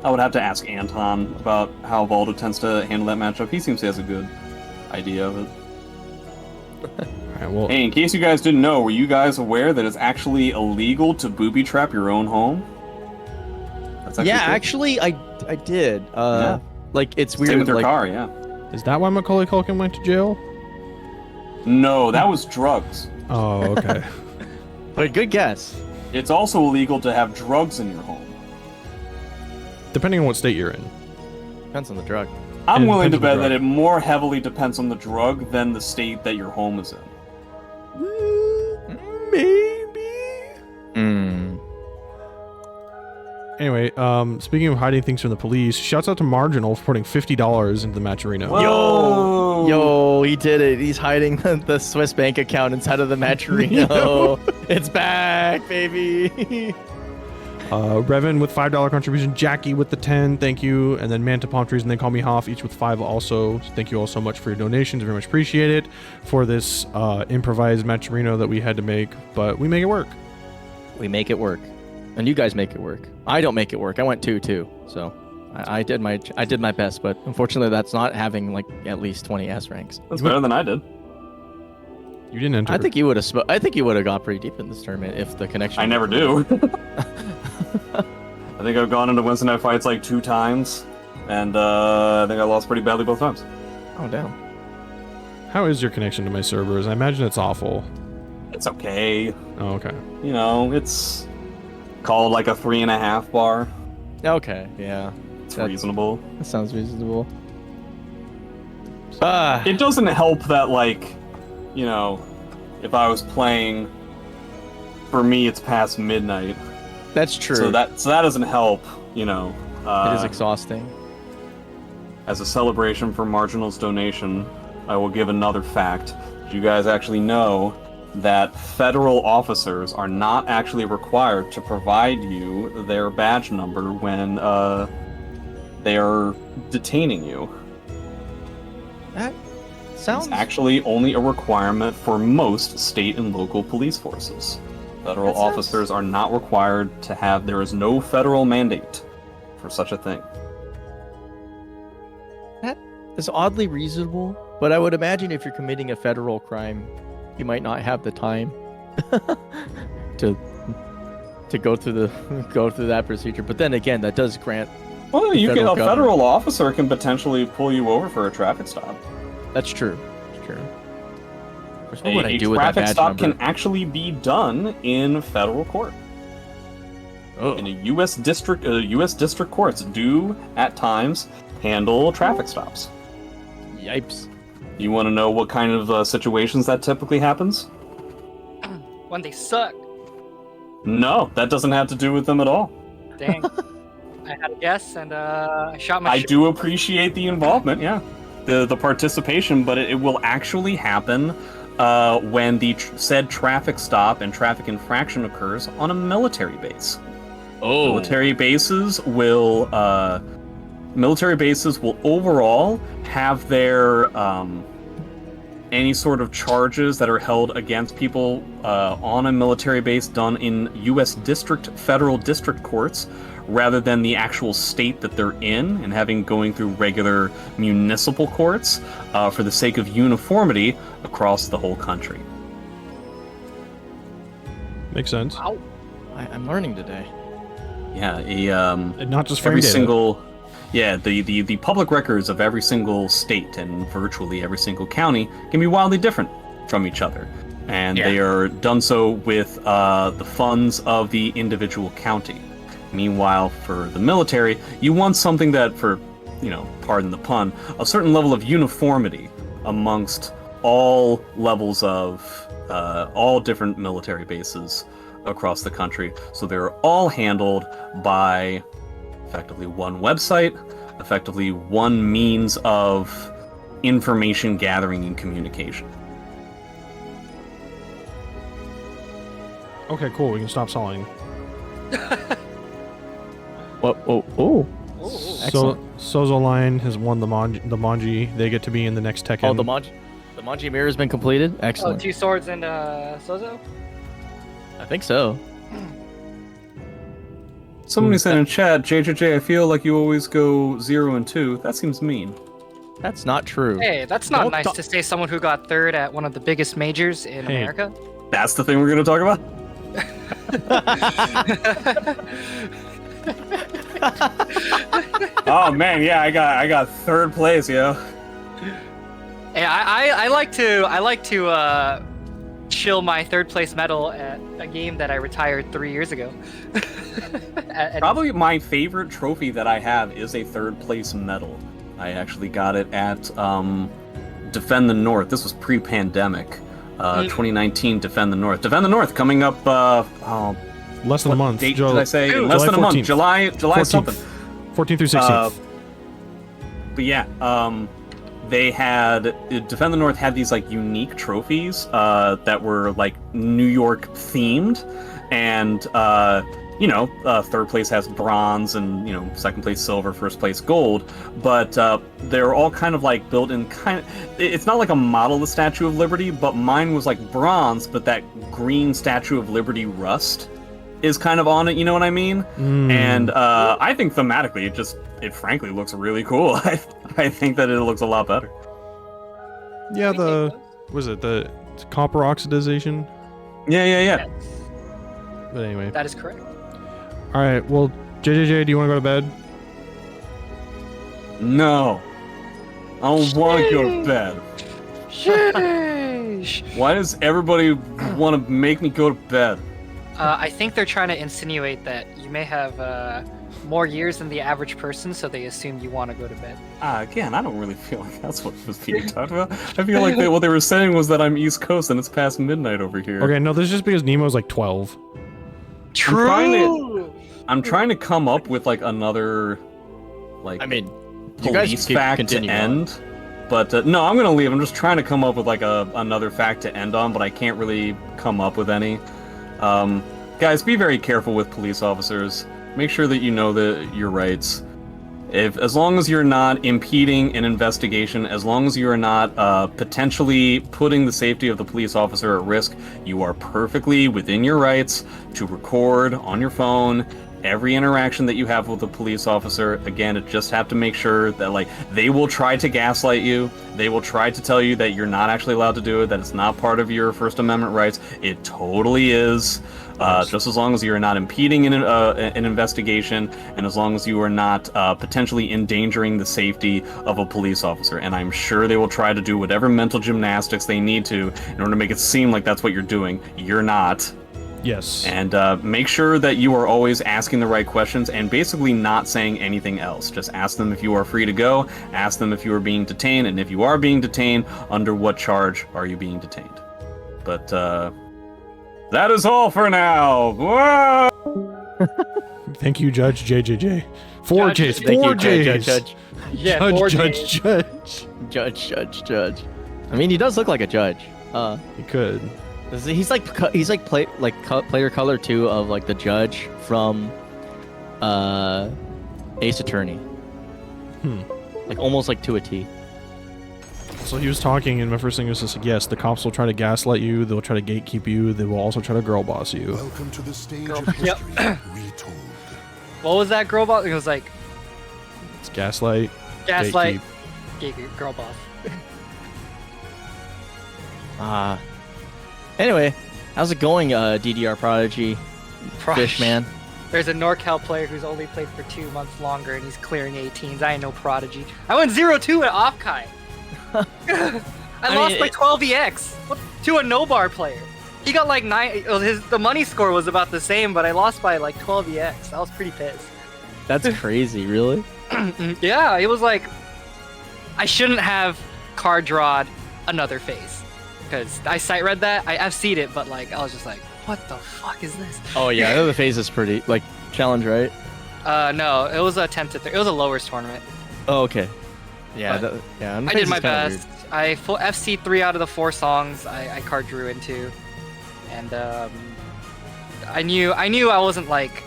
I would have to ask Anton about how Baldo tends to handle that matchup. He seems to have a good idea of it. Right, well, hey, in case you guys didn't know, were you guys aware that it's actually illegal to booby trap your own home? Actually, I did. Yeah. Like, it's weird. Same with their like, car, yeah. is that why Macaulay Culkin went to jail? No, that was drugs. Oh, okay. But good guess. It's also illegal to have drugs in your home. Depending on what state you're in. Depends on the drug. I'm willing to bet drug. that it more heavily depends on the drug than the state that your home is in. Maybe. Anyway, speaking of hiding things from the police, shouts out to Marginal for putting $50 into the match arena. Whoa! Yo, he did it. He's hiding the Swiss bank account inside of the match arena. It's back, baby. Revin with $5 contribution, Jackie with the 10, thank you, and then Manta Palm Trees and then Call Me Hoff, each with 5 also. Thank you all so much for your donations, very much appreciate it for this improvised match arena that we had to make, but we make it work. We make it work, and you guys make it work. I don't make it work. I went 2-2, so I did my best, but unfortunately that's not having like at least 20 S ranks. That's better than I did. You didn't enter. I think you would have. I think you would have got pretty deep in this tournament if the connection. I never do. I think I've gone into Wednesday night fights like 2 times, and I think I lost pretty badly both times. Oh damn. How is your connection to my servers? I imagine it's awful. It's okay. Oh, okay. You know, it's called like a 3.5 bar. Okay, yeah. It's reasonable. That sounds reasonable. It doesn't help that, like, you know, if I was playing, for me it's past midnight. That's true. So that doesn't help, you know. It is exhausting. As a celebration for Marginal's donation, I will give another fact. Did you guys actually know that federal officers are not actually required to provide you their badge number when they are detaining you? That sounds... It's actually only a requirement for most state and local police forces. Federal officers are not required to have... There is no federal mandate for such a thing. That is oddly reasonable, but I would imagine if you're committing a federal crime, you might not have the time to go through that procedure. But then again, that does grant... Well, a federal officer can potentially pull you over for a traffic stop. That's true. That's true. What would I A do with that traffic badge stop number? can actually be done in federal court. Oh. In a U.S. district courts do at times handle traffic stops. Yipes. You want to know what kind of situations that typically happens? When they suck. No, that doesn't have to do with them at all. Dang. I had a guess and I shot my I shot. do appreciate the involvement, yeah. The participation, but it will actually happen when the said traffic stop and traffic infraction occurs on a military base. Oh. Military bases will overall have their any sort of charges that are held against people on a military base done in U.S. federal district courts, rather than the actual state that they're in and going through regular municipal courts for the sake of uniformity across the whole country. Makes sense. Wow. I'm learning today. Yeah, And not just every frame data. single... Yeah, the public records of every single state and virtually every single county can be wildly different from each other. And they are done so with the funds of the individual county. Meanwhile, for the military, you want something that, for, you know, pardon the pun, a certain level of uniformity amongst all levels of all different military bases across the country. So they're all handled by effectively one website, effectively one means of information gathering and communication. Okay, cool. We can stop selling. What? Oh. So Sozo Line has won the Manji. They get to be in the next Tekken. Oh, the Manji mirror has been completed. Oh, Excellent. TwoSwords and Sozo? I think so. Somebody said in chat, JJJ, I feel like you always go 0 and 2. That seems mean. That's not true. Hey, that's not Don't nice talk- to say someone who got third at one of the biggest majors in Hey. America. That's the thing we're going to talk about? Oh man, yeah, I got 3rd place, yo. Hey, I like to chill my 3rd place medal at a game that I retired 3 years ago. Probably my favorite trophy that I have is a 3rd place medal. I actually got it at Defend the North. This was pre-pandemic. 2019 Defend the North. Defend the North coming up Less than a month. date did I say? Dude, Less than a month. 14th. July 14th. something. 14th through 16th. But yeah, they had Defend the North had these like unique trophies that were like New York themed, and 3rd place has bronze, and 2nd place silver, 1st place gold. But they're all kind of like built in it's not like a model of the Statue of Liberty, but mine was like bronze, but that green Statue of Liberty rust is kind of on it, you know what I mean? And I think thematically it frankly looks really cool. I think that it looks a lot better. Yeah, was it the It's copper oxidization. Yeah. But anyway. That is correct. All right. Well, JJJ, do you want to go to bed? No. I don't want to go to bed. Sheesh. Why does everybody want to make me go to bed? I think they're trying to insinuate that you may have more years than the average person, so they assume you want to go to bed. Again, I don't really feel like that's what was being talked about. I feel like what they were saying was that I'm East Coast and it's past midnight over here. Okay, no, this is just because Nemo's like 12. True. I'm trying to come up with like another, like, I mean, police you guys keep fact to continuing end. on. But no, I'm gonna leave. I'm just trying to come up with like another fact to end on, but I can't really come up with any. Guys, be very careful with police officers. Make sure that you know your rights. As long as you're not impeding an investigation, as long as you are not potentially putting the safety of the police officer at risk, you are perfectly within your rights to record on your phone every interaction that you have with a police officer. Again, it just have to make sure that, like, they will try to gaslight you. They will try to tell you that you're not actually allowed to do it, that it's not part of your First Amendment rights. It totally is. Just as long as you're not impeding an investigation, and as long as you are not potentially endangering the safety of a police officer. And I'm sure they will try to do whatever mental gymnastics they need to in order to make it seem like that's what you're doing. You're not. Yes. And make sure that you are always asking the right questions and basically not saying anything else. Just ask them if you are free to go, ask them if you are being detained, and if you are being detained, under what charge are you being detained. But that is all for now. Whoa! Thank you, Judge JJJ. Four Judge, J's. thank Four you, J's. Judge. Yeah, Judge. I mean, he does look like a judge. He could. He's like player color too of like the judge from Ace Attorney. Like almost like to a T. So he was talking, and my first thing was just like, yes, the cops will try to gaslight you, they'll try to gatekeep you, they will also try to girl boss you. Welcome to the stage Girl- of history retold. What was that girl boss? It was like It's gaslight. gaslight, gatekeep. girl boss. Anyway, how's it going, DDR Prodigy? Fishman. There's a NorCal player who's only played for 2 months longer, and he's clearing 18s. I ain't no prodigy. I went 0-2 at Offkai. I lost by 12 EX to a no-bar player. He got like 9. The money score was about the same, but I lost by like 12 EX. I was pretty pissed. That's crazy, really? Yeah, it was like I shouldn't have card drawed another phase because I sight read that. I FC'd it, but like I was just like, what the fuck is this? Oh yeah, the phase is pretty like challenge, right? No, it was a attempt at it was a lowers tournament. Oh okay. Yeah, But yeah. I did my best. I full FC 3 out of the 4 songs I card drew into, and I knew I wasn't like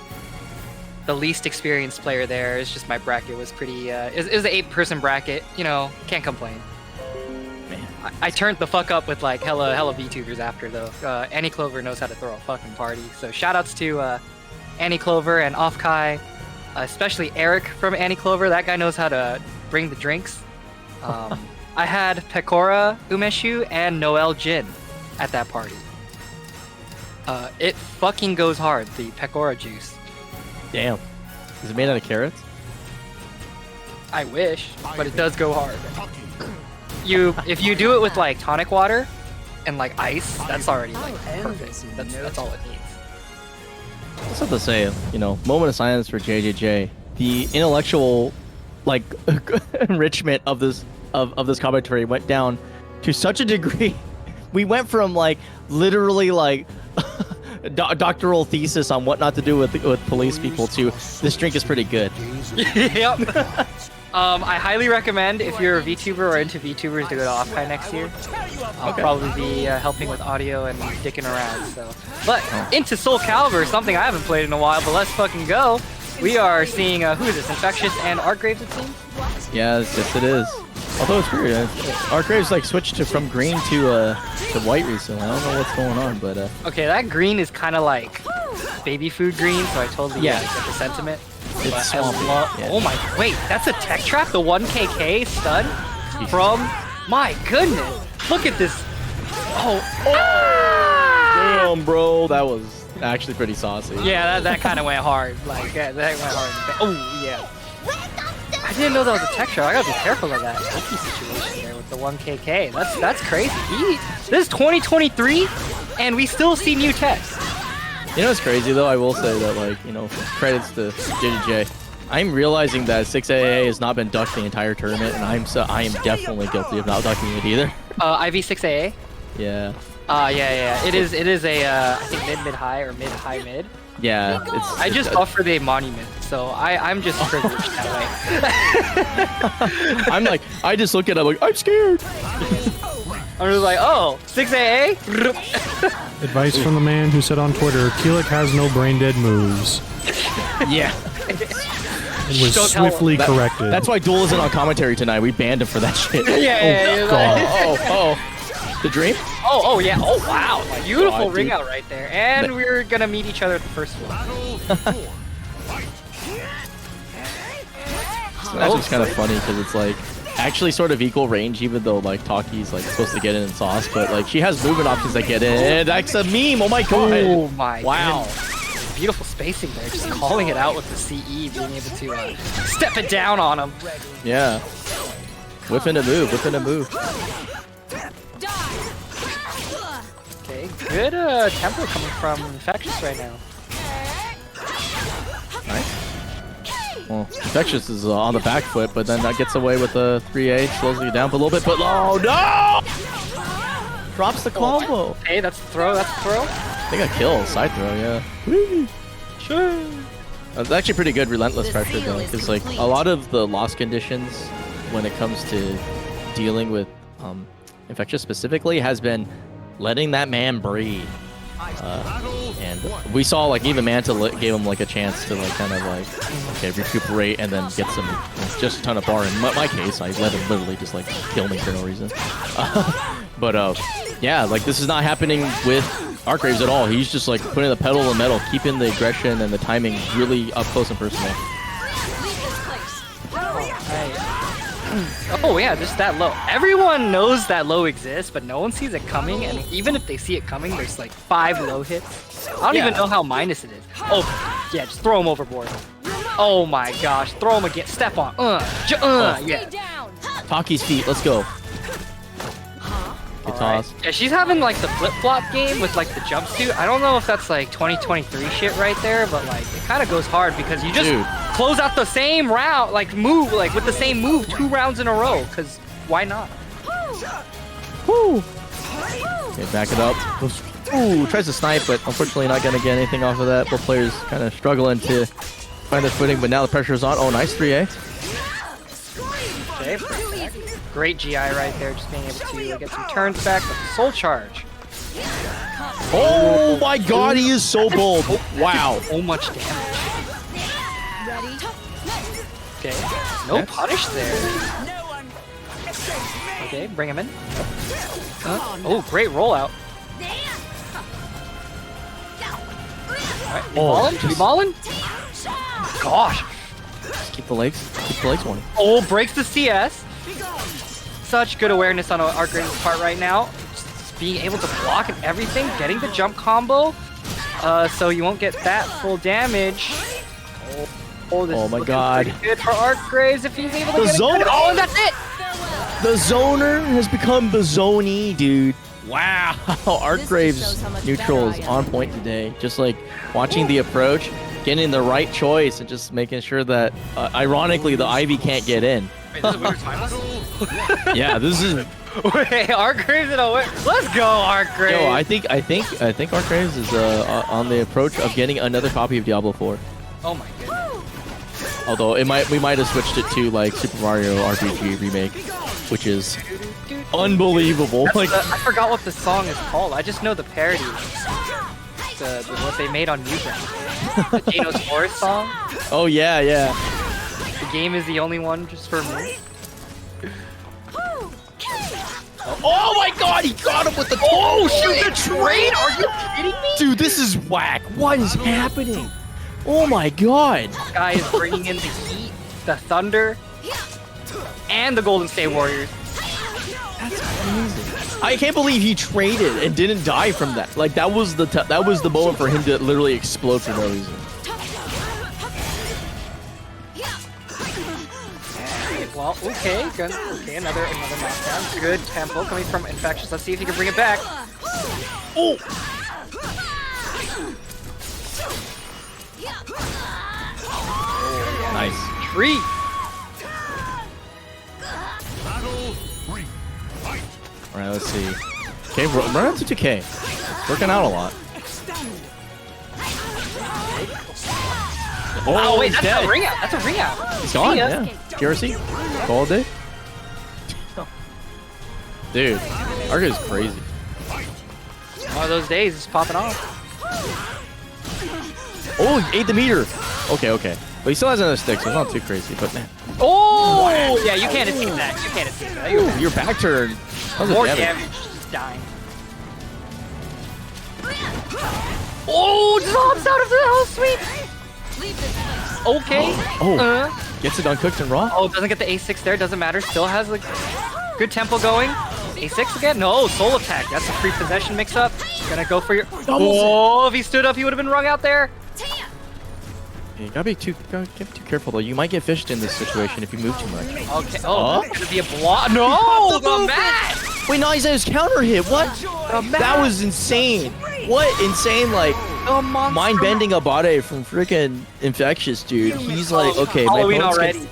the least experienced player there. It's just my bracket was pretty. It was an 8-person bracket. You know, can't complain. Man. I turned the fuck up with like hella VTubers after though. Annie Clover knows how to throw a fucking party. So shoutouts to Annie Clover and Offkai, especially Eric from Annie Clover. That guy knows how to bring the drinks. I had Pecora Umeshu and Noel Jin at that party. It fucking goes hard, the Pecora juice. Damn. Is it made out of carrots? I wish, but it does go hard. If you do it with like tonic water and like ice, that's already like perfect. That's all it needs. What's up to say? You know, moment of silence for JJJ. The intellectual, like, enrichment of this commentary went down to such a degree. We went from like literally like doctoral thesis on what not to do with police people to this drink is pretty good. Yep. I highly recommend if you're a VTuber or into VTubers to go to Offkai next year. I'll probably be helping with audio and dicking around. So, but into SoulCalibur, something I haven't played in a while. But let's fucking go. We are seeing who is this? Infectious and Artgraves, it seems. Yeah, yes it is. Although it's weird, Artgraves like switched from green to white recently. I don't know what's going on, but okay, that green is kind of like baby food green, so I totally get the sentiment. it's But I swampy. love- Yeah. Oh my! Wait, that's a tech trap. The 1KK stun from. My goodness! Look at this Damn, bro, that was actually pretty saucy. Yeah, that kind of went hard. Like that went hard. Oh yeah. I didn't know that was a tech shot. I gotta be careful of that Taki situation there with the 1KK. That's crazy. This is 2023, and we still see new techs. You know what's crazy though? I will say that, like, you know, credits to JJJ. I'm realizing that 6AA has not been ducked the entire tournament, and I am definitely guilty of not ducking it either. IV6AA. Yeah. Yeah. It is a I think mid high or mid high mid. Yeah. I just offered a monument, so I'm just privileged that way. I'm like, I just look at it like, I'm scared. I'm just like, oh, 6AA? Advice from the man who said on Twitter, Keelik has no brain dead moves. Yeah. And was swiftly corrected. That's why Duel isn't on commentary tonight. We banned him for that shit. Yeah. Oh. The dream? Oh, yeah. Oh, wow. Beautiful ring out right there. And we're gonna meet each other at the first one. That's just kind of funny because it's like actually sort of equal range, even though like Taki's like supposed to get in and sauce, but like she has movement options that get in. That's a meme. Oh my god. Oh my wow. Goodness. Beautiful spacing there, just calling it out with the CE, being able to step it down on him. Yeah. Whipping a move. Okay, good tempo coming from Infectious right now. Nice. Well, Infectious is on the back foot, but then that gets away with the 3A, slows you down a little bit, but oh no! Drops the combo. Hey, that's the throw, I think I kill, side throw, yeah. Whee! Sure. That's actually pretty good relentless pressure though, because like a lot of the loss conditions when it comes to dealing with Infectious specifically has been letting that man breathe. And we saw like even Manta gave him like a chance to like kind of like recuperate and then get some just a ton of bar. In my case, I let him literally just like kill me for no reason. But yeah, like this is not happening with Archgraves at all. He's just like putting the pedal to the metal, keeping the aggression and the timing really up close and personal. Oh yeah, just that low. Everyone knows that low exists, but no one sees it coming, and even if they see it coming, there's like 5 low hits. I don't even know how minus it is. Oh, yeah, just throw him overboard. Oh my gosh, throw him again. Step on. Yeah. Taki's feet, let's go. Good toss. Yeah, she's having like the flip-flop game with like the jumpsuit. I don't know if that's like 2023 shit right there, but like it kind of goes hard because you just close out the same round, like move, like with the same move 2 rounds in a row, because why not? Woo! Okay, back it up. Ooh, tries to snipe, but unfortunately not gonna get anything off of that. Both players kind of struggling to find their footing, but now the pressure is on. Oh, nice 3A. Okay, great GI right there, just being able to get some turns back with the soul charge. Oh my god, he is so bold. Wow. So much damage. Okay, no punish there. Okay, bring him in. Oh, great rollout. Alright, we ballin'? Gosh. Keep the legs warning. Oh, breaks the CS. Such good awareness on Archgraves' part right now. Just being able to block and everything, getting the jump combo, so you won't get that full damage. Oh, this is my god. Pretty good for Archgraves if he's able to get zone. it. Oh, and that's it. The zoner has become the zoney, dude. Wow, Archgraves neutral is on point today. Just like watching the approach, getting the right choice, and just making sure that, ironically, the Ivy can't get in. Wait, this is weird timeless? Yeah, this is. Wait, Archgraves in a way. Let's go, Archgraves. Yo, I think Archgraves is on the approach of getting another copy of Diablo 4. Oh my goodness. Although we might have switched it to like Super Mario RPG remake, which is unbelievable. Like I forgot what the song is called. I just know the parody. The what they made on Newground. The Geno's Forest song. Oh yeah. The game is the only one just for me. Oh my god, he got him with the shoot the train! Are you kidding me? Dude, this is whack. What is happening? Oh my god. This guy is bringing in the heat, the thunder, and the Golden State Warriors. That's amazing. I can't believe he traded and didn't die from that. Like that was the moment for him to literally explode for no reason. Well, okay, good. Okay, another knockdown. Good tempo coming from Infectious. Let's see if he can bring it back. Oh! Nice. Tree. All right, let's see. Okay, run up to 2K. Working out a lot. Oh, wait, that's dead. a ring out. That's a ring out. He's gone, See ya. yeah. Garrison, all day. Dude, Arca is crazy. One of those days, it's popping off. Oh, he ate the meter. Okay. But he still has another stick, so it's not too crazy. But man, Oh! Yeah, you can't escape that. You can't escape that. ooh, your back turn. How's it More damage? damage. Just dying. Oh, just hops out of the house, sweet. Leave this place. Okay. Oh, gets it uncooked and raw. Oh, doesn't get the A6 there. Doesn't matter. Still has a good tempo going. A6 again? No, soul attack. That's a free possession mix-up. Gonna go for your... Oh, if he stood up, he would have been wrung out there. You gotta be too careful though. You might get fished in this situation if you move too much. Okay. Oh, that's gonna be a block. No, the mat. Wait, no, he said his counter hit. What? That was insane. What insane like mind bending Abade from freaking Infectious, dude. He's like, okay, my Halloween opponent's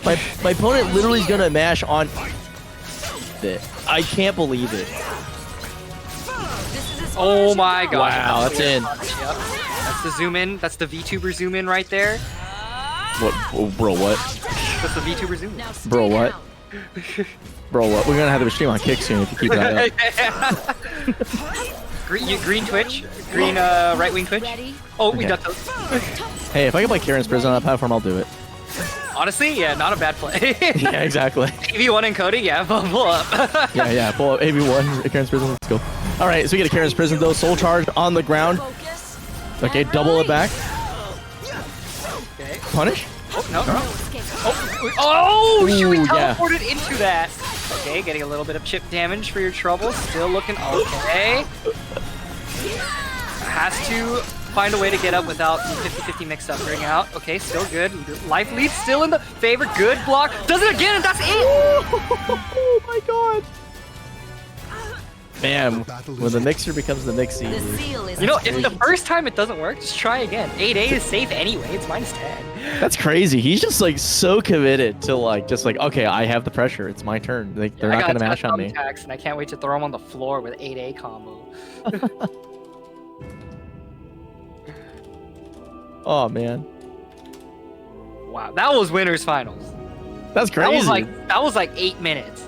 already. my opponent literally is gonna mash on it. I can't believe it. Oh my god. Wow, that's in. Yep. That's the zoom in. That's the VTuber zoom in right there. What, bro? What? That's the VTuber zoom in. Now stay Bro, what? down. Bro, what? We're gonna have the stream on Kick soon if you keep that up. Green Twitch. Green right wing Twitch. Ready? Oh, we Okay. got those. Hey, if I can play Karen's Prison on that platform, I'll do it. Honestly, yeah, not a bad play. Yeah, exactly. AV1 encoding, yeah, pull up. Yeah. Pull up AV1, Karen's Prison. Let's go. All right, so we get a Karen's Prison though. Soul Charge on the ground. Focus. Okay, double it back. Okay. Punish. Oh, no. No escape. Oh, shoot, we Ooh, yeah. teleported into that. Okay, getting a little bit of chip damage for your trouble. Still looking okay. Has to find a way to get up without the 50-50 mix-up ring out. Okay, still good. Life lead still in the favor. Good block. Does it again, and that's it. Oh my god. Man, when the mixer becomes the mixie. The seal is You know, if the first time it doesn't work, just try again. 8A is safe anyway. It's -10. That's crazy. He's just like so committed to like, just like, okay, I have the pressure. It's my turn. Like, they're not gonna mash on me. Attacks, and I can't wait to throw him on the floor with 8A combo. Oh man, Wow, that was winners finals. that's crazy. That was like 8 minutes.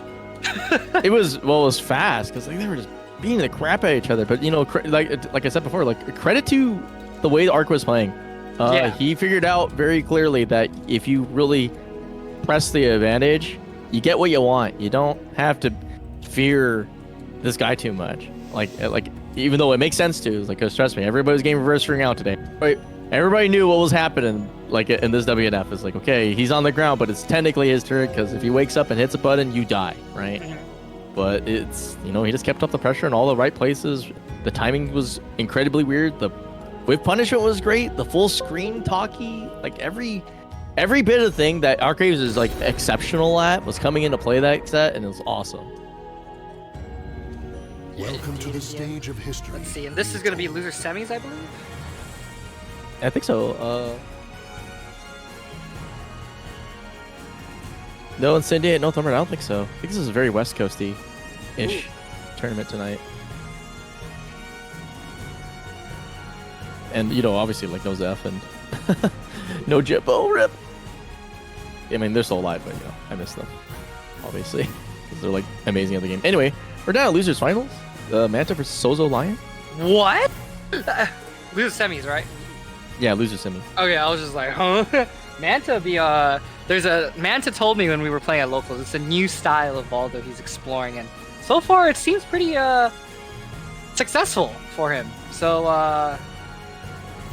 It was fast because like, they were just beating the crap out of each other. But you know, like I said before, like credit to the way Arc was playing. Yeah. He figured out very clearly that if you really press the advantage, you get what you want. You don't have to fear this guy too much. Like even though it makes sense to, like, 'cause trust me, everybody's game reverse ring out today. Right? Everybody knew what was happening. Like in this WNF, it's like, okay, he's on the ground, but it's technically his turn because if he wakes up and hits a button, you die, right? But it's, you know, he just kept up the pressure in all the right places. The timing was incredibly weird. The whip punishment was great. The full screen Taki, like every bit of thing that Arcaves is like exceptional at was coming into play that set, and it was awesome. Welcome to the stage of history. Let's see, and this is gonna be loser semis, I believe. I think so. No Incendiate, no Thumber. I don't think so. I think this is a very West Coasty-ish tournament tonight. And, you know, obviously, like, no Zeph and no Jippo, rip. I mean, they're still alive, but, you know, I miss them, obviously. Because they're, like, amazing at the game. Anyway, we're down at Losers Finals. Manta versus Sozo Lion. What? Loser semis, right? Yeah, Loser Semi. Okay, I was just like, huh? Manta Manta told me when we were playing at locals, it's a new style of Baldo he's exploring, and so far it seems pretty successful for him. So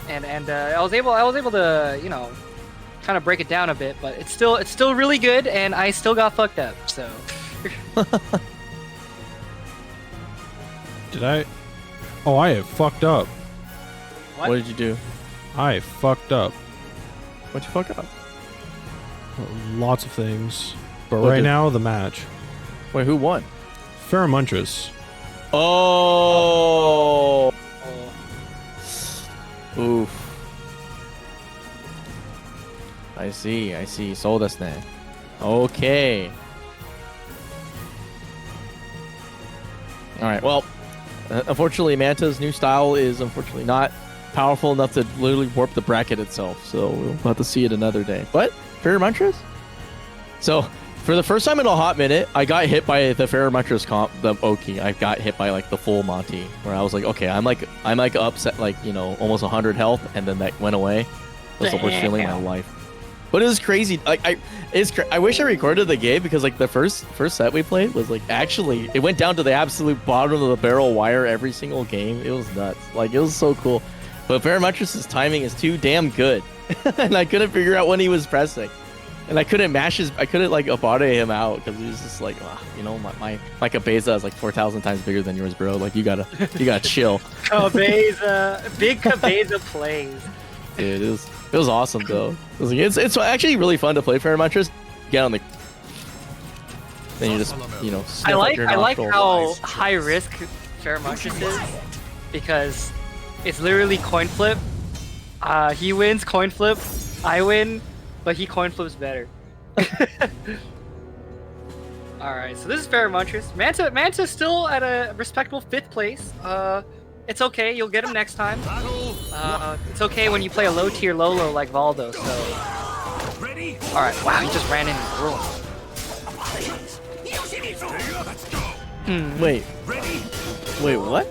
and I was able to, you know, kind of break it down a bit, but it's still really good, and I still got fucked up. So Did I? Oh, I have fucked up. What did you do? I fucked up. What'd you fuck up? Lots of things. But What right did- now, the match. Wait, who won? Feremuntrus. Oh. Oof. I see. Sold us then. Okay. Alright, well, unfortunately, Manta's new style is unfortunately not powerful enough to literally warp the bracket itself, so we'll have to see it another day. But, Feremuntrus? So, for the first time in a hot minute, I got hit by the Feremuntrus comp, the Oki. I got hit by, like, the full Monty, where I was like, okay, I'm upset, like, you know, almost 100 health, and then that went away. It was the worst feeling in my life. But it was crazy. Like I wish I recorded the game because like the first set we played was like actually it went down to the absolute bottom of the barrel wire every single game. It was nuts. Like it was so cool. But Feremuntrus' timing is too damn good, and I couldn't figure out when he was pressing, and I couldn't like abate him out because he was just like, you know, my Cabeza is like 4,000 times bigger than yours, bro. Like you gotta chill. Cabeza, big Cabeza plays. Dude, it was awesome though. It's actually really fun to play Feremuntrus. Get on the then you just I like nostril. how high risk Feremuntrus is because it's literally coin flip. He wins coin flip, I win, but he coin flips better. All right, so this is Feremuntrus. Manta's still at a respectable 5th place. It's okay, you'll get him next time. It's okay when you play a low tier Lolo like Valdo, so. Alright, wow, he just ran in and threw him. Wait, what?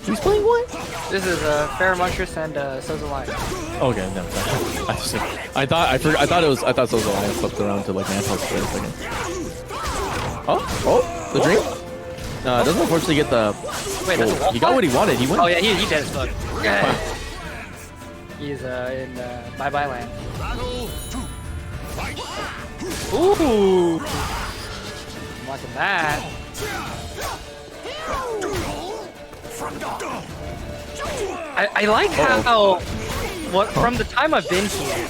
Who's playing what? This is Feremuntrus and Zasalamel. Okay, no. I thought Zasalamel flipped around to like Manta's for a second. Oh, the dream? No, it doesn't unfortunately get the. Wait, that's a wall he got what he wanted. He went. Oh yeah, he dead as fuck. He's in Bye Bye Land. Ooh! I'm liking that. I like how from the time I've been here,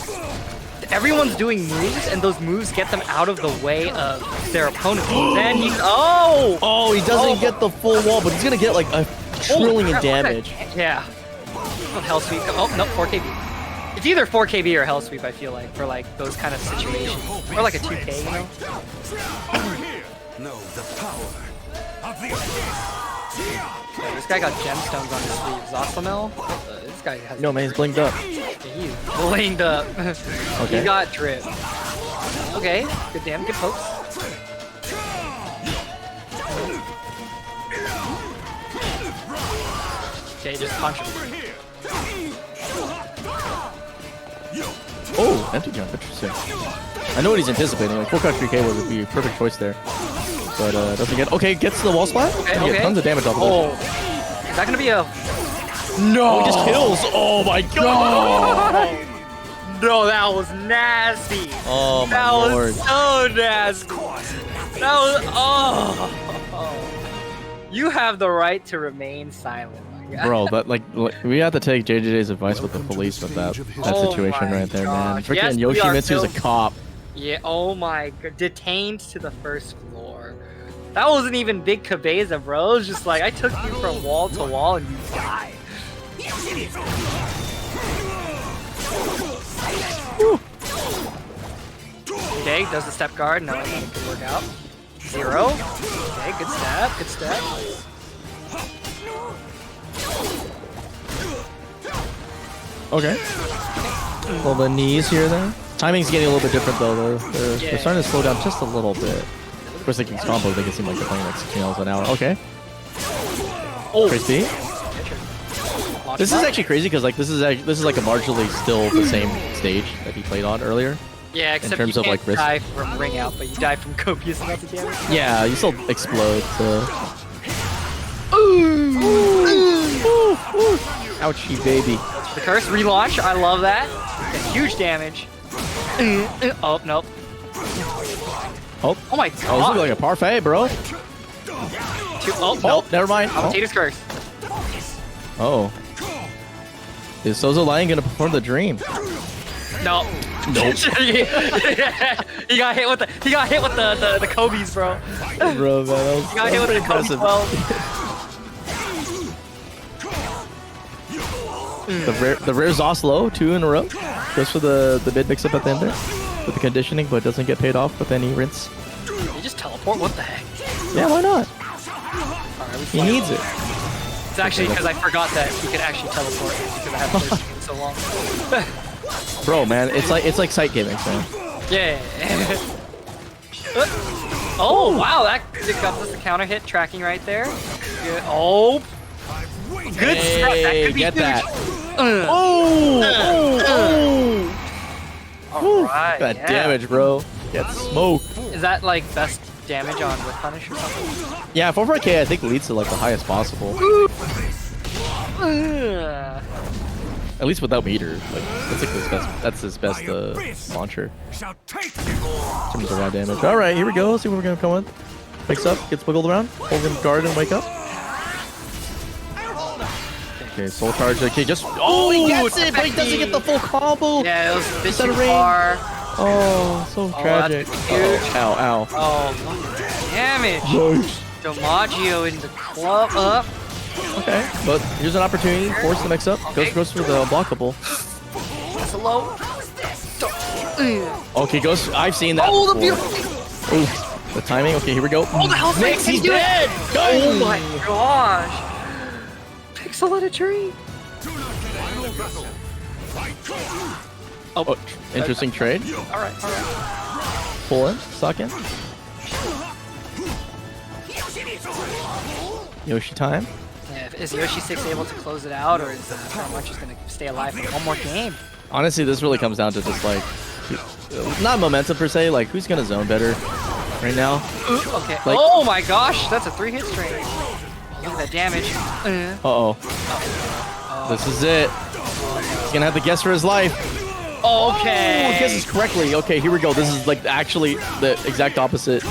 everyone's doing moves, and those moves get them out of the way of their opponent. Then he he doesn't get the full wall, but he's gonna get like a trillion in damage. Yeah. Oh, Hell Sweep. Oh no, 4KB. It's either 4KB or Hell Sweep. I feel like for like those kind of situations, or like a 2K, you know. Know the power of the Okay, this guy got gemstones on his sleeve. Zaslamel. This guy has. No man, he's blinked up. He's blinged up. Okay. He got drip. Okay, good damn, good pokes. Okay, just punch him. Oh, empty jump, interesting. I know what he's anticipating. Like 4K would be a perfect choice there. But doesn't get. Okay, gets to the wall splat. Okay. Get tons of damage off of Oh, is that gonna be a? No, he just kills. Oh my god. No, that was nasty. Oh my That lord. was so nasty. That was You have the right to remain silent. My guy. Bro, but like we have to take JJJ's advice with the police with that Oh situation my right there, man. gosh. Freaking Yes, we are Yoshimitsu's a filthy. cop. Yeah. Oh my god. Detained to the first floor. That wasn't even big Cabeza, bro. It was just like I took you from wall to wall and you died. Okay, does the step guard. No, it could work out. 0. Okay, good step. Good step. Okay. Well, the knees here then. Timing's getting a little bit different though. They're starting to slow down just a little bit. Of course, they can combos. They can seem like they're playing like 16 miles an hour. Okay. Oh, Crazy. This is actually crazy because like this is like a marginally still the same stage that he played on earlier. yeah. Except terms you of, can't like, risk. die from ring out, but you die from copious amounts of damage. Yeah, you still explode. So. Ouchie, baby. The curse relaunch. I love that. Okay, huge damage. Oh nope. Oh, Oh my oh, this god. looks like a parfait, bro. Oh, no. Never mind. Commentator's curse. Oh. Is Zasalamel gonna perform the dream? No. Nope. he got hit with the Kobe's, bro. Bro, man, He got hit with the Kobe 12. The rare Zaslo, 2 in a row. Goes for the mid mix up at the end there with the conditioning, but doesn't get paid off with any rinse. You just teleport? What the heck? Yeah, why not? Alright, He needs it. It's actually because I forgot that he could actually teleport because I haven't played him so long. Bro, man, it's like sight gaming, man. Yeah. Oh wow, that got us the counter hit tracking right there. Good. Oh. Good stuff. That could be get huge. that. Alright. That Yeah. damage, bro. Get smoked. Is that like best damage on with punish or something? Yeah, 4k I think leads to like the highest possible. At least without meter. Like that's like his best. That's his best launcher in terms of raw damage. All right, here we go. Let's see what we're gonna come with. Picks up, gets wiggled around. Hold him guard and wake up. Okay, soul charge. Okay, just he gets it, but he doesn't get the full combo. Yeah, it was a bit Is that too a ring? far. Oh, so tragic. that's huge. Ow, ow. Oh, damage. Nice. DiMaggio in the club up. Okay, but here's an opportunity. Force the mix up. Okay. Goes for the unblockable. That's a low. Okay, goes. I've seen that. Oh, the before. beautiful. Ooh, the timing. Okay, here we go. Oh, the hell's Mix, he's do it? dead. Oh my gosh. Pixel at a tree. Oh, interesting trade. All right. Pull in, suck in. Yoshi time. Yeah, is Yoshi 6 able to close it out, or is Feremuntrus just gonna stay alive for one more game? Honestly, this really comes down to just like, not momentum per se. Like, who's gonna zone better right now? Okay. Like- Oh my gosh, that's a 3-hit string. Look at that damage. Uh-oh. This is it. He's gonna have to guess for his life. Okay. Oh, he guesses correctly. Okay, here we go. This is like actually the exact opposite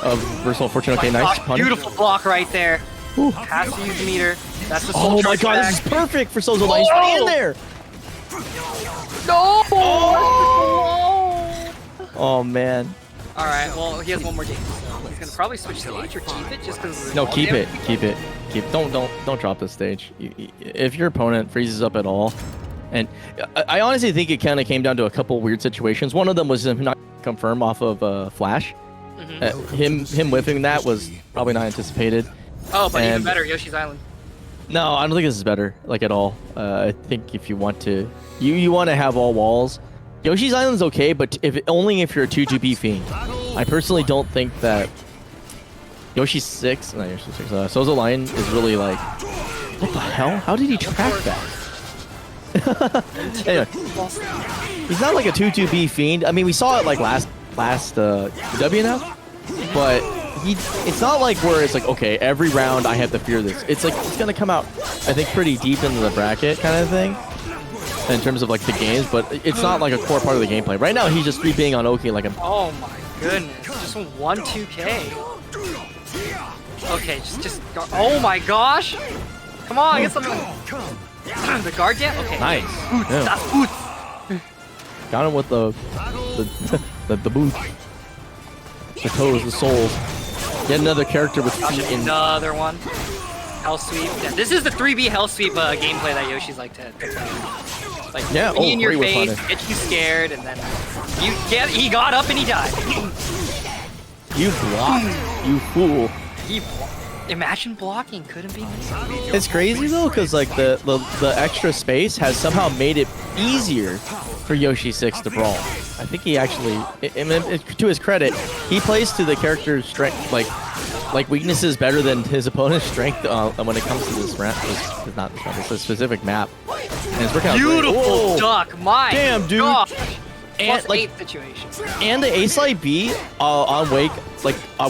of Versatile Fortune. Okay, nice. Punish. Beautiful block right there. Ooh. Has to use meter. That's the Oh soul my charge god, back. this is perfect for Sozo. He's right in there. No! Oh man. All right. Well, he has one more game. So he's gonna probably switch stage or keep it just because. No, keep it. Keep it. Don't drop this stage. If your opponent freezes up at all, and I honestly think it kind of came down to a couple weird situations. One of them was him not confirm off of Flash. Him whiffing that was probably not anticipated. Oh, but even And- better, Yoshi's Island. No, I don't think this is better, like at all. I think if you want to, you want to have all walls. Yoshi's Island's okay, but only if you're a 2GB fiend. I personally don't think that Yoshi 6, not Yoshi 6, Sozo Lion is really like, what the hell? How did he track that? Anyway, he's not like a 2GB fiend. I mean, we saw it like last WNF, but it's not like where it's like, okay, every round I have to fear this. It's like it's gonna come out, I think, pretty deep into the bracket kind of thing in terms of like the games, but it's not like a core part of the gameplay. Right now, he's just 3Bing on Oki like a. Oh my goodness! Just 1-2K. Okay, just. Oh my gosh! Come on, get something. The guard down. Okay. Nice. Yeah. That's boots. Got him with the boot, the toes, the soles. Yet another character with feet in. Another one. Hell sweep. Yeah, this is the 3B hell sweep gameplay that Yoshi's like to play. Like, Yeah, knee in your great whip on face, it. get you scared, and then he got up and he died. You blocked, you fool. Imagine blocking, couldn't be me. It's crazy though, because like the extra space has somehow made it easier for Yoshi 6 to brawl. I think he actually, to his credit, he plays to the character's strength, like weaknesses better than his opponent's strength when it comes to this map. Not this map, it's a specific map. And it's working out great. Beautiful Whoa. duck, my Damn, dude. gosh. And, Plus like- 8 situation. And the A slide B on Wake,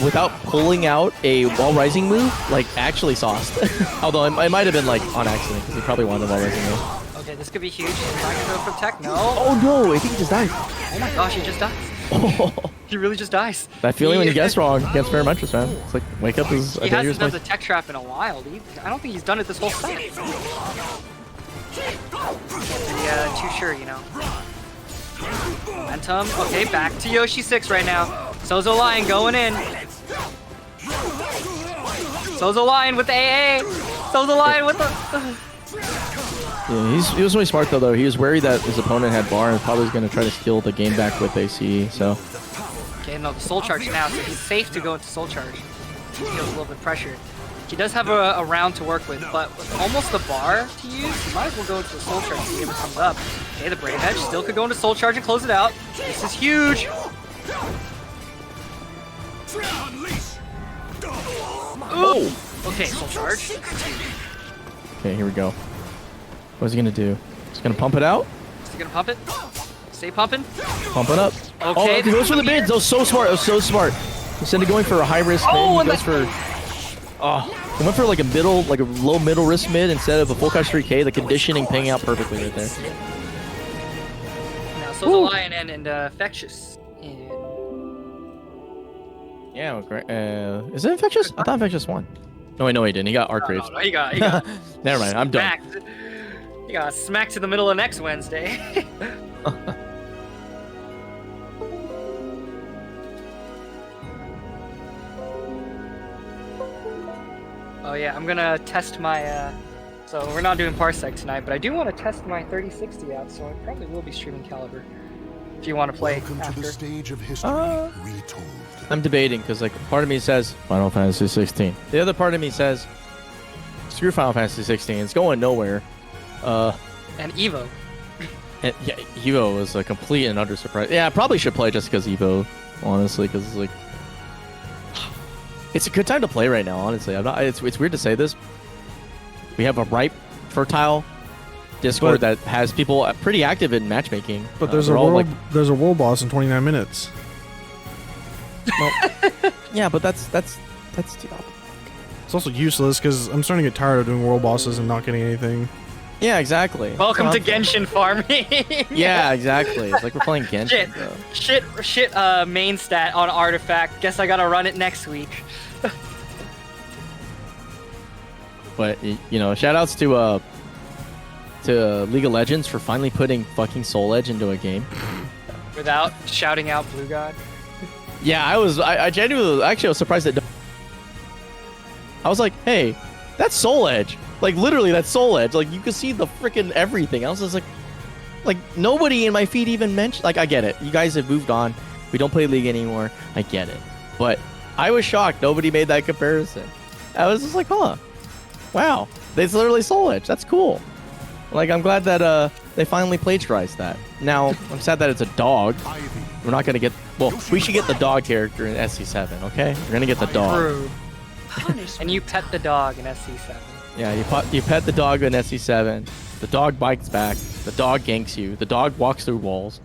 without pulling out a wall rising move, actually sauced. Although it might have been on accident because he probably wanted a wall rising move. Okay, this could be huge. Not gonna go from tech, no. Oh no, I think he just died. Oh my gosh, he just died. He really just dies. That feeling when you guess wrong against Feremuntrus, man. It's like wake up is a He dangerous hasn't done place. the tech trap in a while. I don't think he's done it this whole set. Yeah, too sure, you know. Momentum. Okay, back to Yoshi 6 right now. Sozo Lion going in. Sozo Lion with the AA. Sozo Lion with the... Yeah, he was really smart though. He was worried that his opponent had bar and probably was going to try to steal the game back with ACE. So. Okay, no, the Soul Charge now, so he's safe to go into Soul Charge. He feels a little bit pressured. He does have a round to work with, but with almost the bar to use, he might as well go into the Soul Charge and see if it comes up. Okay, the Brave Edge still could go into Soul Charge and close it out. This is huge. Ooh! Okay, Soul Charge. Okay, here we go. What's he gonna do? He's gonna pump it out? Is he gonna pump it? Stay pumping. Pump it up. Okay, Oh, he goes for the mids. That was so smart. That was so smart. Instead of going for a high risk mid, Oh, he and goes for... Oh, he went for like a low middle risk mid instead of a full catch 3K. The conditioning paying out perfectly right there. Now, Sozo Lion and Infectious. And... Yeah, well, great. Is it Infectious? I thought Infectious won. No, wait, no, he didn't. He got Arc Graves. No, he got Never mind, I'm done. smacked. He got smacked to the middle of next Wednesday. Oh yeah, I'm gonna test my, so we're not doing Parsec tonight, but I do want to test my 3060 out, so I probably will be streaming Calibur. If you want to play Welcome after. to the stage of history retold. I'm debating, because like part of me says Final Fantasy 16. The other part of me says screw Final Fantasy 16. It's going nowhere. And Evo. And yeah, Evo was a complete and utter surprise. Yeah, I probably should play just because Evo, honestly, because it's like it's a good time to play right now. Honestly, I'm not. It's weird to say this. We have a ripe, fertile Discord that has people pretty active in matchmaking. But there's they're all like, there's a world boss in 29 minutes. well, yeah, but that's It's also useless because I'm starting to get tired of doing world bosses and not getting anything. yeah, exactly. Welcome to Content. Genshin farming. Yeah, exactly. It's like we're playing Genshin. Bro. Shit, main stat on Artifact. Guess I gotta run it next week. But you know, shout outs to League of Legends for finally putting fucking Soul Edge into a game. Without shouting out Blue God. Yeah, I genuinely actually was surprised that I was like, hey, that's Soul Edge. Like literally that's Soul Edge. Like you could see the freaking everything. I was just like nobody in my feed even mentioned. Like I get it. You guys have moved on. We don't play League anymore. I get it. But I was shocked nobody made that comparison. I was just like, huh. Wow. It's literally Soul Edge. That's cool. Like I'm glad that they finally plagiarized that. Now, I'm sad that it's a dog. We're not gonna get well, we should get the dog character in SC7, okay? We're gonna get the dog. True. And you pet the dog in SC7. Yeah, you pet the dog in SC7. The dog bites back. The dog ganks you. The dog walks through walls.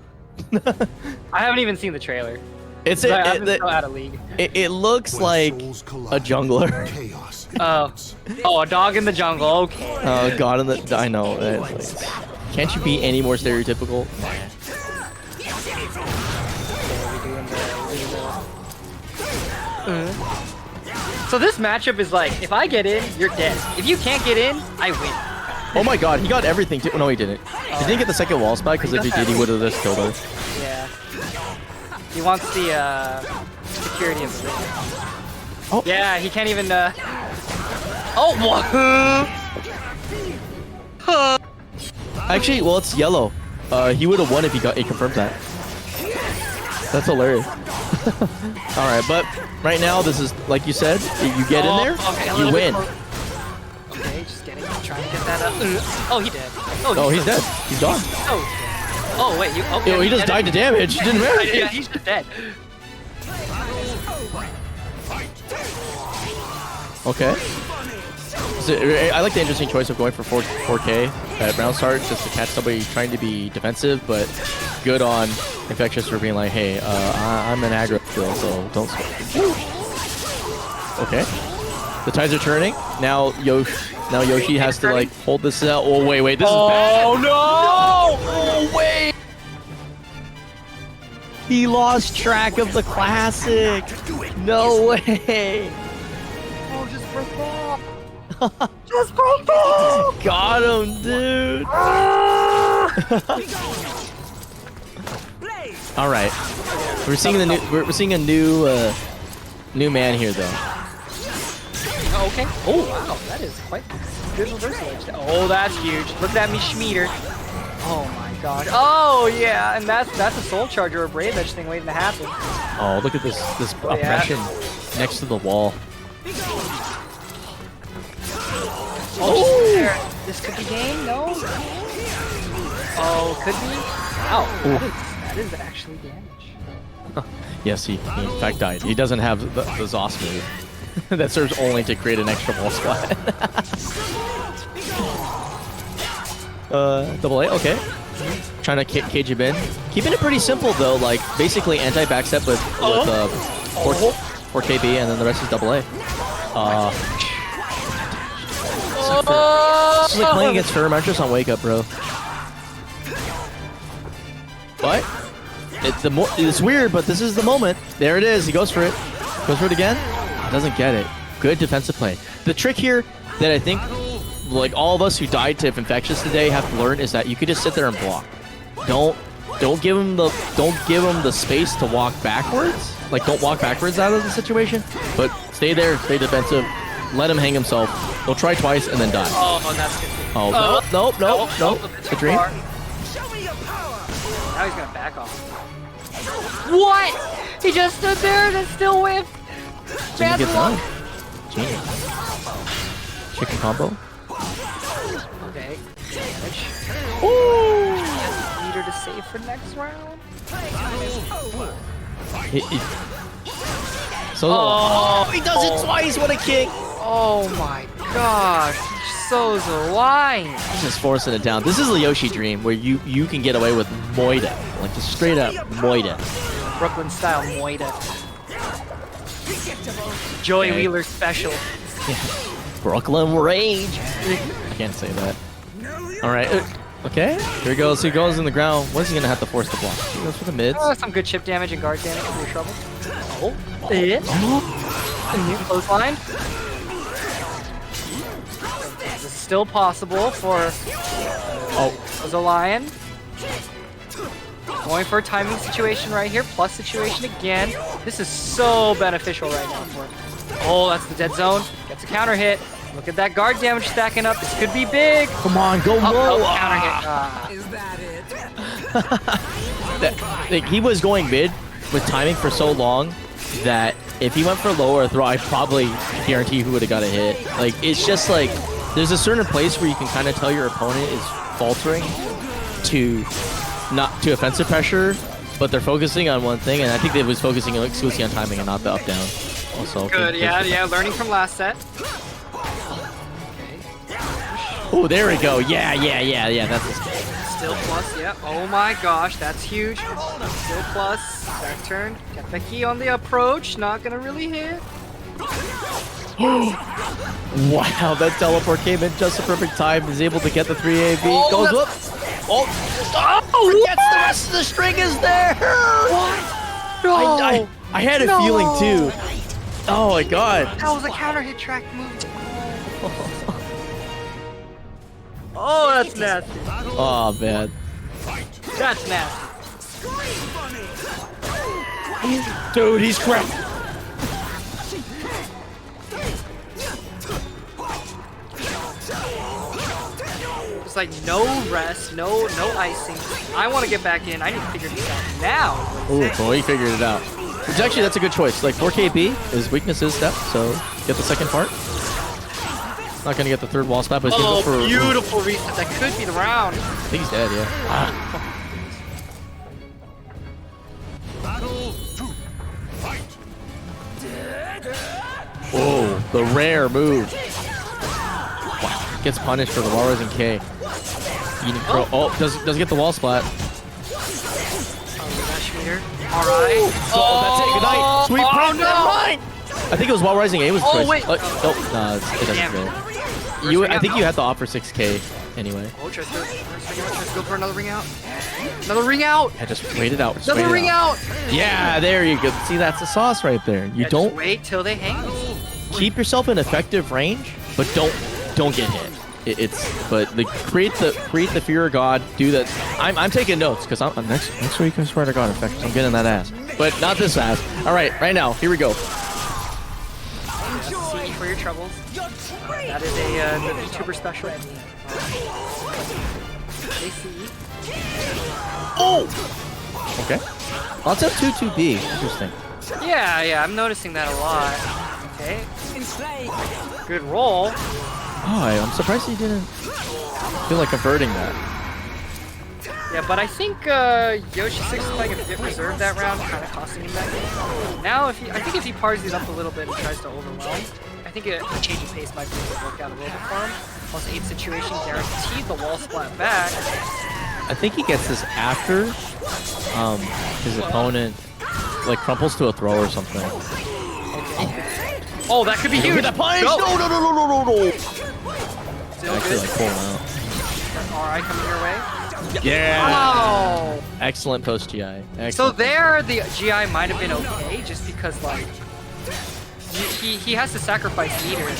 I haven't even seen the trailer. I'm so out of League. It looks like a jungler. Oh, a dog in the jungle. Okay. Oh god, I know. It's like, can't you be any more stereotypical? So this matchup is like, if I get in, you're dead. If you can't get in, I win. Oh my god, he got everything too. No, he didn't. He didn't get the second wall spike because if he did, he would have just killed her. Yeah. He wants the security of the ring. Oh. Yeah, he can't even. Oh, what? Actually, well, it's yellow. He would have won if he confirmed that. That's hilarious. All right, but right now this is like you said. You get in there, okay, you win. Okay, just getting, trying to get that up. Oh, he did. Oh, he's dead. He's gone. Oh, wait, you. Oh, Yo, he just died to damage. Didn't matter. Yeah, he's just dead. Okay. So, I like the interesting choice of going for 4K at round start just to catch somebody trying to be defensive, but good on Infectious for being like, hey, I'm an aggro skill, so don't sweat. Okay. The tides are turning. Now Yoshi has to like hold this out. Oh wait, this is bad. Oh no! Oh wait. He lost track of the classic. No way. Oh, just break off. Just break it! Got him, dude. All right. We're seeing the new. We're seeing a new man here, though. Okay. Oh, wow. That is quite good reversal edge. Oh, that's huge. Look at that me Schmeeder. Oh my god. Oh yeah, and that's a soul charge or a brave edge thing waiting to happen. Oh, look at this oppression next to the wall. Oh, there. This could be game. No. Oh, could be. Wow. That is actually damage. Yes, he in fact died. He doesn't have the Zos move. That serves only to create an extra wall spot. Double A, okay. Trying to cage him in. Keeping it pretty simple though, like basically anti-backstep with 4 KB and then the rest is double A. This is like playing against Feremuntrus on Wake Up, bro. What? It's weird, but this is the moment. There it is. He goes for it. Goes for it again. Doesn't get it. Good defensive play. The trick here that I think, like all of us who died to Infectious today have to learn is that you could just sit there and block. Don't give him the space to walk backwards. Like don't walk backwards out of the situation, but stay there, stay defensive. Let him hang himself. He'll try twice and then die. Oh, that's good. Oh, nope. The dream. Now he's gonna back off. What? He just stood there and still whiffed. Didn't get done. Genius. Chicken combo. Okay. Damage. Ooh. Need her to save for next round. So he does it twice. What a kick! Oh my gosh, he's so lying. He's just forcing it down. This is a Yoshi dream where you can get away with Moida, like just straight up Moida. Brooklyn style Moida. Joey Wheeler special. Yeah. Brooklyn Rage. I can't say that. All right. Okay. Here he goes. He goes in the ground. What is he gonna have to force the block? He goes for the mids. Some good chip damage and guard damage for your trouble. Oh. New clothesline. This is still possible for the Lion. Going for a timing situation right here, plus situation again. This is so beneficial right now for him. Oh, that's the dead zone. Gets a counter hit. Look at that guard damage stacking up. This could be big. Come on, go low. Counter hit. Is that it? Like, he was going mid with timing for so long that if he went for lower throw, I probably guarantee who would have got a hit. Like, it's just like, there's a certain place where you can kind of tell your opponent is faltering to offensive pressure, but they're focusing on one thing, and I think they was focusing exclusively on timing and not the up down. Also, good, yeah, learning from last set. Oh, there we go. Yeah, that's the Still plus, yeah. Oh my gosh, that's huge. Still plus. Back turn. Get the key on the approach. Not gonna really hit. Wow, that teleport came in just the perfect time. Is able to get the 3 AB. Goes up. Forgets the rest of the string is there. What? No. I had a feeling too. Oh my god. That was a counter hit track move. Oh, that's nasty. Oh man. That's nasty. Dude, he's crap. It's like no rest, no icing. I want to get back in. I need to figure this out now. Oh boy, he figured it out. Which actually, that's a good choice. Like 4KB, his weakness is step, so get the second part. Not gonna get the third wall spot, but he's gonna go for beautiful reset. That could be the round. I think he's dead, yeah. Battle 2. Fight. Whoa, the rare move. Wow, gets punished for the wall rising K. Eating crow. Oh, doesn't get the wall splat. Alright. Oh, that's it. Good night. Sweet prime. No. I think it was wall rising A was the choice. Wait. No, it doesn't fit. I think you had to offer 6K anyway. Oh, tries to go for another ring out. Another ring out. Yeah, just wait it out. Just Another wait it ring out. Yeah, there you go. See, that's the sauce right there. You Yeah, don't just wait till they hang. keep yourself in effective range, but don't get hit. Create the fear of God. Do that. I'm taking notes because I'm next week. I swear to God, Infectious, I'm getting that ass, but not this ass. All right, now here we go. See for your troubles. That is a the VTuber special. They see. Oh. Okay. Lots of 2-2B. Interesting. Yeah, I'm noticing that a lot. Okay. Good roll. Oh, I'm surprised he didn't feel like converting that. Yeah, but I think Yoshi6 is playing a bit reserved that round, kind of costing him that game. Now, I think if he parses it up a little bit and tries to overwhelm, I think a change of pace might be able to work out a little bit for him. Plus 8 situation guaranteed the wall splat back. I think he gets this after his opponent like crumples to a throw or something. Okay. Oh, that could be huge. That punish! No. Still Actually, good. like pulling out. Alright, coming your way. Yeah. Oh. Excellent post GI. Excellent. So there, the GI might have been okay, just because like he has to sacrifice meters,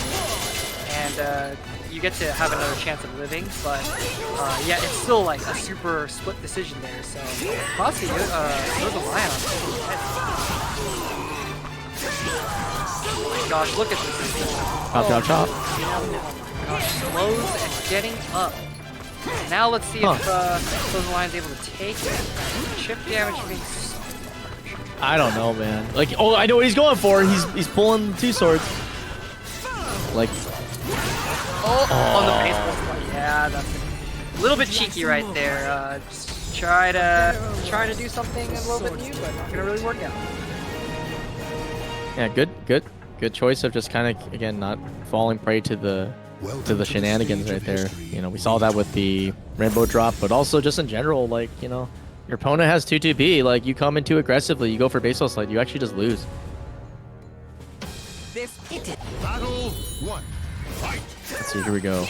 and you get to have another chance of living. But yeah, it's still like a super split decision there. So Maxi, there's a lion on it. Oh my gosh, look at this. Chop. Gosh, slows and getting up. Now let's see if those lions able to take it. Chip damage being so large. I don't know, man. Like, oh, I know what he's going for. He's pulling 2 swords. Like, on the baseball spot. Yeah, that's a little bit cheeky right there. Just try to do something a little bit new, but not gonna really work out. yeah, good choice of just kind of again not falling prey to the shenanigans right there. You know, we saw that with the rainbow drop, but also just in general, like, you know, your opponent has 2-2B, like you come in too aggressively, you go for baseball slide, you actually just lose. Battle 1. Fight. Let's see, here we go.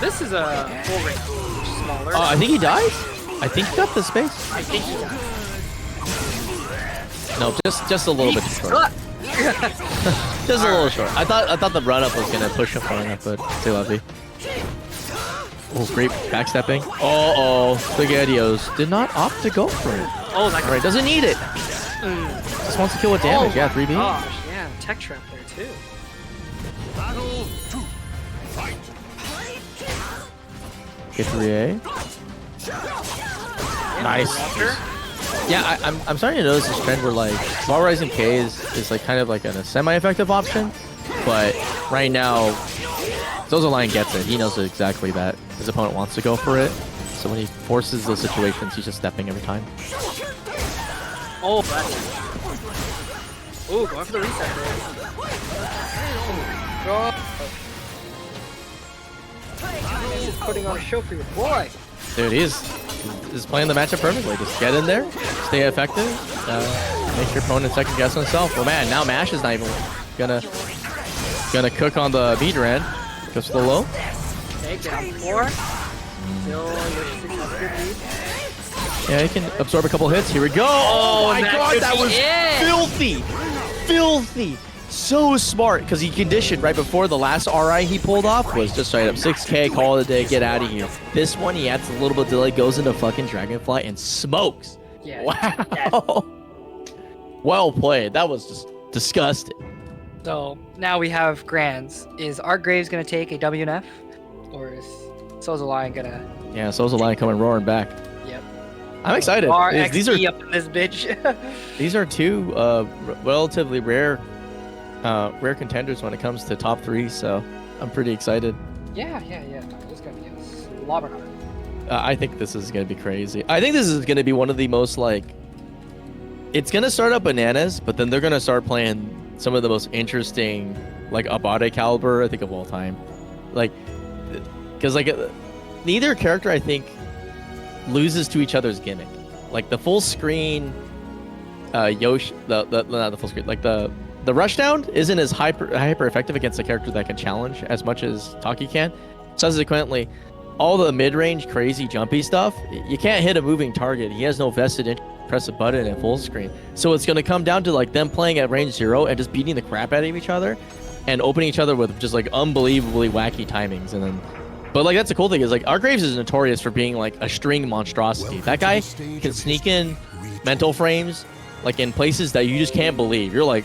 This is a full rate, smaller. Oh, I think he dies? I think he got the space. I think he died. No, just a little bit too short. Just a little short. I thought the run up was gonna push him far enough, but stay lovely. Oh, great backstepping. Spaghettios did not opt to go for it. Oh, that Alright, doesn't need it. Just wants to kill with damage. Yeah, 3B. Gosh, yeah, tech trap there too. Battle 2. Fight. Get 3A. Nice. Yeah, I'm starting to notice this trend where like Wall Rising K is like kind of like a semi-effective option, but right now Zasalamel gets it. He knows exactly that his opponent wants to go for it, so when he forces those situations, he's just stepping every time. Oh, that's... Ooh, going for the reset there. Oh. Just putting on a show for your boy. Dude, he's playing the matchup perfectly. Just get in there, stay effective, make your opponent second guess himself. Oh man, now Mash is not even gonna cook on the meter end. Goes to the low. Okay, down 4. Still, Yoshi6 has a good lead. Yeah, he can absorb a couple hits. Here we go. Oh my god, that was filthy. So smart, because he conditioned right before the last RI he pulled off was just straight up 6K, call it a day, get out of here. This one, he adds a little bit of delay, goes into fucking Dragonfly and smokes. Yeah. Wow. Yeah. Well played. That was just disgusting. So now we have Grands. Is Artgraves gonna take a WNF, or is Zasalamel gonna? Yeah, Zasalamel coming roaring back. Yep. I'm excited. These are up in this bitch. these are two relatively rare contenders when it comes to top 3, so I'm pretty excited. Yeah. It's gonna be a slobber knocker. I think this is going to be crazy. I think this is going to be one of the most, like... It's going to start up bananas, but then they're going to start playing some of the most interesting, like, Abade caliber, I think, of all time. Like, because, like, neither character, I think, loses to each other's gimmick. Like, the full screen... not the full screen. Like, the rushdown isn't as hyper effective against a character that can challenge as much as Taki can. Subsequently, all the mid-range crazy jumpy stuff, you can't hit a moving target. He has no vested press a button at full screen. So it's going to come down to like them playing at range 0 and just beating the crap out of each other and opening each other with just like unbelievably wacky timings. And then, but like that's the cool thing is like Argraves is notorious for being like a string monstrosity. That guy can sneak in mental frames like in places that you just can't believe. You're like,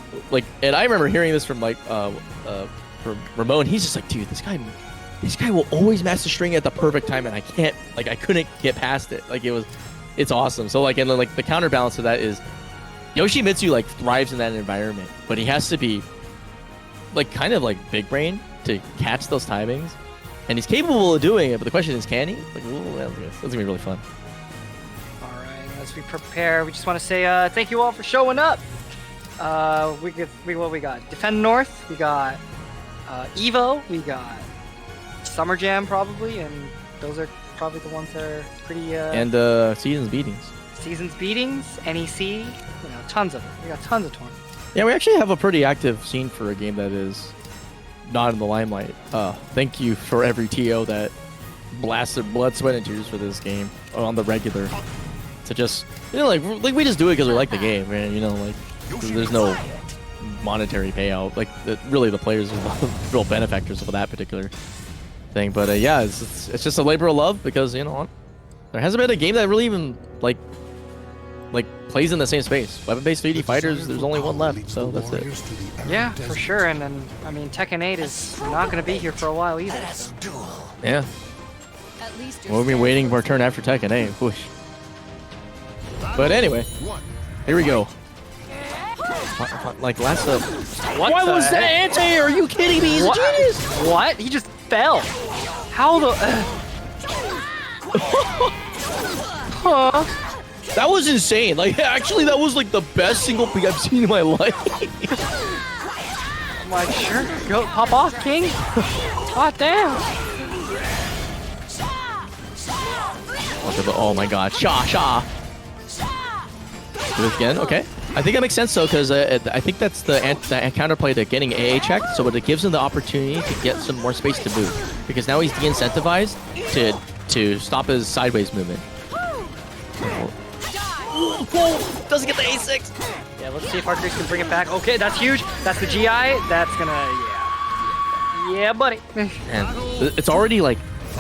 and I remember hearing this from like from Ramon. He's just like, dude, this guy will always match the string at the perfect time, and I couldn't get past it. Like it's awesome. So like, and then like the counterbalance to that is Yoshimitsu like thrives in that environment, but he has to be like kind of like big brain to catch those timings, and he's capable of doing it. But the question is, can he? Like, ooh, that's gonna be really fun. All right, as we prepare, we just want to say thank you all for showing up. What we got? Defend North. We got Evo. We got Summer Jam probably, and those are probably the ones that are pretty. And Seasons Beatings. Seasons Beatings, NEC, tons of them. We got tons of tournaments. Yeah, we actually have a pretty active scene for a game that is not in the limelight. Thank you for every TO that blasted blood, sweat, and tears for this game on the regular. To just, like we just do it because we like the game, man. Like there's no monetary payout. Like really, the players are the real benefactors of that particular thing. But yeah, it's just a labor of love because there hasn't been a game that really even like plays in the same space. Weapon-based 3D fighters, there's only one left, so that's it. Yeah, for sure. And then I mean, Tekken 8 is not going to be here for a while either. So. Yeah. We'll be waiting for a turn after Tekken 8. Whoosh. But anyway, here we go. Like last up. What was that anti-air? Are you kidding me? He's a genius. What? He just fell. How the? Huh? That was insane. Like actually, that was like the best single pick I've seen in my life. I'm like, sure, go pop off, King. Hot damn. Oh my God, Sha. Do it again. Okay. I think that makes sense though, because I think that's the counterplay to getting AA checked, so it gives him the opportunity to get some more space to move, because now he's de-incentivized to stop his sideways movement. Whoa! Doesn't get the A6. Yeah, let's see if Arcade can bring it back. Okay, that's huge. That's the GI. That's gonna yeah, buddy. And it's already like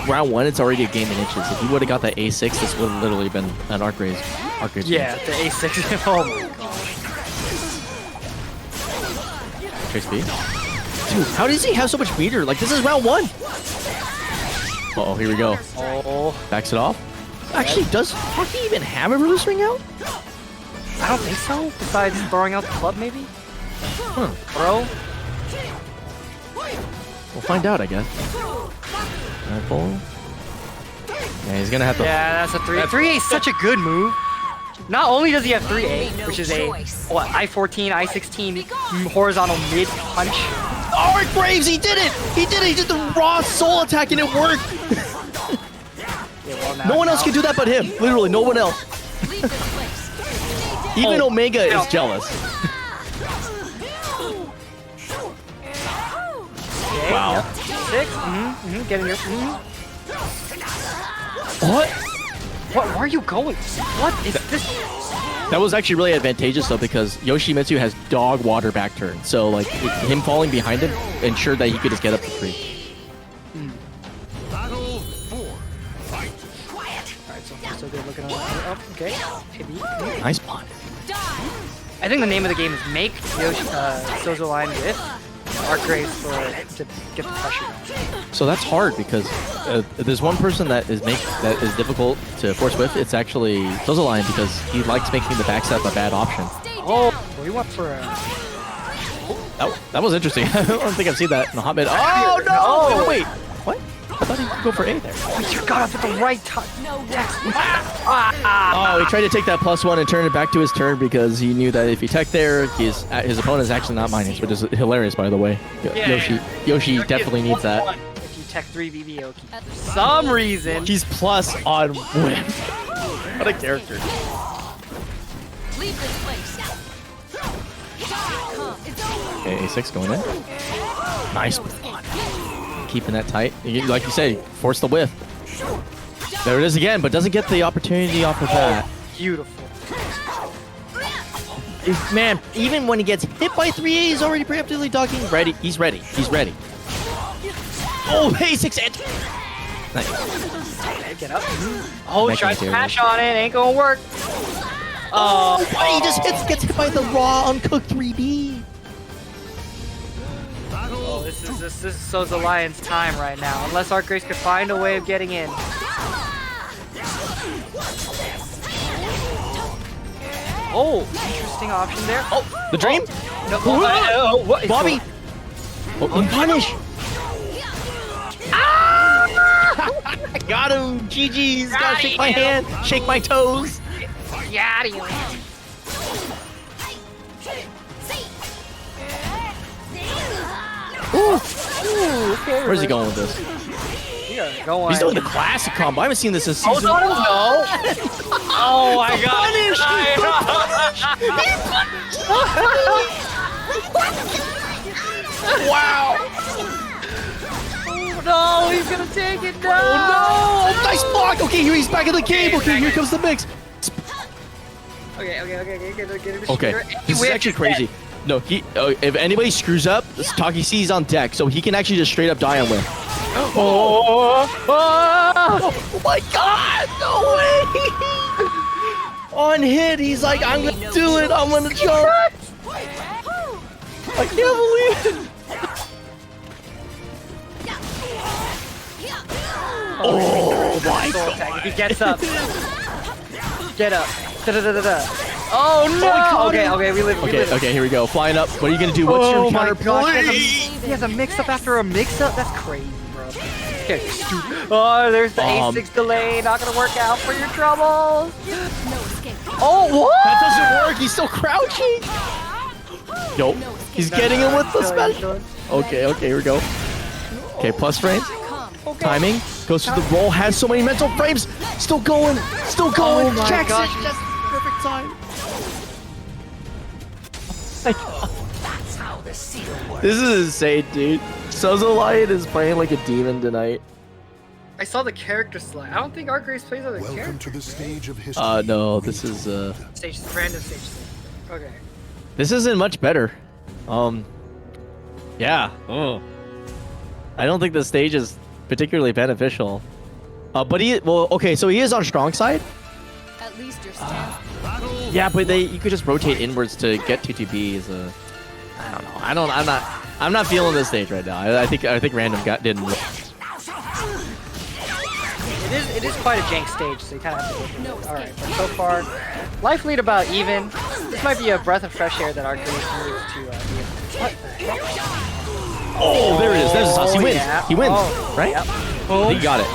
round 1. It's already a game in inches. If he would have got that A6, this would have literally been an Arcade. Yeah, the A6. Oh my god. Trace B. Dude, how does he have so much meter? Like, this is round 1. Uh-oh, here we go. Oh. Backs it off. Actually, does Taki even have a release ring out? I don't think so. Besides throwing out the club, maybe? Huh. Bro? We'll find out, I guess. Yeah, he's gonna have to... Yeah, that's a 3. 3A is such a good move. Not only does he have 3A, which is a, what, I-14, I-16 horizontal mid punch. Oh, Graves, he did it! He did it! He did the raw soul attack and it worked! Yeah, well, no one else can do that but him. Literally, no one else. Even Omega is jealous. Okay, wow. Yep. 6. Getting your... What? What? Where are you going? What is this? That was actually really advantageous though, because Yoshimitsu has dog water back turn. So like him falling behind him ensured that he could just get up to 3. Battle 4. Fight. Alright, so they're looking up. Okay. Nice plot. I think the name of the game is Make Sozo Line with Arcade to get the pressure going. So that's hard because there's one person that is difficult to force with. It's actually Zasalamel, because he likes making the backstab a bad option. Oh, we went for a... That was interesting. I don't think I've seen that in a hot mid. Oh no! Wait, what? I thought he could go for A there. You got up at the right time. Oh, he tried to take that +1 and turn it back to his turn because he knew that if he tech there, his opponent is actually not mining, which is hilarious, by the way. Yoshi definitely needs that. If you tech 3 BBOki. For some reason. He's plus on whip. What a character. Leave this place. Okay, A6 going in. Nice. Keeping that tight. Like you say, force the whiff. There it is again, but doesn't get the opportunity off of that. Beautiful. Man, even when he gets hit by 3A, he's already preemptively ducking. Ready. He's ready. He's ready. Oh, hey, 6 edge. Nice. Okay, get up. Oh, try to smash on it. Ain't gonna work. Oh, he just gets hit by the raw, uncooked 3B. Oh, this is So's Alliance time right now. Unless Archgrace could find a way of getting in. Oh, interesting option there. Oh, the dream? No, what? Bobby! Oh, punish! I got him! GG's! Gotta shake my hand, shake my toes! Yeah, you. Where's he going with this? He's doing the classic combo. I haven't seen this in season 1. No! Oh my god! Wow! Oh no, he's gonna take it down! Oh no! Nice block! Okay, he's back in the cave. Okay, here comes the mix. Okay. Okay, this is actually crazy. No, if anybody screws up, Taki C's on deck, so he can actually just straight up die on win. Oh my god! No way! On hit, he's like, I'm gonna do it. I'm gonna jump. I can't believe it. Oh my god! He gets up. Get up. Da-da-da-da-da. Oh no! Okay, we live. Okay, here we go. Flying up. What are you gonna do? What's your counter play? He has a mix-up after a mix-up? That's crazy, bro. Okay, oh, there's the A6 delay. Not gonna work out for your troubles. Oh, what? That doesn't work. He's still crouching. Yo, he's getting him with the special. Okay, here we go. Okay, plus frames. Timing. Goes to the roll. Has so many mental frames. Still going. Oh my Checks gosh. it. Just perfect time. This is insane, dude. Sozo Lion is playing like a demon tonight. I saw the character slide. I don't think Archgrace plays other Welcome characters. to the stage of history. No, this is Random stage. Okay. this isn't much better. Yeah. I don't think the stage is particularly beneficial. But so he is on strong side. At least your stance. Yeah, but you could just rotate inwards to get 2TB is a. I don't know. I'm not feeling this stage right now. I think random didn't. It is quite a jank stage, so you kind of have to go through it. Alright, but so far, life lead about even. This might be a breath of fresh air that our creation needs to be. What the heck? Oh, there it is. There's a sauce. He wins. Yeah. He wins, Oh, right? Yep. I think he got it.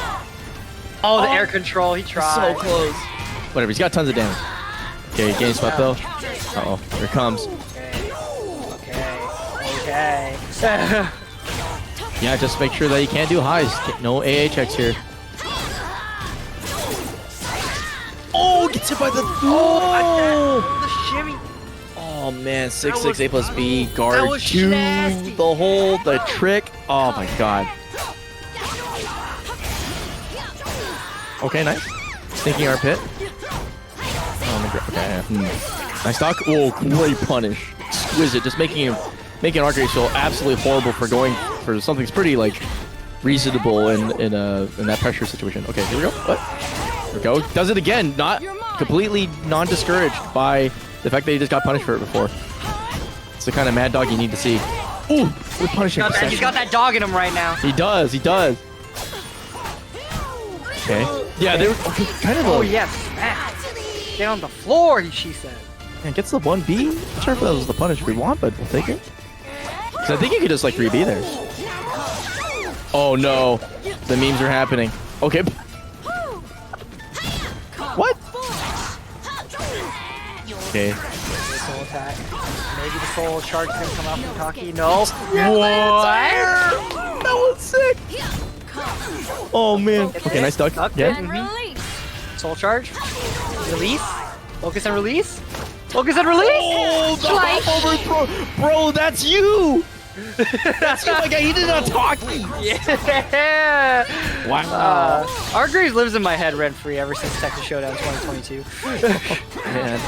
Oh, the air control. He tried. So close. Whatever. He's got tons of damage. Okay, game swept though. Uh-oh. Here it comes. Okay. Yeah, just make sure that you can't do highs. No AA checks here. Oh, gets hit by the. Oh! The shimmy. Oh man, 6/6 A plus B that guard was 2. nasty. The hold, the trick. Oh my god. Okay, nice. Stinking our pit. Okay. Nice dock. Oh, great punish. Exquisite. Just making Archgrace feel absolutely horrible for going for something that's pretty like reasonable in that pressure situation. Okay, here we go. What? Here we go. Does it again. Not completely non-discouraged by the fact that he just got punished for it before. It's the kind of mad dog you need to see. Ooh, we're punishing. He's got that dog in him right now. He does. Okay. Yeah, they're kind of. Oh yes, smack. Get on the floor, she said. Man, gets the 1B. Not sure if that was the punish we want, but we'll take it. Because I think you could just like 3B there. Oh no, the memes are happening. Okay. What? Okay. Soul attack. Maybe the soul shark's gonna come out from Taki. No. What? That was sick. Oh man. Okay, nice duck. Yeah. Release. Soul charge. Release. Focus and release. Focus and release. Oh, the overthrow. Bro, that's you. That's my guy. He did not talk. Yeah. Wow. Argraves lives in my head rent-free ever since Texas Showdown 2022. Man.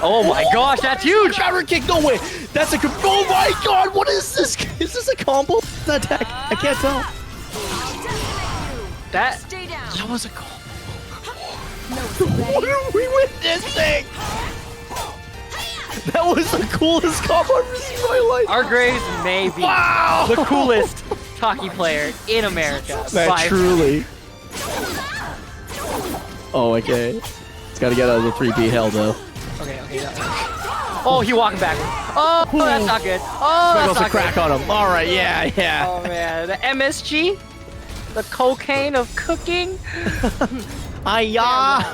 Oh my gosh, that's huge! Counter kick, no way. That's a. Oh my god, what is this? Is this a combo? Attack? I can't tell. That Stay down. That was a combo. No, What are we witnessing? That was the coolest combo I've ever seen in my life. Argraves may be the coolest Taki player in America. by Truly. Oh, okay. It's got to get out of the 3B hell, though. Okay. Oh, he walking backwards. Oh, that's not good. Oh, There that's goes a not crack good. on him. All right, yeah. Oh man, the MSG, the cocaine of cooking. Hiya!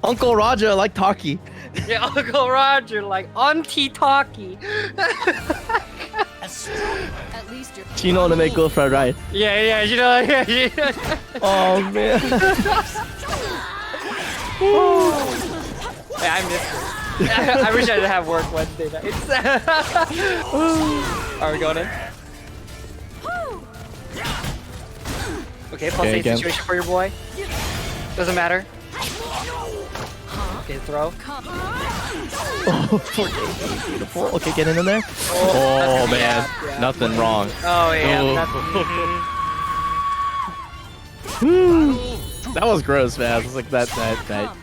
Uncle Raja like Taki. Yeah, Uncle Roger, like Auntie Taki. At least you're. You know how to make good fried rice. Yeah, you know, yeah. Oh, man. Yeah, I missed it. I wish I didn't have work Wednesday nights. Are we going in? Okay, plus 8 again. situation for your boy. Doesn't matter. Okay, throw. Beautiful. Okay, get in there. Oh, man. Yeah. Nothing wrong. Oh yeah, That was gross, man. It's like that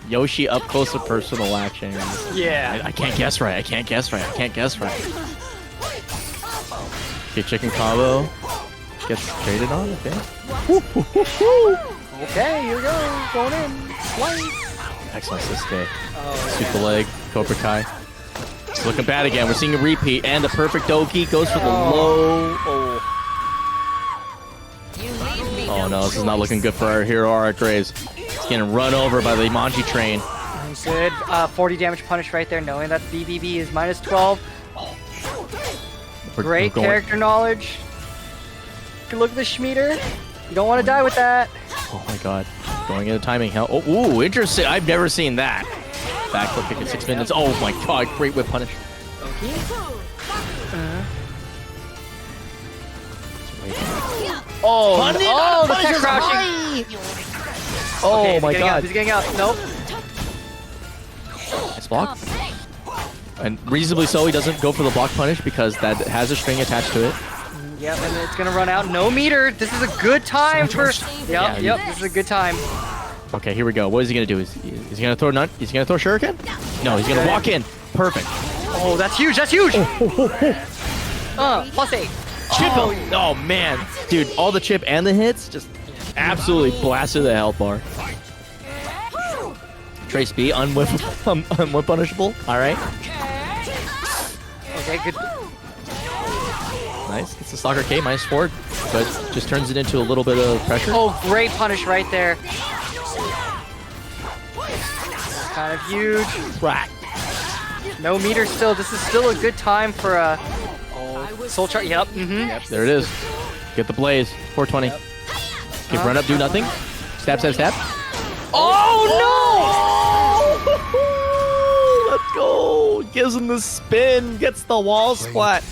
Yoshi up close and personal action. yeah. I can't guess right. Okay, chicken combo. Gets traded on, okay. Okay, here we go. Going in. Slice. Excellent assist there. Oh, Sweep the leg, Cobra Kai. It's looking bad again. We're seeing a repeat, and the perfect Doki goes for the low. Oh no, this is not looking good for our hero, Argraves. He's getting run over by the Manji train. good. 40 damage punish right there, knowing that BBB is minus 12. Great character knowledge. Good look at the Schmieder. You don't want to die with that. Oh my god. Going into timing hell. Oh, ooh, interesting. I've never seen that. Back flip kick at 6 minutes. Oh my god, great whip punish. Oh, the tech crouching. Oh Okay, my god. He's getting out. Nope. Nice block. And reasonably so, he doesn't go for the block punish because that has a string attached to it. Yep, and it's gonna run out. No meter. This is a good time for. Yeah, Yep. This is a good time. Okay, here we go. What is he gonna do? Is he gonna throw nut? Is he gonna throw shuriken? No, he's gonna walk in. Perfect. Oh, that's huge. That's huge. +8. Chip him. Oh man, dude, all the chip and the hits just absolutely blasted the health bar. Trace B, unwhip punishable. All right. Okay, good. Nice. It's a Stalker K -4, but just turns it into a little bit of pressure. Oh, great punish right there. Kind of huge. Crack. No meter still. This is still a good time for a soul chart. Yep. Yep, there it is. Get the blaze. 420. Okay, run up, do nothing. Stab, stab, stab. Oh Let's go. Gives him the spin. Gets the wall splat.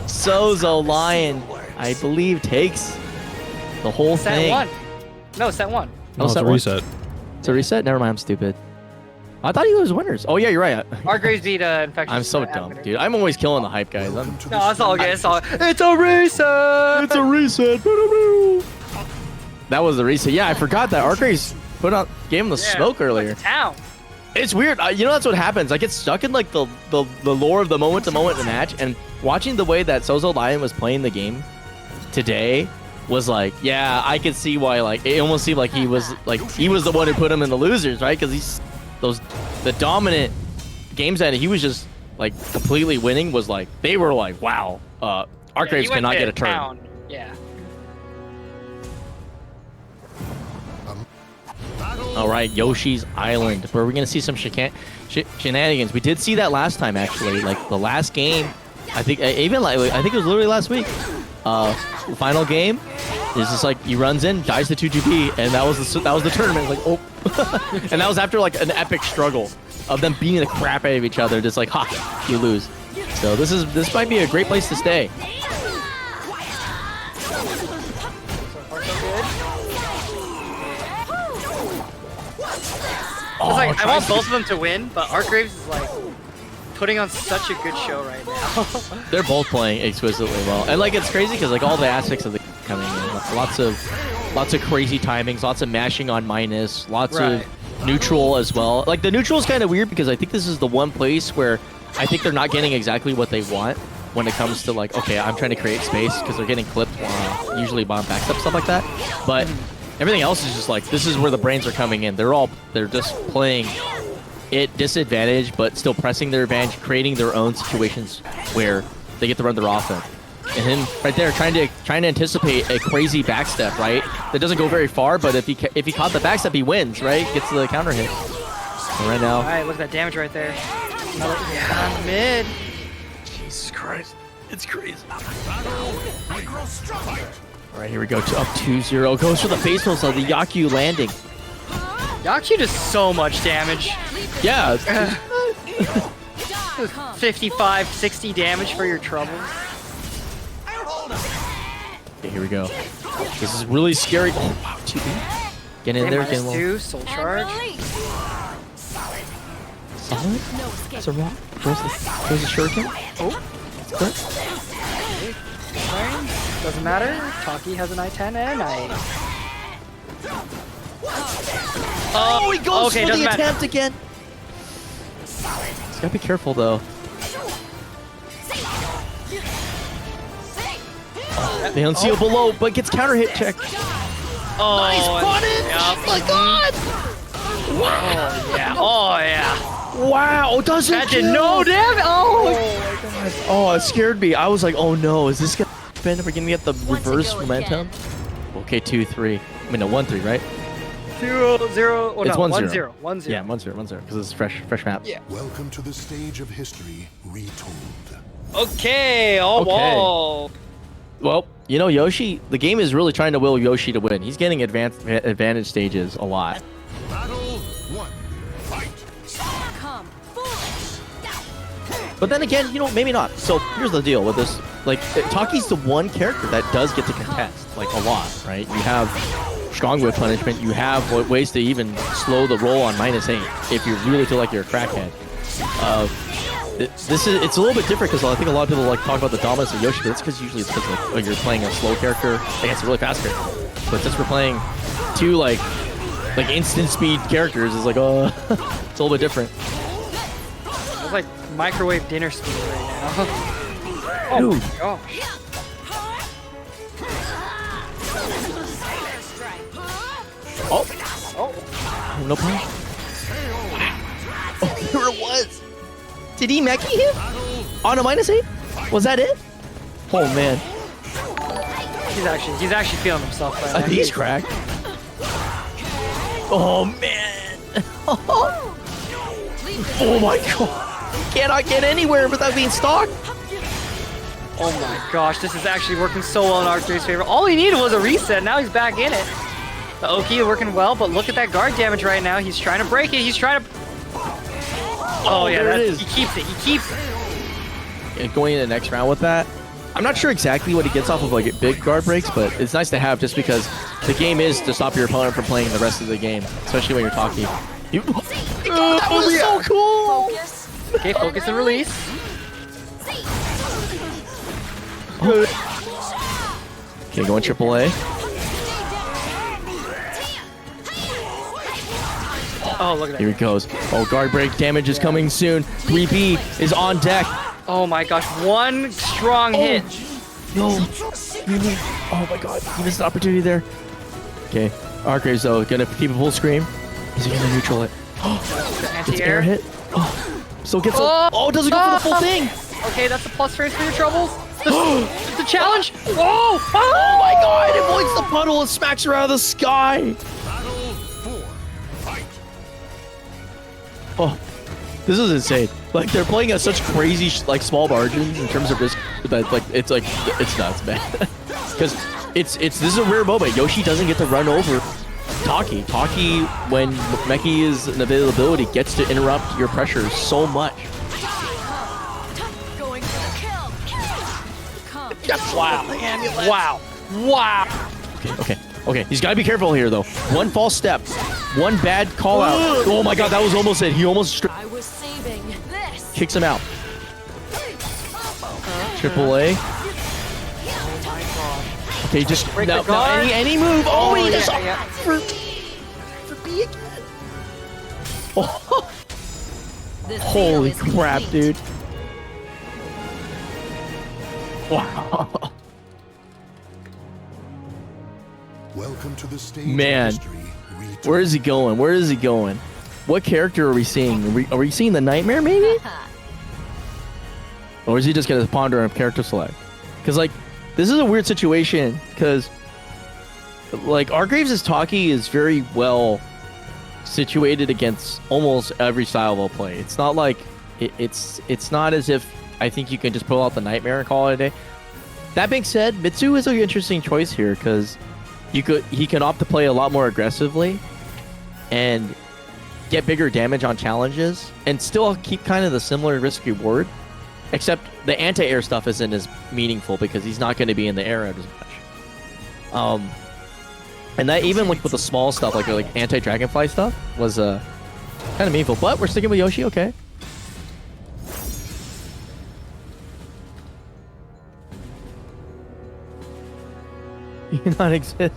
Sozo Lion, I believe, takes the whole no! Set thing. 1. No, set 1. No, it's a set one. reset. It's a reset? Never mind, I'm stupid. I thought he was winners. Oh, yeah, you're right. Argraves beat Infectious. I'm so dumb, dude. I'm always killing the hype, guys. No, it's all good. It's a reset. It's a reset. That was the reset. Yeah, I forgot that. Argraves gave him the smoke earlier. Town. It's weird. You know, that's what happens. I get stuck in like the lore of the moment-to-moment match, and watching the way that Sozo Lion was playing the game today was like, yeah, I could see why. Like, it almost seemed like he was the one who put him in the losers, right? Because the dominant games that he was just like completely winning was like they were like, wow, Argraves cannot get a turn. Town. Yeah. All right, Yoshi's Island, where we're gonna see some shenanigans. We did see that last time, actually. Like the last game, I think it was literally last week. The final game is just like he runs in, dies to 2-2-P, and that was the tournament. Like, oh, and that was after like an epic struggle of them beating the crap out of each other. Just like, ha, you lose. So this might be a great place to stay. It's like, I want both of them to win, but Archgraves is like putting on such a good show right now. They're both playing exquisitely well, and like it's crazy because like all the aspects of the coming in, lots of crazy timings, lots of mashing on minus, lots of neutral as well. Like the neutral is kind of weird because I think this is the one place where I think they're not getting exactly what they want when it comes to like, okay, I'm trying to create space because they're getting clipped usually bomb backstep, stuff like that, but everything else is just like, this is where the brains are coming in. They're just playing it disadvantage, but still pressing their advantage, creating their own situations where they get to run their offense. And then right there, trying to anticipate a crazy backstep, right? That doesn't go very far, but if he caught the backstep, he wins, right? Gets the counter hit. And right now. All right, look at that damage right there. Another mid. Jesus Christ, it's crazy. All right, here we go. Up 2-0. Goes for the face roll, so the Yaku landing. Yaku does so much damage. Yeah. 55, 60 damage for your troubles. Okay, here we go. This is really scary. Oh, wow, 2B. Get in there, get in -2, soul charge. Solid? That's a rock. Throws the shuriken. Oh, that's good. Doesn't matter. Taki has an I-10 and I. Oh, he goes okay, for the matter. attempt again. He's gotta be careful though. The unseal below, but gets counter hit check. Oh, Nice punish! Yep. Oh my god! Oh yeah! Oh yeah! Wow! Doesn't That did no damage! Oh my god! Oh, it scared me. I was like, oh no, is this gonna happen? Are we gonna get the reverse momentum? Okay, 2-3. I mean, no, 1-3, right? 0-0. Oh, It's no, 1-0. 1-0. Yeah, 1-0, because it's fresh map. Yeah. Welcome to the stage of history retold. Okay. Oh, Okay. whoa. Well, you know, Yoshi, the game is really trying to will Yoshi to win. He's getting advantage stages a lot. Battle 1. Fight. Come forward. But then again, you know, maybe not. So here's the deal with this. Like, Taki's the one character that does get to contest, like, a lot, right? You have strong whip punishment. You have ways to even slow the roll on -8 if you really feel like you're a crackhead. It's a little bit different because I think a lot of people like talk about the dominance of Yoshi, but it's because usually it's because like, when you're playing a slow character against a really fast character. But since we're playing two like instant speed characters, it's like it's a little bit different. It's like microwave dinner speed right now. Oh Dude. my gosh. Oh, Oh. no problem. Oh, there it was. Did he Meki him? On a -8? Was that it? Oh man. He's actually feeling himself right now. He's cracked. Oh man. Oh my god. Cannot get anywhere without being stalked. Oh my gosh, this is actually working so well in Archdrake's favor. All he needed was a reset. Now he's back in it. The Oki working well, but look at that guard damage right now. He's trying to break it. He's trying to. Oh yeah, there it is. He keeps it. He keeps it. And going into the next round with that, I'm not sure exactly what he gets off of like big guard breaks, but it's nice to have just because the game is to stop your opponent from playing the rest of the game, especially when you're talking. That was so cool. Focus. Okay, focus and release. Okay, going AAA. Oh, look at that. Here he goes. Oh, guard break damage is coming soon. 3B is on deck. Oh my gosh, one strong hit. No. Oh my god, he missed the opportunity there. Okay, Archgraves though, gonna keep a full scream. Is he gonna neutral it? It's Anti-air air hit. Oh, so gets doesn't go for the full thing. Okay, that's a plus phrase for your troubles. The challenge. Whoa! Oh my god, it avoids the puddle and smacks her out of the sky. Battle 4. Fight. Oh, this is insane. Like they're playing at such crazy small margins in terms of risk that it's nuts, man. Because this is a rare moment. Yoshi doesn't get to run over Taki. Taki, when Meki is in availability, gets to interrupt your pressure so much. Going for the kill. Come. Wow. Wow. Wow. Okay. He's got to be careful here, though. One false step, one bad call out. Oh my god, that was almost it. He almost I was saving this. kicks him out. Triple A. Okay, just Break no, the guard. any move. Oh, he just yeah. for B again. Oh, The seal holy is crap, complete. dude. Wow. Welcome to the stage Man. of history. Where is he going? Where is he going? What character are we seeing? Are we seeing the Nightmare, maybe? Or is he just going to ponder on character select? Because, like, this is a weird situation. Because, like, Argraves' Taki is very well situated against almost every style of play. It's not like... It's not as if I think you can just pull out the Nightmare and call it a day. That being said, Mitsu is an interesting choice here, because he can opt to play a lot more aggressively and get bigger damage on challenges and still keep kind of the similar risk reward, except the anti-air stuff isn't as meaningful because he's not going to be in the air as much. And that even with the small stuff like anti-dragonfly stuff was kind of meaningful. But we're sticking with Yoshi, okay. You not exist.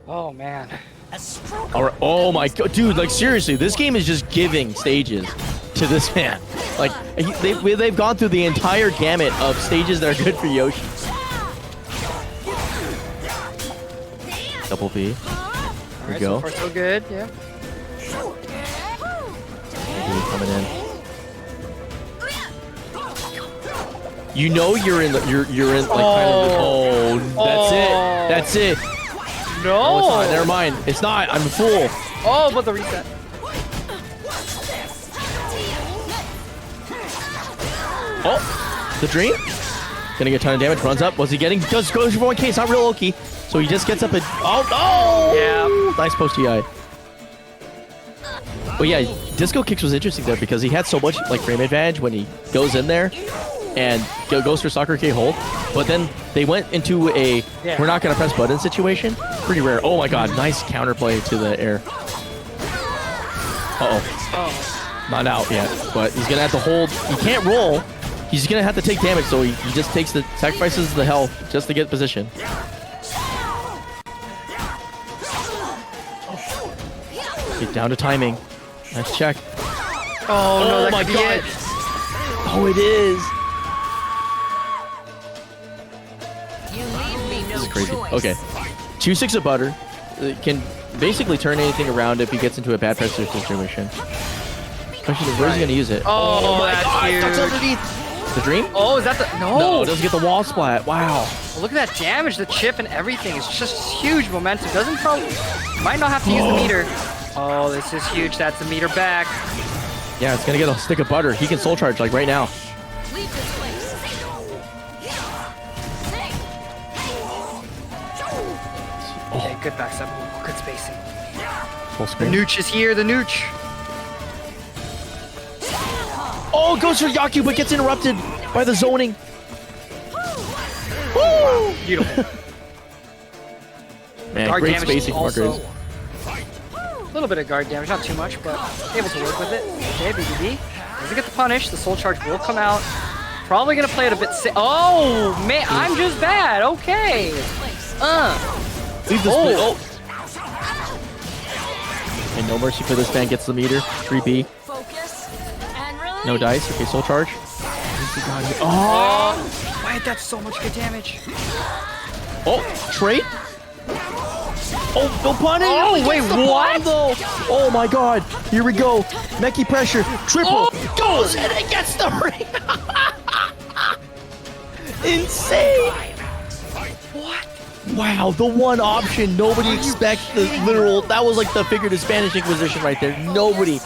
Oh man. All right. Oh my god, dude! Like seriously, this game is just giving stages to this man. Like they've gone through the entire gamut of stages that are good for Yoshi. Double V. There we Alright, go. so far so good, yeah. Coming in. You know you're in like kind of that's it. No! Oh, it's not. Never mind. It's not. I'm a fool. Oh, but the reset. Oh, the dream. Gonna get a ton of damage. Runs up. Was he getting? Goes for 1K. It's not real Loki. So he just gets up and oh no! Yeah. Nice post TI. But yeah, disco kicks was interesting there because he had so much like frame advantage when he goes in there and goes for soccer K hold. But then they went into a we're not gonna press button situation. Pretty rare. Oh my god, nice counterplay to the air. Uh-oh. Not out yet, but he's gonna have to hold. He can't roll. He's gonna have to take damage, so he just sacrifices the health just to get position. Get down to timing. Nice check. Oh no, that my could be god. it. Oh, it is. You leave me no This is crazy. choice. Okay. 2-6 of butter. It can basically turn anything around if he gets into a bad pressure situation. Question is, where's he going to use it? Oh, my that's god. huge. That's underneath. The dream? Oh, is that the No, it doesn't get the wall splat. Wow. Well, look at that damage, the chip and everything. It's just huge momentum. Doesn't probably might not have to use the meter. Oh, this is huge. That's the meter back. Yeah, it's going to get a stick of butter. He can soul charge like right now. Leave this place. Okay, good backstep. Oh, good spacing. Full The screen. nooch is here. The nooch. Oh, goes for Yaku, but gets interrupted by the zoning. Woo! Beautiful. Man, Guard great damage spacing from also. Marcus. A little bit of guard damage, not too much, but able to work with it. Okay, BBB. Doesn't get the punish. The soul charge will come out. Probably gonna play it a bit. Oh man, I'm just bad. Okay. Leave this oh. And no mercy for this man. Gets the meter. 3B. Focus and release. No dice. Okay, soul charge. Oh! Why that's so much good damage? Oh, trade. Oh, no punish. Oh, He gets wait, the what? bomb, though. Oh my god. Here we go. Meki pressure. Triple. Goes and it gets the ring. Insane. What? Wow, the one option nobody expects the literal. That was like the figurative Spanish Inquisition right there. Nobody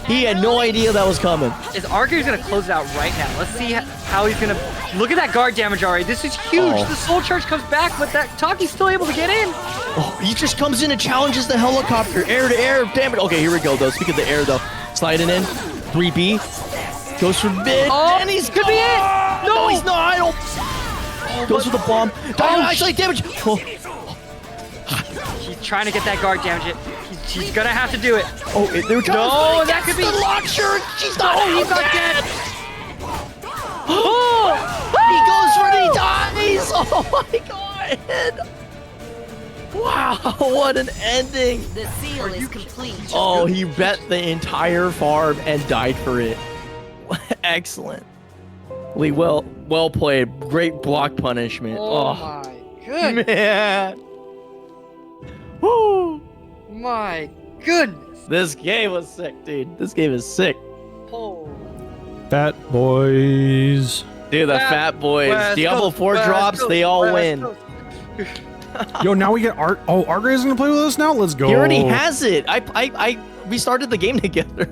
He had no idea that was coming. Is Archer's gonna close it out right now? Let's see how he's gonna. Look at that guard damage already. This is huge. Oh. The Soul Charge comes back, but that Taki's still able to get in. Oh, he just comes in and challenges the helicopter. Air to air. Damn it. Okay, here we go, though. Speaking of the air, though. Sliding in. 3B. Goes for mid. Oh, and he's could be it. No, he's not. I don't. Goes for the bomb. Actually, damage. Oh. He's trying to get that guard damage. She's gonna have to do it. Oh, they're trying No, to that could be. the launcher. She's not. Oh, he's not dead. Oh, he goes for it. He dies. Oh my god. Wow, what an ending. The seal is complete. Oh, he bet the entire farm and died for it. Excellent. Lee, well played. Great block punishment. Oh my goodness. Man. Woo. My goodness. This game was sick, dude. This game is sick. Oh. Fat boys. Dude, the fat boys. West Diablo Coast, 4 West drops, Coast, they all West win. Coast. Yo, now we get Art. Oh, Arger is gonna play with us now. Let's go. He already has it. We started the game together.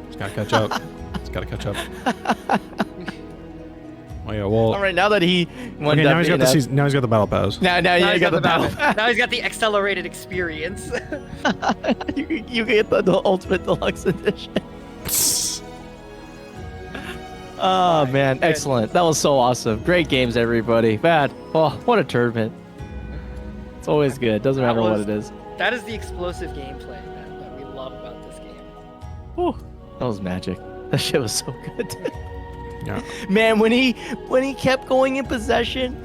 It's gotta catch up. It's gotta catch up. Oh yeah, well. All right, now that he won Okay, that now he's got the season. Now he's got the battle pass. Now you got the battle. Now he's got the accelerated experience. you get the ultimate deluxe edition. Oh man, excellent. That was so awesome. Great games, everybody. Man, oh, what a tournament. It's always good. Doesn't matter what it is. That is the explosive gameplay that we love about this game. Whew, that was magic. That shit was so good. Yeah. Man, when he kept going in possession,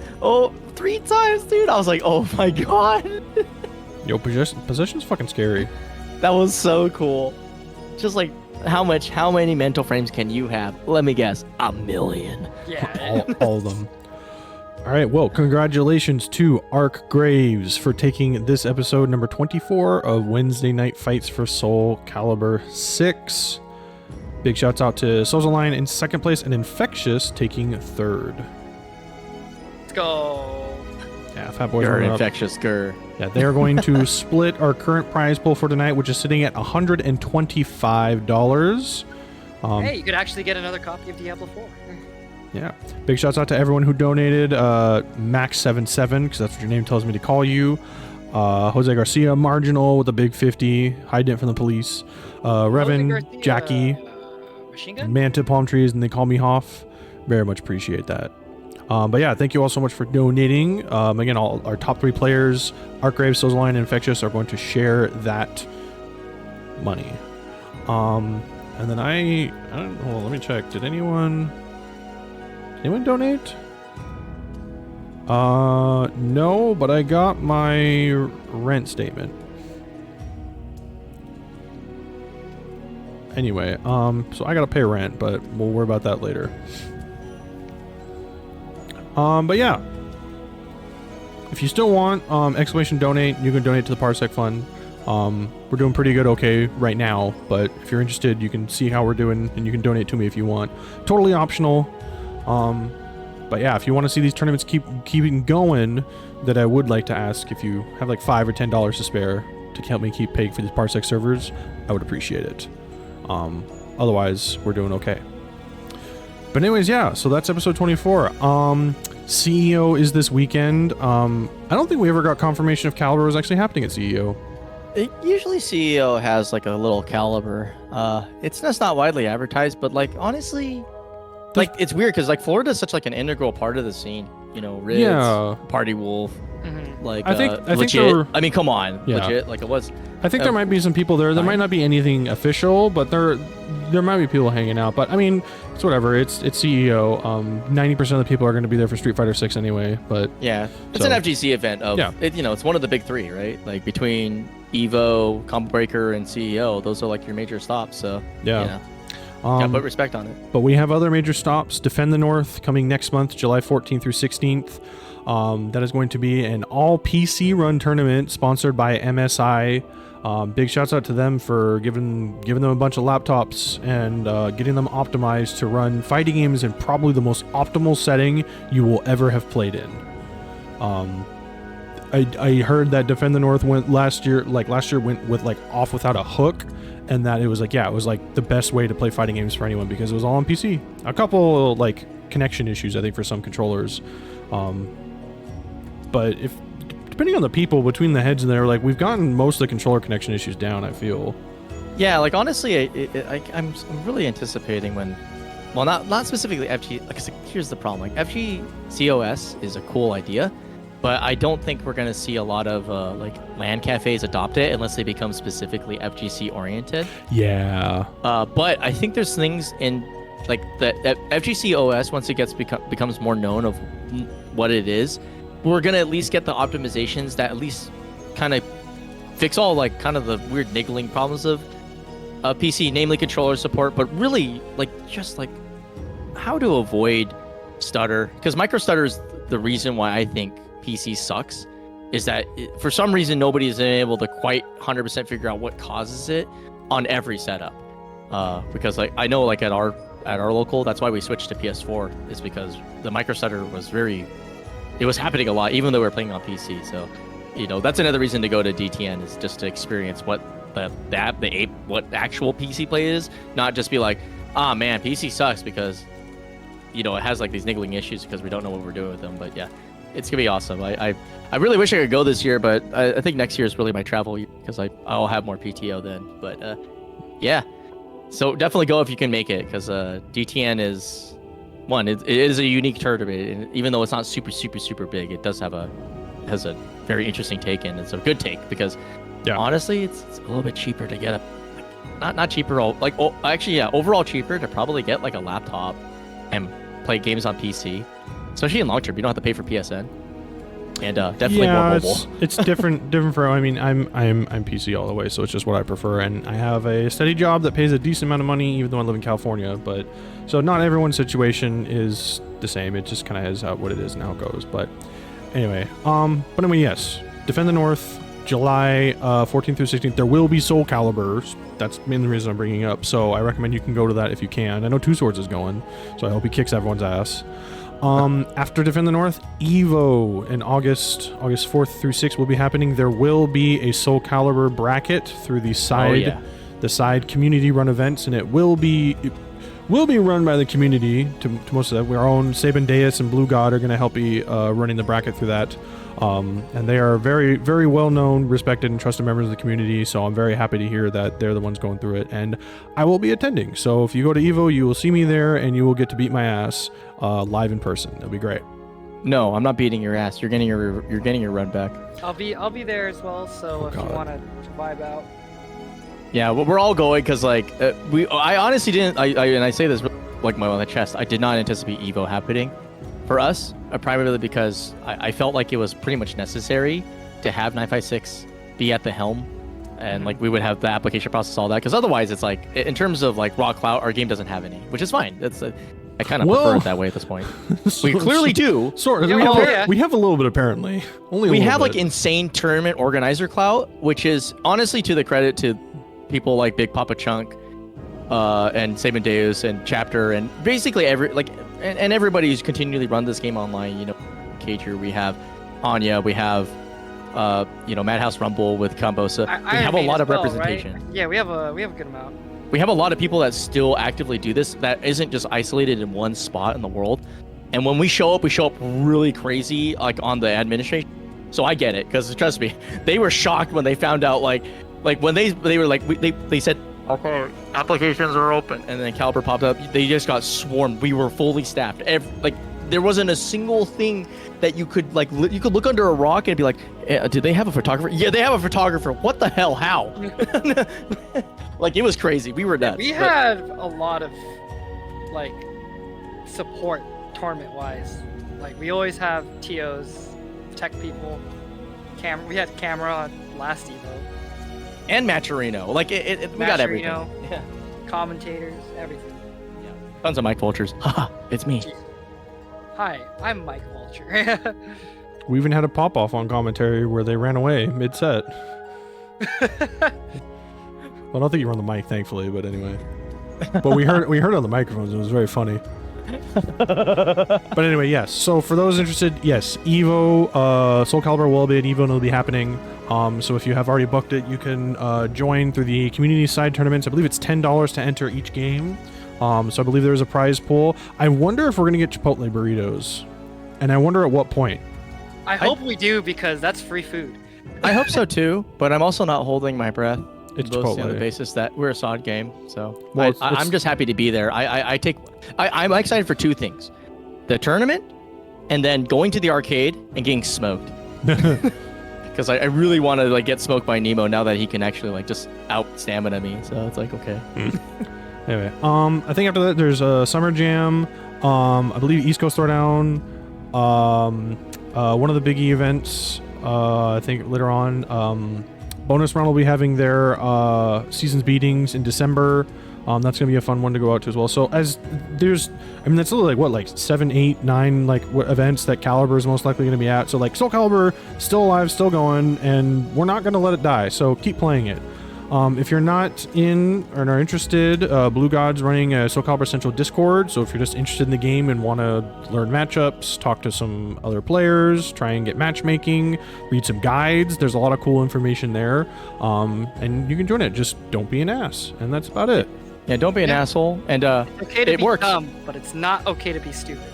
3 times, dude, I was like, oh my god. Yo, possession's fucking scary. That was so cool. Just like how many mental frames can you have? Let me guess, 1 million. Yeah. all of them. All right, well, congratulations to Arc Graves for taking this episode number 24 of Wednesday Night Fights for SoulCalibur 6. Big shouts out to Zasalamel in second place and Infectious taking third. Let's go. Yeah, Fat Boys You're running up. Infectious, grr. Yeah, they are going to split our current prize pool for tonight, which is sitting at $125. Hey, you could actually get another copy of Diablo 4. Yeah. Big shouts out to everyone who donated. Max77, because that's what your name tells me to call you. Jose Garcia, Marginal with a big 50, hiding it from the police. Revin, Garcia, Jackie, Machine Gun? Manta Palm Trees, and they call me Hoff. Very much appreciate that. But yeah, thank you all so much for donating. Again, all our top 3 players, Arcgrave, Zasalamel, and Infectious, are going to share that money. And then I don't know, let me check. Did anyone donate? No, but I got my rent statement. Anyway, so I gotta pay rent, but we'll worry about that later. But yeah, if you still want exclamation donate, you can donate to the Parsec Fund. We're doing pretty good, okay, right now. But if you're interested, you can see how we're doing, and you can donate to me if you want. Totally optional. But yeah, if you want to see these tournaments keeping going, that I would like to ask if you have like $5 or $10 to spare to help me keep paying for these Parsec servers, I would appreciate it. Otherwise, we're doing okay. But anyways, yeah, so that's episode 24. CEO is this weekend. I don't think we ever got confirmation if Calibur was actually happening at CEO. Usually CEO has like a little Caliber. It's just not widely advertised, but like honestly, like it's weird because like Florida is such like an integral part of the scene. You know, Rids, Yeah. Party Wolf, like I think legit. there were- I mean, come on, Yeah. legit. Like it was. I think there might be some people there. There might not be anything official, but there might be people hanging out. But I mean, it's whatever. It's CEO. 90% of the people are going to be there for Street Fighter 6 anyway. But Yeah, it's So- an FGC event of Yeah. it, you know, it's one of the big 3, right? Like between Evo, Combo Breaker, and CEO, those are like your major stops. So Yeah. you know, gotta put respect on it. But we have other major stops. Defend the North coming next month, July 14th through 16th. That is going to be an all PC run tournament sponsored by MSI. Big shouts out to them for giving them a bunch of laptops and getting them optimized to run fighting games in probably the most optimal setting you will ever have played in. I heard that Defend the North went last year went with like off without a hook, and that it was like, yeah, it was like the best way to play fighting games for anyone because it was all on PC. A couple like connection issues, I think, for some controllers, but if depending on the people between the heads in there, like we've gotten most of the controller connection issues down, I feel. Yeah, like honestly, I'm really anticipating when, well, not specifically FG. Like, here's the problem: like FGCOS is a cool idea, but I don't think we're gonna see a lot of like LAN cafes adopt it unless they become specifically FGC oriented. Yeah. But I think there's things in like that FGCOS once it becomes more known of what it is, we're gonna at least get the optimizations that at least kind of fix all like kind of the weird niggling problems of PC, namely controller support, but really like just like how to avoid stutter, because micro stutter is the reason why I think PC sucks, is that for some reason nobody's been able to quite 100% figure out what causes it on every setup. Because like I know like at our local, that's why we switched to PS4, is because the micro stutter was it was happening a lot even though we were playing on PC. So that's another reason to go to DTN, is just to experience what what actual PC play is, not just be like, ah man, PC sucks because it has like these niggling issues because we don't know what we're doing with them. But yeah, it's gonna be awesome. I really wish I could go this year, but I think next year is really my travel year because I'll have more PTO then. But yeah, so definitely go if you can make it, because DTN is one. It is a unique tournament, and even though it's not super big, it does has a very interesting take in. It's a good take because. Yeah. Honestly, it's a little bit cheaper to get not cheaper, like overall cheaper to probably get like a laptop and play games on PC, especially in long term. You don't have to pay for PSN, and definitely more mobile. It's different for. I mean, I'm PC all the way, so it's just what I prefer, and I have a steady job that pays a decent amount of money, even though I live in California. But so not everyone's situation is the same. It just kind of is what it is and how it goes. But anyway, yes, Defend the North. July 14th through 16th, there will be SoulCalibur. That's mainly the reason I'm bringing it up. So I recommend you can go to that if you can. I know TwoSwords is going, so I hope he kicks everyone's ass. After Defend the North, Evo in August 4th through 6th will be happening. There will be a SoulCalibur bracket through the side community run events, and it will be run by the community to most of that. Our own SabinDeus and Blue God are going to help be running the bracket through that. And they are very, very well known, respected, and trusted members of the community. So I'm very happy to hear that they're the ones going through it, and I will be attending. So if you go to Evo, you will see me there, and you will get to beat my ass live in person. It'll be great. No, I'm not beating your ass. You're getting your run back. I'll be there as well. So if you want to vibe out. Yeah, well, we're all going because like I honestly didn't. And I say this like my chest. I did not anticipate Evo happening for us, primarily because I felt like it was pretty much necessary to have 956 be at the helm, and like we would have the application process, all that, because otherwise it's like in terms of like raw clout, our game doesn't have any, which is fine. That's I kind of prefer it that way at this point. We clearly do. Sort of. We have a little bit, apparently. We have like insane tournament organizer clout, which is honestly to the credit to people like Bigpapachunk and SabinDeus and Chapter and basically and everybody who's continually run this game online. Cager, we have Anya, we have Madhouse Rumble with Combosa. We have a lot of representation. Right? Yeah, we have a good amount. We have a lot of people that still actively do this, that isn't just isolated in one spot in the world. And when we show up really crazy, like on the administration. So I get it, because trust me, they were shocked when they found out like when they were like they said, okay, applications are open, and then Caliber popped up. They just got swarmed. We were fully staffed. There wasn't a single thing that you could you could look under a rock and be like, did they have a photographer? Yeah, they have a photographer. What the hell? How? Like, it was crazy. We were nuts. We had a lot of like support tournament wise. Like, we always have TOs, tech people, we had camera on last Evo. And Maturino. Like, we got everything. Yeah. Commentators, everything. Yeah. Tons of Mike Vultures. Haha, it's me. Hi, I'm Mike Vulture. We even had a pop-off on commentary where they ran away mid-set. Well, I don't think you were on the mic, thankfully, but anyway. But we heard on the microphones. It was very funny. But anyway, yes. So for those interested, yes, Evo, SoulCalibur will be at Evo, and it'll be happening So if you have already booked it, you can join through the community side tournaments. I believe it's $10 to enter each game. So I believe there's a prize pool. I wonder if we're going to get Chipotle burritos. And I wonder at what point. I hope we do, because that's free food. I hope so too, but I'm also not holding my breath. It's Mostly on the Chipotle. basis that we're a SOD game, so Well, I'm just happy to be there. I'm excited for two things: the tournament, and then going to the arcade and getting smoked. Because I really want to like get smoked by Nemo now that he can actually like just out stamina me. So it's like okay. Anyway, I think after that there's a Summer Jam. I believe East Coast Throwdown. One of the biggie events. I think later on. Bonus Round will be having their season's beatings in December. That's gonna be a fun one to go out to as well. So as there's, I mean, that's literally like what, like 7, 8, 9 like events that Calibur is most likely gonna be at. So like SoulCalibur still alive, still going, and we're not gonna let it die. So keep playing it. If you're not in or are interested, Blue God's running a SoulCalibur Central Discord. So if you're just interested in the game and want to learn matchups, talk to some other players, try and get matchmaking, read some guides, there's a lot of cool information there. And you can join it. Just don't be an ass, and that's about it. Yeah, don't be an asshole. And It's okay to it be works. dumb, but it's not okay to be stupid.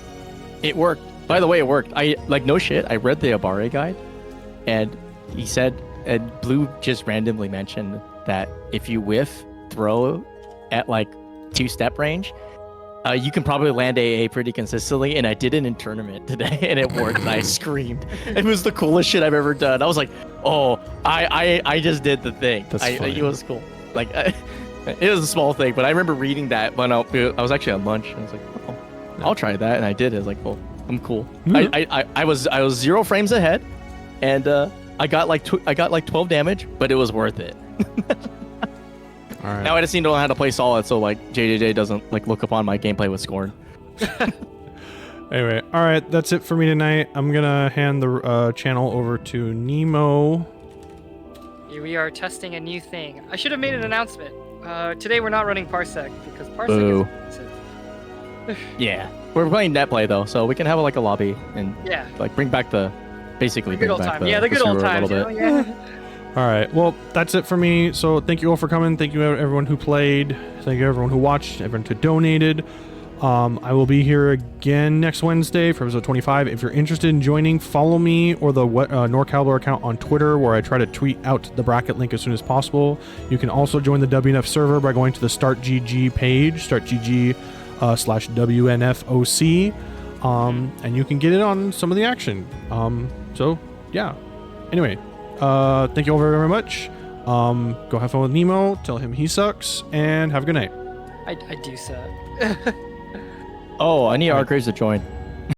It worked. By the way, it worked. I like no shit. I read the Abare guide, and he said, and Blue just randomly mentioned that if you throw at like 2-step range, you can probably land AA pretty consistently. And I did it in tournament today, and it worked. And I screamed. It was the coolest shit I've ever done. I was like, oh, I just did the thing. That's funny. It was cool. Like it was a small thing, but I remember reading that when I was actually on lunch, and I was like, oh, I'll try that, and I did. I was like, well, I'm cool. I was 0 frames ahead, and I got like 12 damage, but it was worth it. All right. Now I just need to know how to play solid, so like JJJ doesn't like look upon my gameplay with scorn. Anyway, all right, that's it for me tonight. I'm gonna hand the channel over to Nemo. We are testing a new thing. I should have made an announcement. Today we're not running Parsec because Parsec Boo. is expensive. Yeah, we're playing net play though, so we can have like a lobby and Yeah. like bring back the basically The bring good old back time. the, Yeah, the good old server a times. little You bit. know? Yeah. All right, well, that's it for me. So thank you all for coming. Thank you everyone who played. Thank you everyone who watched, everyone who donated. I will be here again next Wednesday for episode 25. If you're interested in joining, follow me or the NorCalibur account on Twitter, where I try to tweet out the bracket link as soon as possible. You can also join the WNF server by going to the StartGG page, StartGG/WNFOC, and you can get in on some of the action. So yeah. Anyway, thank you all very, very much. Go have fun with Nemo. Tell him he sucks, and have a good night. I do suck. Oh, I need Argraves to join.